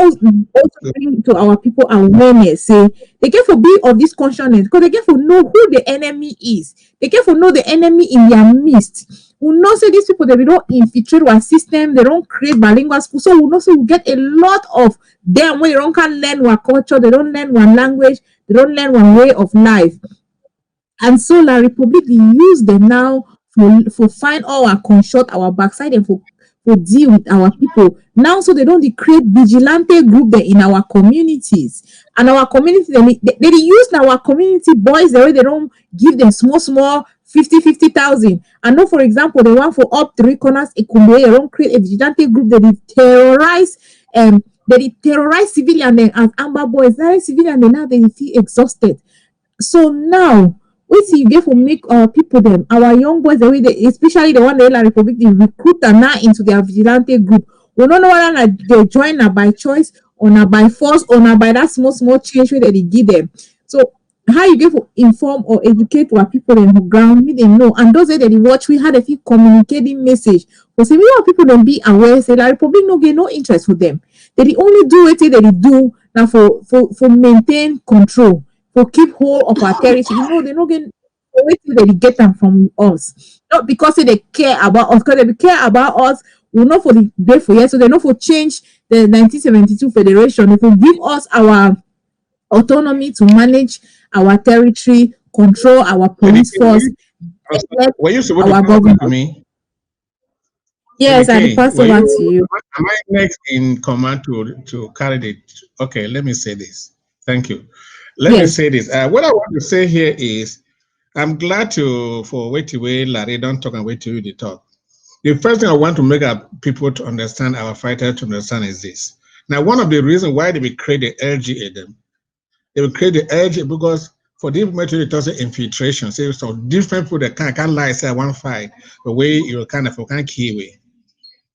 also bring to our people awareness. Say they get for be of this consciousness because they get for know who the enemy is. They get for know the enemy in their midst. We know say these people they don't infiltrate our system. They don't create bilingual school. So we know say we get a lot of them when they don't can learn our culture. They don't learn one language. They don't learn one way of life. And so La Republic use them now for find all our construct our backside and for deal with our people now, so they don't create vigilante group there in our communities, and our community they use our community boys the way they don't give them small 50,000 and no, for example, the one for up three corners they don't create a vigilante group that they terrorize civilian and Amba boys, that civilian they now they feel exhausted. So now we see you get for make people them our young boys the way they, especially the one the La Republic, they recruit them now into their vigilante group. We don't know whether they join now by choice or now by force or now by that small change that they give them. So how you get to inform or educate our people on the ground, me they know, and those that they watch, we had a few communicating message. But say we want people to be aware, say La Republic no get no interest for them. They only do it that they do now for maintain control, for keep hold of our territory. You know, they don't get they get them from us. Not because they care about us, because they care about us, we know for the day for years, so they know for change the 1972 Federation. If we give us our autonomy to manage our territory, control our police force, Were you supposed our to government. to me? Yes, I pass over to you. Am I next in command to carry it? Okay, let me say this. Thank you. Let me say this. What I want to say here is, I'm glad for wait away, Larry, don't talk and wait till you talk. The first thing I want to make our people to understand, our fighters to understand, is this. Now, one of the reasons why they will create the LGA, they will create the LGA because for the information it also infiltration. So different people that can't lie, say one fight, the way you kind of key way.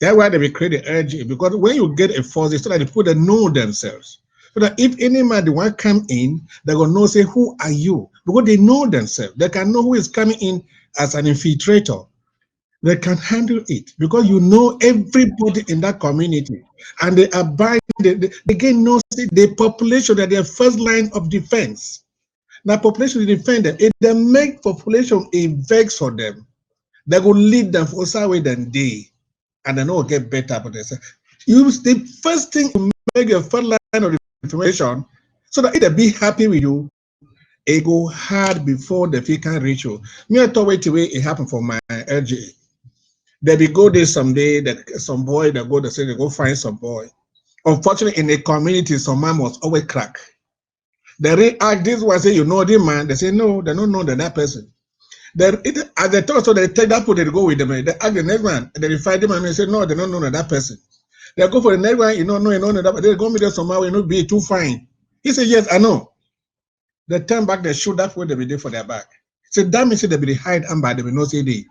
That's why they will create the LGA, because when you get a force, it's so that the people that know themselves. So that if any man they want to come in, they're gonna know, say, who are you? Because they know themselves. They can know who is coming in as an infiltrator. They can handle it because you know everybody in that community, and they abide. They again know the population that their first line of defense. Now, population defend them. If they make population a vex for them, They will lead them for also way than they, and then will get better. But they say, use the first thing to make your first line of information so that they be happy with you. It go hard before the fee can reach you. Me, I thought wait away it happened for my LGA. They be go there someday that some boy that go, they say they go find some boy. Unfortunately, in the community, some man must always crack. They react this one, say, you know the man. They say, no, they don't know that person. Then as they talk, so they take that put, they go with them. They ask the next one, and they find them and they say, no, they don't know that person. They go for the next one, you know that, but they go meet them somehow, you know, be too fine. He said, yes, I know. They turn back, they shoot that way they be there for their back. So that means they be hide Amba, they be no say they.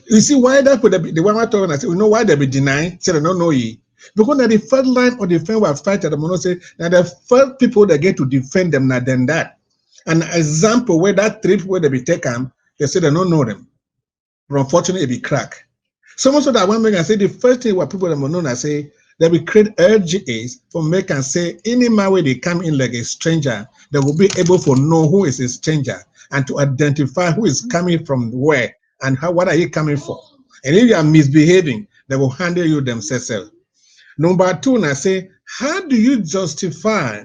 You see why that put the one I told and I said, you know why they be denying? Say they don't know ye. Because now the first line of defense was fighting the mono say now the first people that get to defend them now than that. An example where that trip where they be taken, they say they don't know them. But unfortunately, it be crack. So much so that one make I say the first thing what people that know I say they will create LGAs for make and say any man where they come in like a stranger, they will be able to know who is a stranger and to identify who is coming from where and how what are you coming for. And if you are misbehaving, they will handle you themselves. Number two, and I say, how do you justify?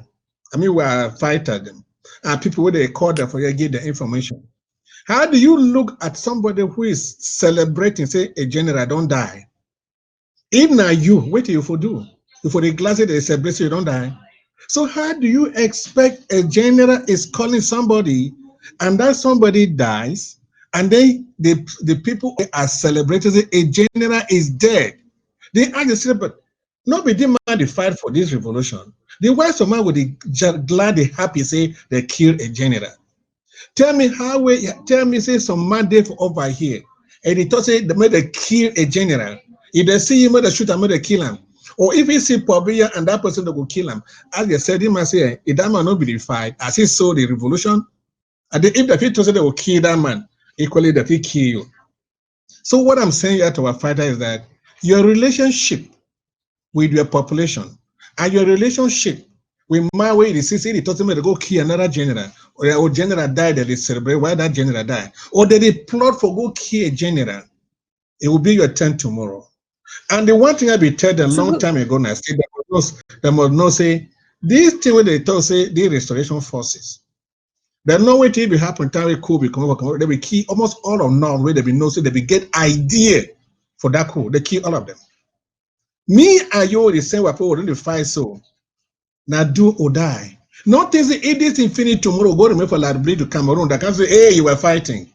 I mean, we are fighting them, and people where they call them for you get the information. How do you look at somebody who is celebrating, say a general don't die? If now you, what do you for do? If for the glass they celebrate, you don't die. So how do you expect a general is calling somebody and that somebody dies and then the people are celebrating a general is dead? They are the but nobody demand the fight for this revolution. The white man would be glad they happy say they killed a general. Tell me how we tell me say some man there over here and he thought say they made a kill a general. If they see him, they shoot him, they kill him. Or if he see Pobia and that person that will kill him, as they said, he must say, if that man not be the fight, as he saw the revolution, and if the people say they will kill that man, equally that he kill you. So what I'm saying here to our fighter is that your relationship with your population and your relationship with my way the city, it doesn't matter to go kill another general, or general died that they celebrate why that general died, or that they plot for go kill a general. It will be your turn tomorrow. And the one thing I be told a long time ago, and I say they must not say this thing where they talk say the restoration forces. There's no way to be happen time it could become over. They will key almost all of now where they be no say they be get idea for that coup. They kill all of them. Me and you the same way people really fight so. Now do or die. Not is if this infinite tomorrow go remember for liability to Cameroon that can say, hey, you were fighting.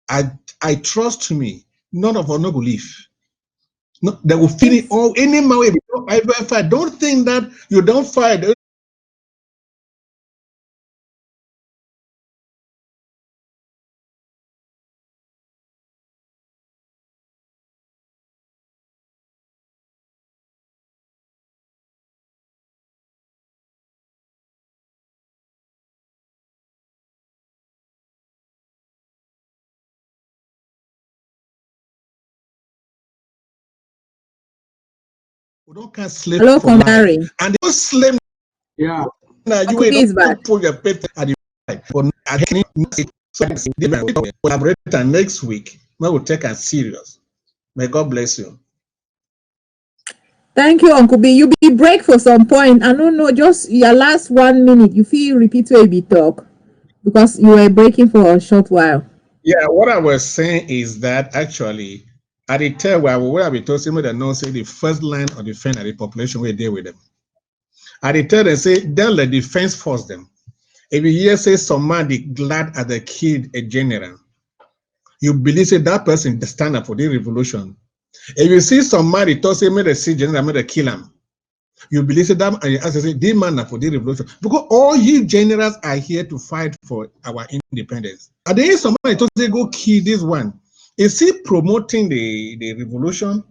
I trust me, none of us no believe. No, they will finish all any way. Don't think that you don't fight. We don't can slave Hello, for life. Kondari. And they slave. Yeah. Now you Akubi is back. don't put your paper at the right. But collaborate next week. We will take us serious. May God bless you. Thank you, Uncle B. You be break for some point. I don't know, just your last 1 minute. You feel repeat where you be talk because you were breaking for a short while. Yeah, what I was saying is that actually at the time where I be told somebody that knows say the first line of defense of the population we deal with them. At the time they say then let defense force them. If you hear say somebody glad at the kid a general, you believe say that person the stand up for the revolution. If you see somebody talk say made a see general made a kill him, you believe say that as I say the man for the revolution because all you generals are here to fight for our independence. At the end somebody talk say go kill this one. Is he promoting the revolution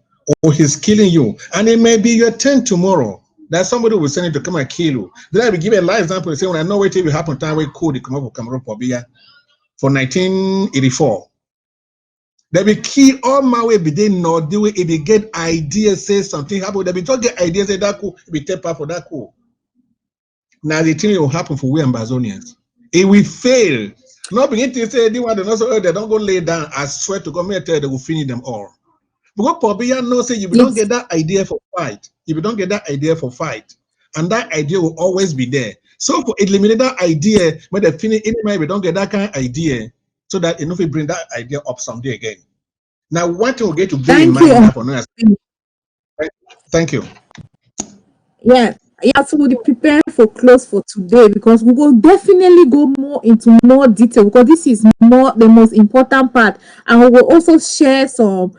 or he's killing you? And it may be your turn tomorrow. That somebody will send you to come and kill you. Then I will give a live example and say, when I know what will happen, time we code come up with Cameroon for 1984. They will kill all my way, but they not do it. If they get ideas, say something happen, they will just get ideas, say that cool, we take part for that cool. Now the thing will happen for we Ambazonians. It will fail. Not begin to say anyone they don't go lay down. I swear to God, they will finish them all. Because Pobia knows say you don't get that idea for fight. If you don't get that idea for fight, and that idea will always be there. So for eliminate that idea, when they finish anyway, we don't get that kind of idea, so that enough we bring that idea up someday again. Now, what will get to bear in mind for now? Thank you. Yeah, so we'll prepare for close for today because we will definitely go more into more detail because this is more the most important part, and we will also share some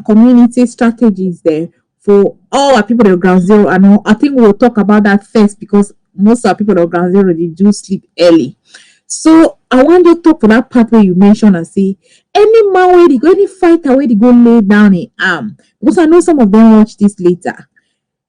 community strategies there for all our people at ground zero. And I think we'll talk about that first because most of our people at ground zero they do sleep early. So I want to talk for that part where you mentioned and say any man where they go, any fighter where they go lay down a arm, because I know some of them watch this later.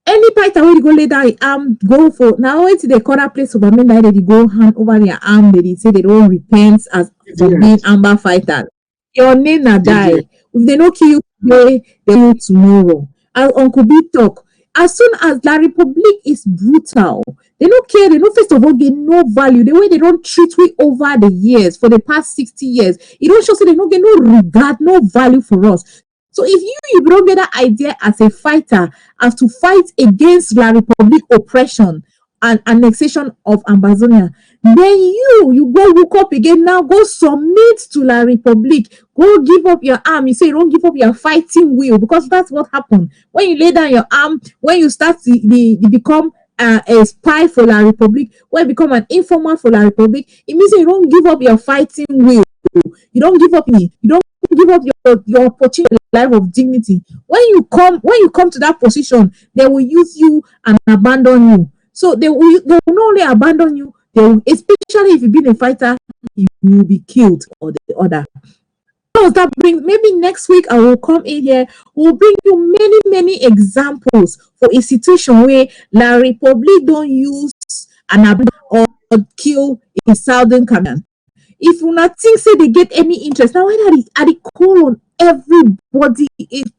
Any fighter wey dey go lay down im arm go for na wetin dey call that place for Bamenda dey go hand over their arm dey say they don repent as for being Amba fighter. Your name na die. If they no kill you today, they kill you tomorrow. As Uncle B talk, as soon as La Republic is brutal, they no care, they no first of all get no value. The way they don treat we over the years, for the past 60 years, e don show say they no get no regard, no value for us. So if you don't get that idea as a fighter, as to fight against La Republic oppression and annexation of Amazonia, then you go look up again now, go submit to La Republic, go give up your arm. You say you don't give up your fighting will, because that's what happened. When you lay down your arm, when you start to become a spy for La Republic, when you become an informer for La Republic, it means you don't give up your fighting will. You don't give up your opportunity, life of dignity. When you come to that position, they will use you and abandon you. So they will not only abandon you, they will, especially if you've been a fighter, you will be killed or the other. So that brings, maybe next week I will come in here, we'll bring you many examples for a situation where La Republic don't use an abandon or kill a Southern Cameroon. If you not think say they get any interest, now why are they call on everybody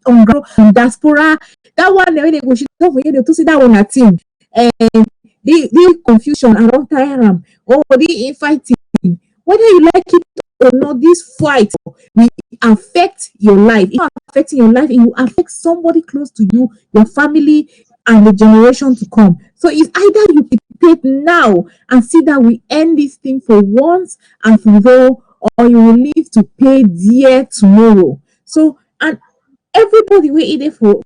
on ground diaspora? That one they go shit over here to see that one a thing. And the confusion around Tairam or the fighting. Whether you like it or not, this fight will affect your life. If affecting your life, it will affect somebody close to you, your family, and the generation to come. So it's either you participate now and see that we end this thing for once and for all, or you will live to pay dear tomorrow. So, and everybody we there for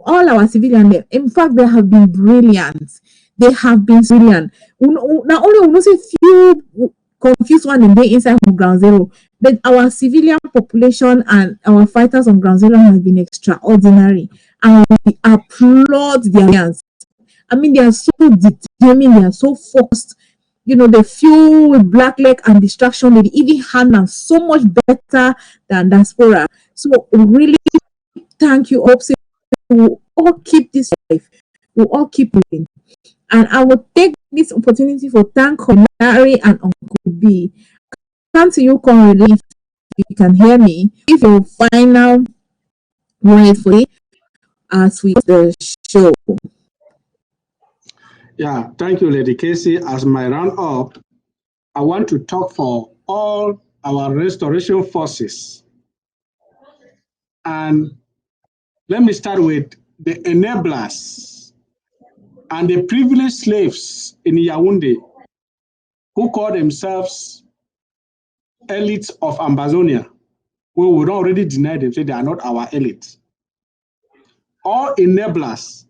all our civilians there. In fact, they have been brilliant. They have been brilliant. Not only we not say few confused one in the inside from ground zero, but our civilian population and our fighters on ground zero has been extraordinary, and we applaud their hands. I mean, they are so determined, they are so focused. You know, they fuel with black leg and distraction, they even handle so much better than diaspora. So really thank you all. We'll all keep this life. We'll all keep living. And I will take this opportunity for thank Larry and Uncle B. Come to you, Conrad, if you can hear me. If your final word for it as we the show. Yeah, thank you, Lady Casey. As my round up, I want to talk for all our restoration forces. And let me start with the enablers and the privileged slaves in Yaoundé who call themselves elites of Amazonia. We would already deny them, say they are not our elite. All enablers,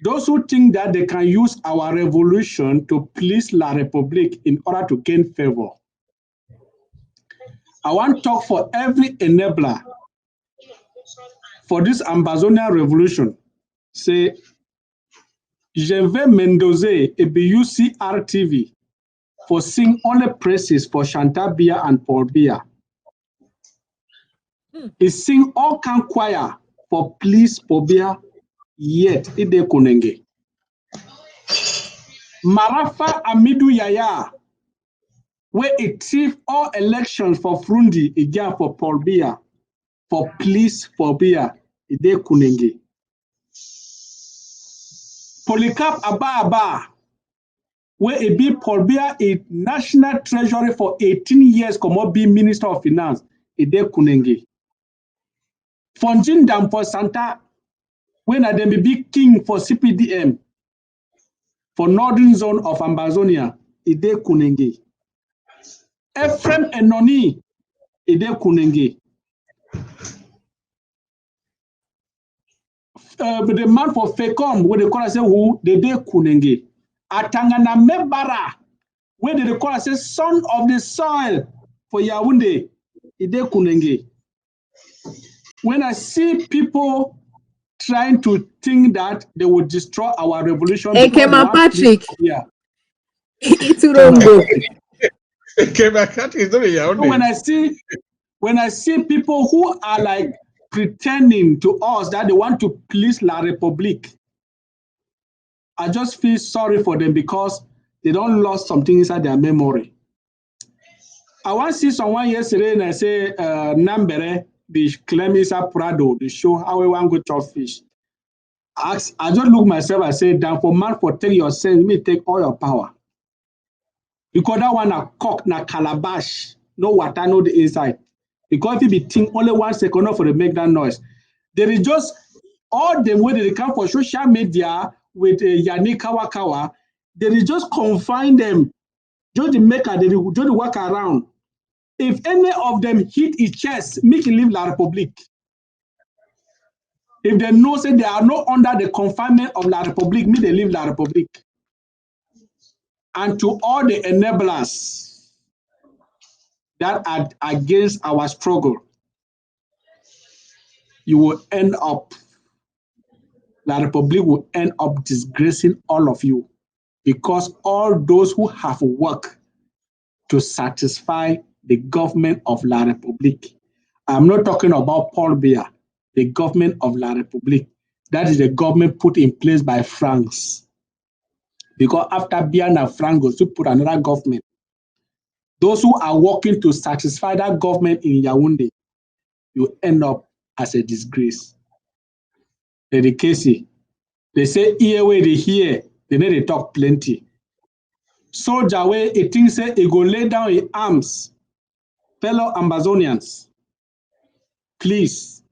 those who think that they can use our revolution to please La Republique in order to gain favor. I want to talk for every enabler for this Ambazonia revolution. Say, je vais m'endoser et be UCRTV for sing only praises for Chantal Bia and Paul Bia. He sing all can choir for please Paul Bia, yet ide kunenge. Marafa Amidou Yaya, where it thief all elections for Frundi, again for Paul Bia, for please for Bia, ide kunenge. Polycarp Aba, where a be Paul Biya a national treasury for 18 years, come be Minister of Finance, a de Kunenge. Fonjin Dam for Santa, when I then be king for CPDM, for Northern Zone of Ambazonia, a de Kunenge. Ephraim Enoni, a de Kunenge. The man for Fecom, where they call us who, the de Kunenge. Atangana Mebara, where they call us son of the soil for Yaoundé, Ide Kunenge. When I see people trying to think that they will destroy our revolution, Ekema Patrick. Yeah. It's wrong. When I see people who are like pretending to us that they want to please La République, I just feel sorry for them because they don't lost something inside their memory. I want to see someone yesterday and I say, Nambere, the Clemisa Prado, the show how we want to go to fish. I just look myself and say, down for man for take your sense, me take all your power. Because that one a cock na calabash, no water, no the inside. Because if you be think only 1 second for to make that noise, there is just all the way they come for social media with Yannick Kawakawa, they is just confine them, just the maker, they just walk around. If any of them hit his chest, make him leave La République. If they know say they are not under the confinement of La République, me they leave La République. And to all the enablers that are against our struggle, you will end up, La République will end up disgracing all of you because all those who have worked to satisfy the government of La République. I'm not talking about Paul Biya, the government of La République. That is the government put in place by France. Because after Biya and France goes to put another government, those who are working to satisfy that government in Yaoundé, you end up as a disgrace. The case, they say here where they hear, they need to talk plenty. Soldier way, it thinks say he go lay down his arms. Fellow Ambazonians, please.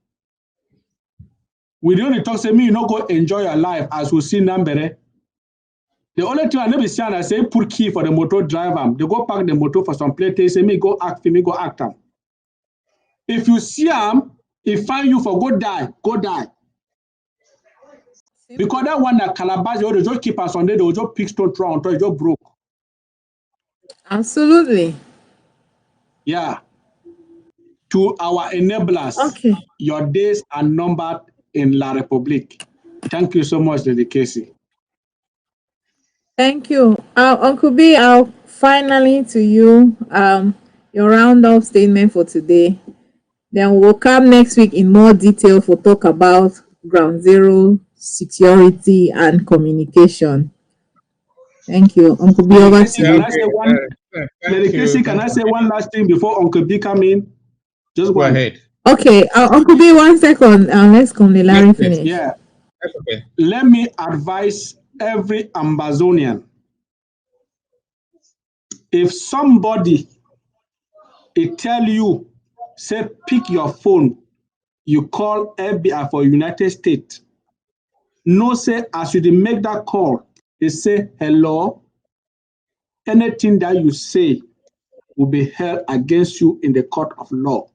We don't talk say me, you not go enjoy your life as we see Nambere. The only thing I never see, I say put key for the motor driver. They go park the motor for some place. They say me go act for me go act them. If you see him, he find you for go die, go die. Because that one that Calabash, they just keep us on there, they just pick stone throw until it just broke. Absolutely. Yeah. To our enablers, okay. Your days are numbered in La République. Thank you so much, Lady Casey. Thank you. Uncle B, I'll finally to you your round-up statement for today. Then we'll come next week in more detail for talk about ground zero, security, and communication. Thank you. Uncle B, over to you. Lady Casey, can I say one last thing before Uncle B come in? Just go ahead. Okay, Uncle B, 1 second. Let's come to Larry finish. Yeah. That's okay. Let me advise every Ambazonian. If somebody tell you, say pick your phone, you call FBI for United States. No say as you make that call, they say hello. Anything that you say will be held against you in the court of law.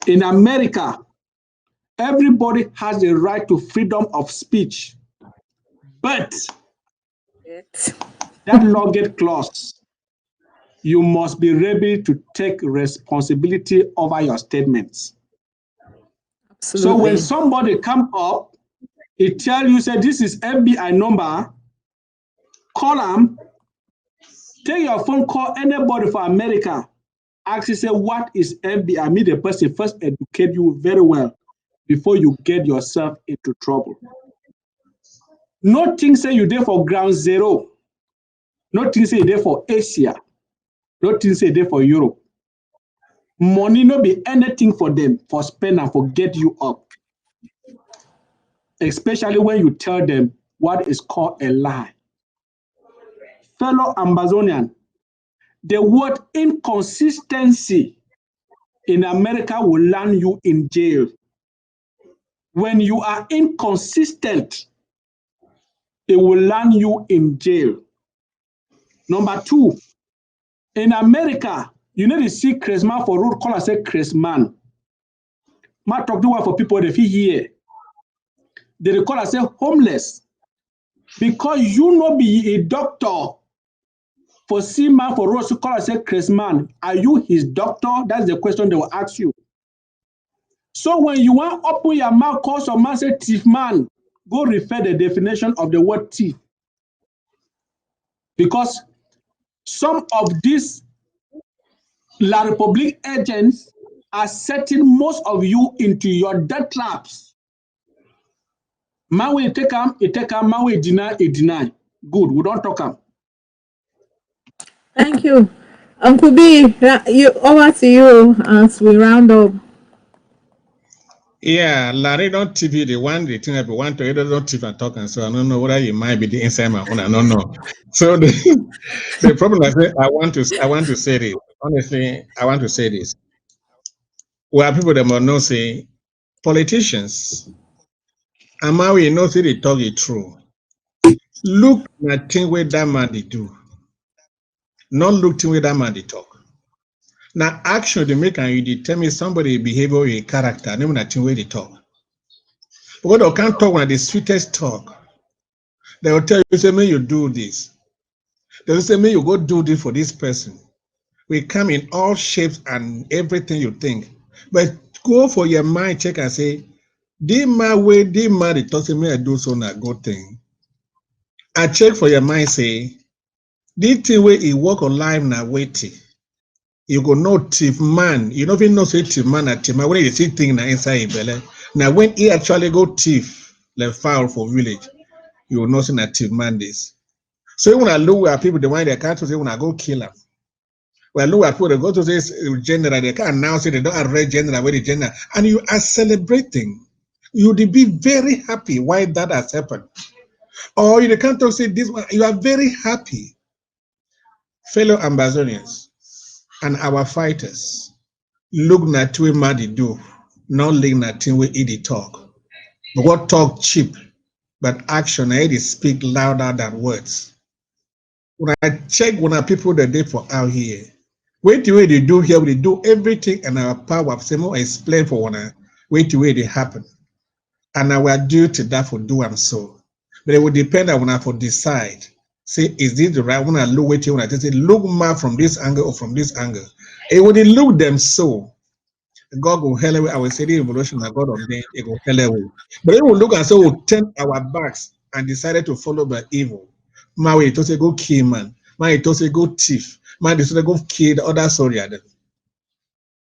In America, everybody has the right to freedom of speech, but that lawgate clause, you must be ready to take responsibility over your statements. Absolutely. So when somebody come up, it tell you, say, this is FBI number, call them, take your phone, call anybody for America, ask you, say, what is FBI? Me, the person first educate you very well before you get yourself into trouble. Nothing say you're there for ground zero. Nothing say you're there for Asia. Nothing say you're there for Europe. Money no be anything for them for spend and for get you up. Especially when you tell them what is called a lie. fellow Amazonian, the word inconsistency in America will land you in jail. When you are inconsistent, it will land you in jail. Number two, in America, you need to see Christmas for road call say Christmas. Ma talk to one for people they feel here. They call say homeless because you no be a doctor. For see man for road call say Christmas. Are you his doctor? That's the question they will ask you. So when you want to open your mouth, call some man say thief man, go refer the definition of the word thief. Because some of these La Republique agents are setting most of you into your death traps. Man will take them, man will deny, it deny. Good, we don't talk them. Thank you. Uncle B, you over to you as we round up. Yeah, Larry don't TV the one the thing I want to either don't TV and talk and so I don't know whether you might be the inside my phone. I don't know. So the problem is I want to say this. Honestly, I want to say this. Where people that might not say politicians, and now we know say they talk it true. Look at thing where that man they do. Not look thing where that man they talk. Now action they make and you determine somebody behavior or a character, never that thing where they talk. Because they can't talk when the sweetest talk. They will tell you, say, may you do this. They will say, may you go do this for this person. We come in all shapes and everything you think. But go for your mind, check and say, this man way, this man, they talk, say, may I do so not good thing. I check for your mind, say, this thing where he walk on life now waiting. You go know thief man. You don't even know say thief man at thief man. When you see thing na inside your belly. Now when he actually go thief, like foul for village, you will know say na thief man this. So when I look at people, the one they can't say when I go kill them. When I look at people, they go to this general, they can't announce it, they don't arrest general, where the general, and you are celebrating. You would be very happy why that has happened. Or you can't talk say this one, you are very happy. Fellow Amazonians and our fighters, look at what they do, not look at what they talk. But what talk cheap, but action, they speak louder than words. When I check when people that they for out here, wait the way they do here, we do everything in our power. Some explain for one, wait the way they happen. And our duty that for do and so. But it will depend on when I for decide. Say, is this the right one? I look wait when I say look more from this angle or from this angle. It would look them so. God will hell away. I will say the evolution of God on them, it will hell away. But it will look and so we'll turn our backs and decided to follow by evil. My way to say go kill man. My way to say go thief. My way to say go kill the other soldier.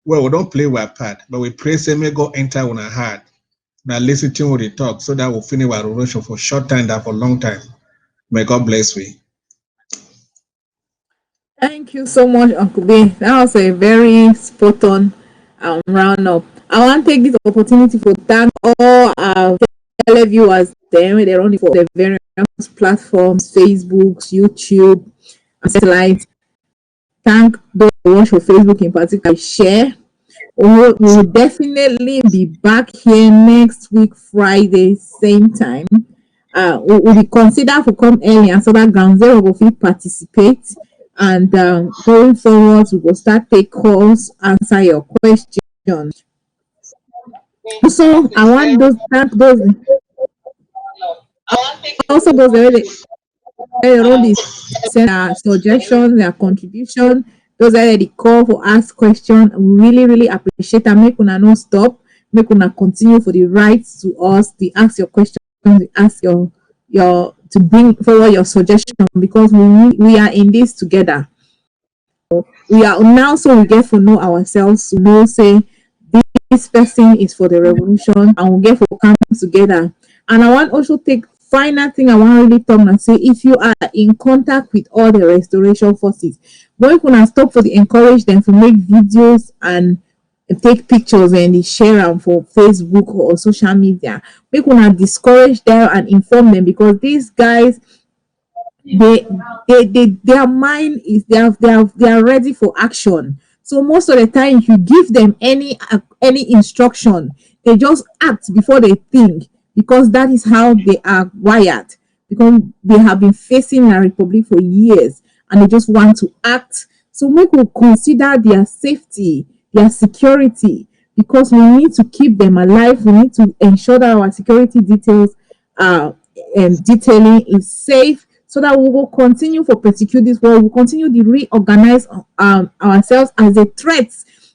Well, we don't play our part, but we pray say may God enter on our heart. Now listen to what they talk so that we'll finish our revolution for short time than for long time. May God bless we. Thank you so much, Uncle B. That was a very spot on round up. I want to take this opportunity to thank all our televiewers they're on for the various platforms, Facebook, YouTube, and satellite. Thank those who watch for Facebook in particular. Share. We will definitely be back here next week, Friday, same time. We will be considered to come early and so that ground zero will participate. And going forward, we will start take calls, answer your questions. So I want those thank those. Also, those already send their suggestions, their contribution. Those are the call for ask question. We really appreciate and make una no stop. Make una continue for the rights to us. To ask your questions, ask your to bring forward your suggestion because we are in this together. We are now so we get to know ourselves. To know say this person is for the revolution, and we get to come together. And I want also take final thing I want to really talk and say if you are in contact with all the restoration forces, when you can stop for the encourage them to make videos and take pictures and share them for Facebook or social media. We can discourage them and inform them because these guys their mind is they are ready for action. So most of the time, if you give them any instruction, they just act before they think, because that is how they are wired. Because they have been facing a republic for years and they just want to act. So we could consider their safety, their security, because we need to keep them alive. We need to ensure that our security details and detailing is safe, so that we will continue for persecute this world. We'll continue to reorganize ourselves as a threat.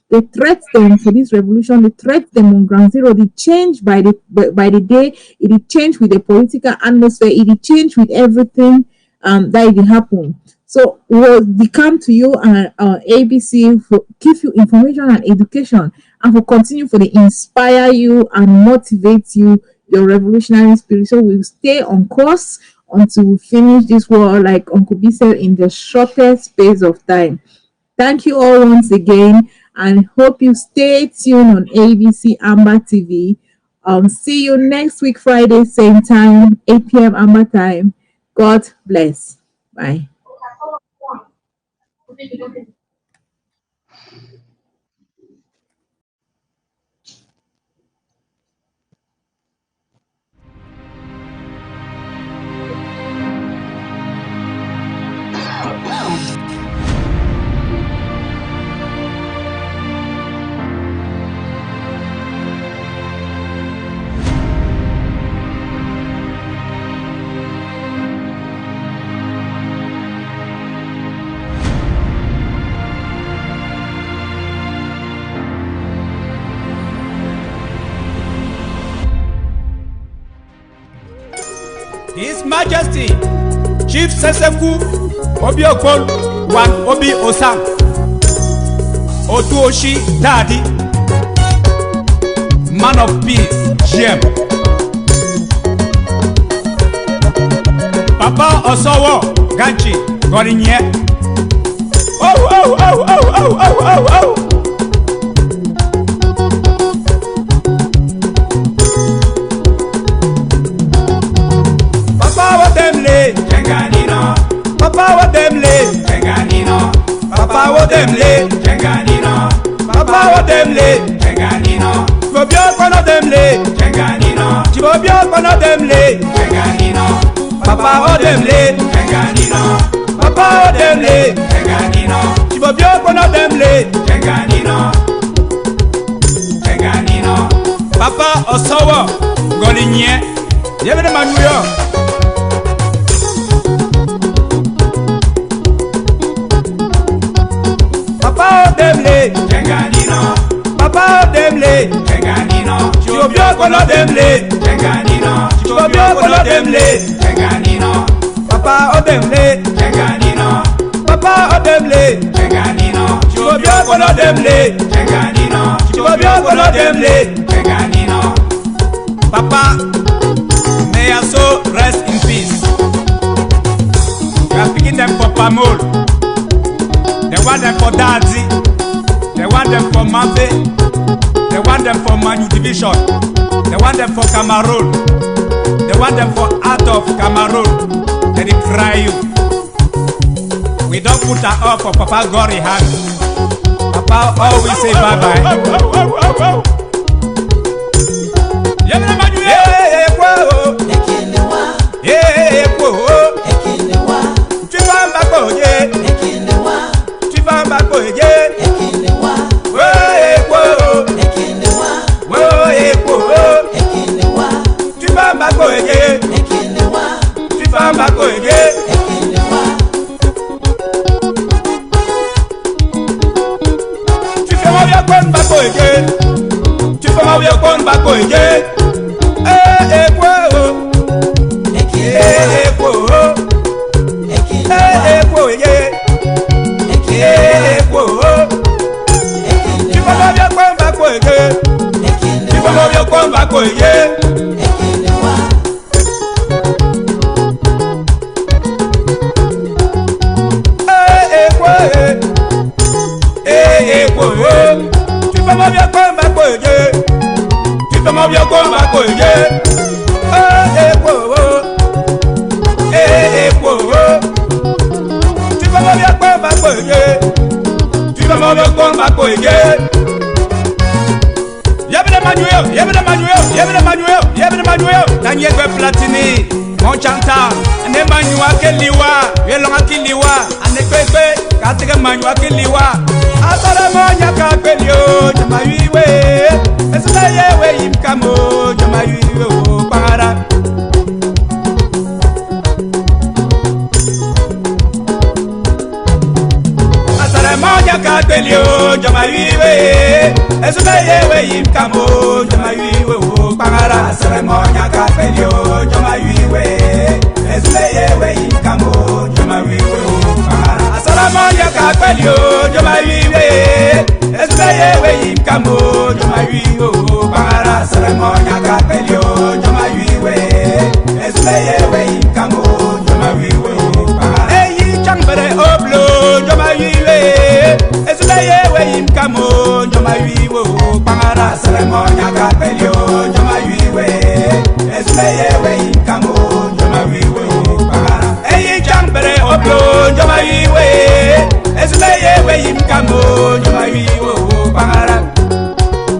The threat them for this revolution, the threat them on ground zero, the change by the day, it change with the political atmosphere, it change with everything that it happen. So we'll come to you and ABC for give you information and education, and for continue for the inspire you and motivate you, your revolutionary spirit. So we'll stay on course until we finish this war, like Uncle B said, in the shortest space of time. Thank you all once again, and hope you stay tuned on ABC Amba TV. See you next week, Friday, same time, 8 p.m. Amba time. God bless. Bye. His Majesty Chief Seseku Obiokon Wan Obi Osam Otuoshi Daddy Man of Peace GM Papa Osowo Ganchi Gorinye Oh Papa what them lay, Jenganino. Papa what them lay, Jenganino. Papa what them lay, Jenganino. Papa what them lay, Jenganino. Chibobio kono them lay, Jenganino. Chibobio kono them lay, Jenganino. Papa what them lay, Jenganino. Papa what them lay, Jenganino. Chibobio kono them lay, Jenganino. Jenganino. Papa Osowo Golinye. Yebene manuyo. Papa them lay, Jenganino. Papa them lay, Jenganino. Chibobio kono them lay, Jenganino. Chibobio kono them lay, Jenganino. Papa them lay, Jenganino. Papa them lay, Jenganino. Chibobio kono them lay, Jenganino. Chibobio kono them lay, Jenganino. Papa, may your soul rest in peace. You are picking them for Pamol. They want them for Dazi, they want them for Mabe, they want them for Manu Division, they want them for Cameroon, they want them for out of Cameroon. They cry you. We don't put her up for Papa Gori hand. Papa always say bye bye. go again. Yabba Manuel, Yabba Manuel, Yabba Manuel, Yabba Manuel, Daniel Platini, Monchanta, and then Manua Kiliwa, Yelonga Kiliwa, and the Pepe, Kataka Manua Kiliwa. Asaramonya Kapelio, Jamaiwe, Esaye, where him come, Jamaiwe, Para. Asaramonya Kapelio, Jamaiwe, Esaye, where him come, Jamaiwe, Para. Asaramonya Kapelio, Jamaiwe, Esaye, where him come, Jamaiwe, Para. Asaramonya Kapelio, Jamaiwe, Esaye, where him come, Jamaiwe, Para. Asaramonya Kapelio, Jamaiwe, Esaye, where him come, Jamaiwe, Para. Hey, Chambere Oblo, Jamaiwe, Esaye, where him come, Jamaiwe, Para. Asaramonya Kapelio, Jamaiwe, Esaye, where him come, Jamaiwe, Para. Hey, Chambere Oblo, Jamaiwe, Esaye, where him come, Jamaiwe, Para.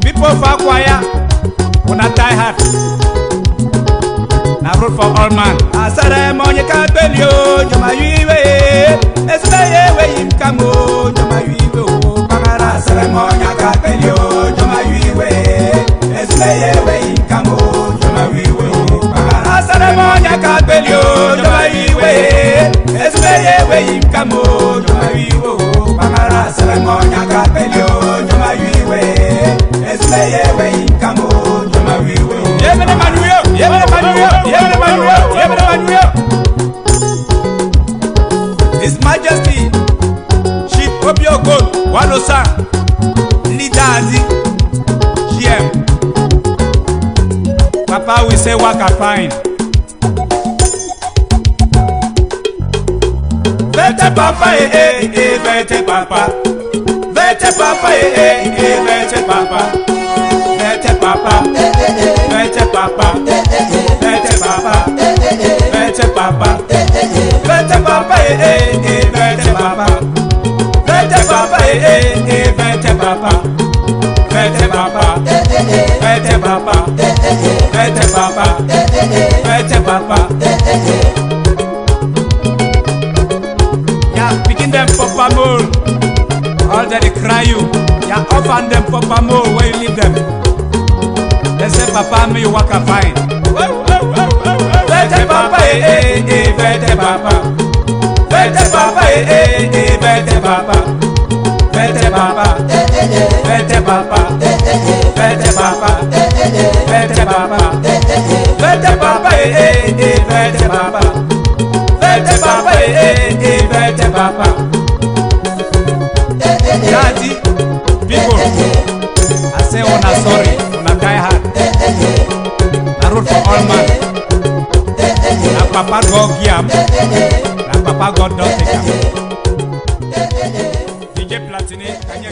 People for choir, when I die hard. Now road for all man. Asaramonya Kapelio, Jamaiwe, Esaye, where him come, Jamaiwe, Para. Asaramonya Kapelio, Jamaiwe, Esaye, where him come, Jamaiwe, Para. Asaramonya Kapelio, Jamaiwe, Esaye, where him come, Jamaiwe, Para. Asaramonya Kapelio, Jamaiwe, Esaye, where him come, Jamaiwe. Yabba Manuel, Yabba Manuel, Yabba Manuel, Yabba Manuel. His Majesty, Chief Obio Gold, Walosa, Lidazi, GM. Papa, we say waka fine. Vete papa, vete papa. Vete papa, vete papa. Vete papa, vete papa. Vete papa, vete papa. Vete papa, vete papa. Vete papa, vete papa. Vete papa, vete papa. Vete papa, vete papa. Yeah, picking them papa more. All that they cry you. Yeah, offer them papa more where you leave them. They say papa me you walk a fine. Vete papa, vete papa. Vete papa, vete papa. Vete papa, vete papa. Vete papa, vete papa. Vete papa, vete papa. Vete papa, vete papa. Daddy, people, I say una sorry, una die hard. I road for all man. Na papa God give, na papa God don't take am. DJ Platini, Kanye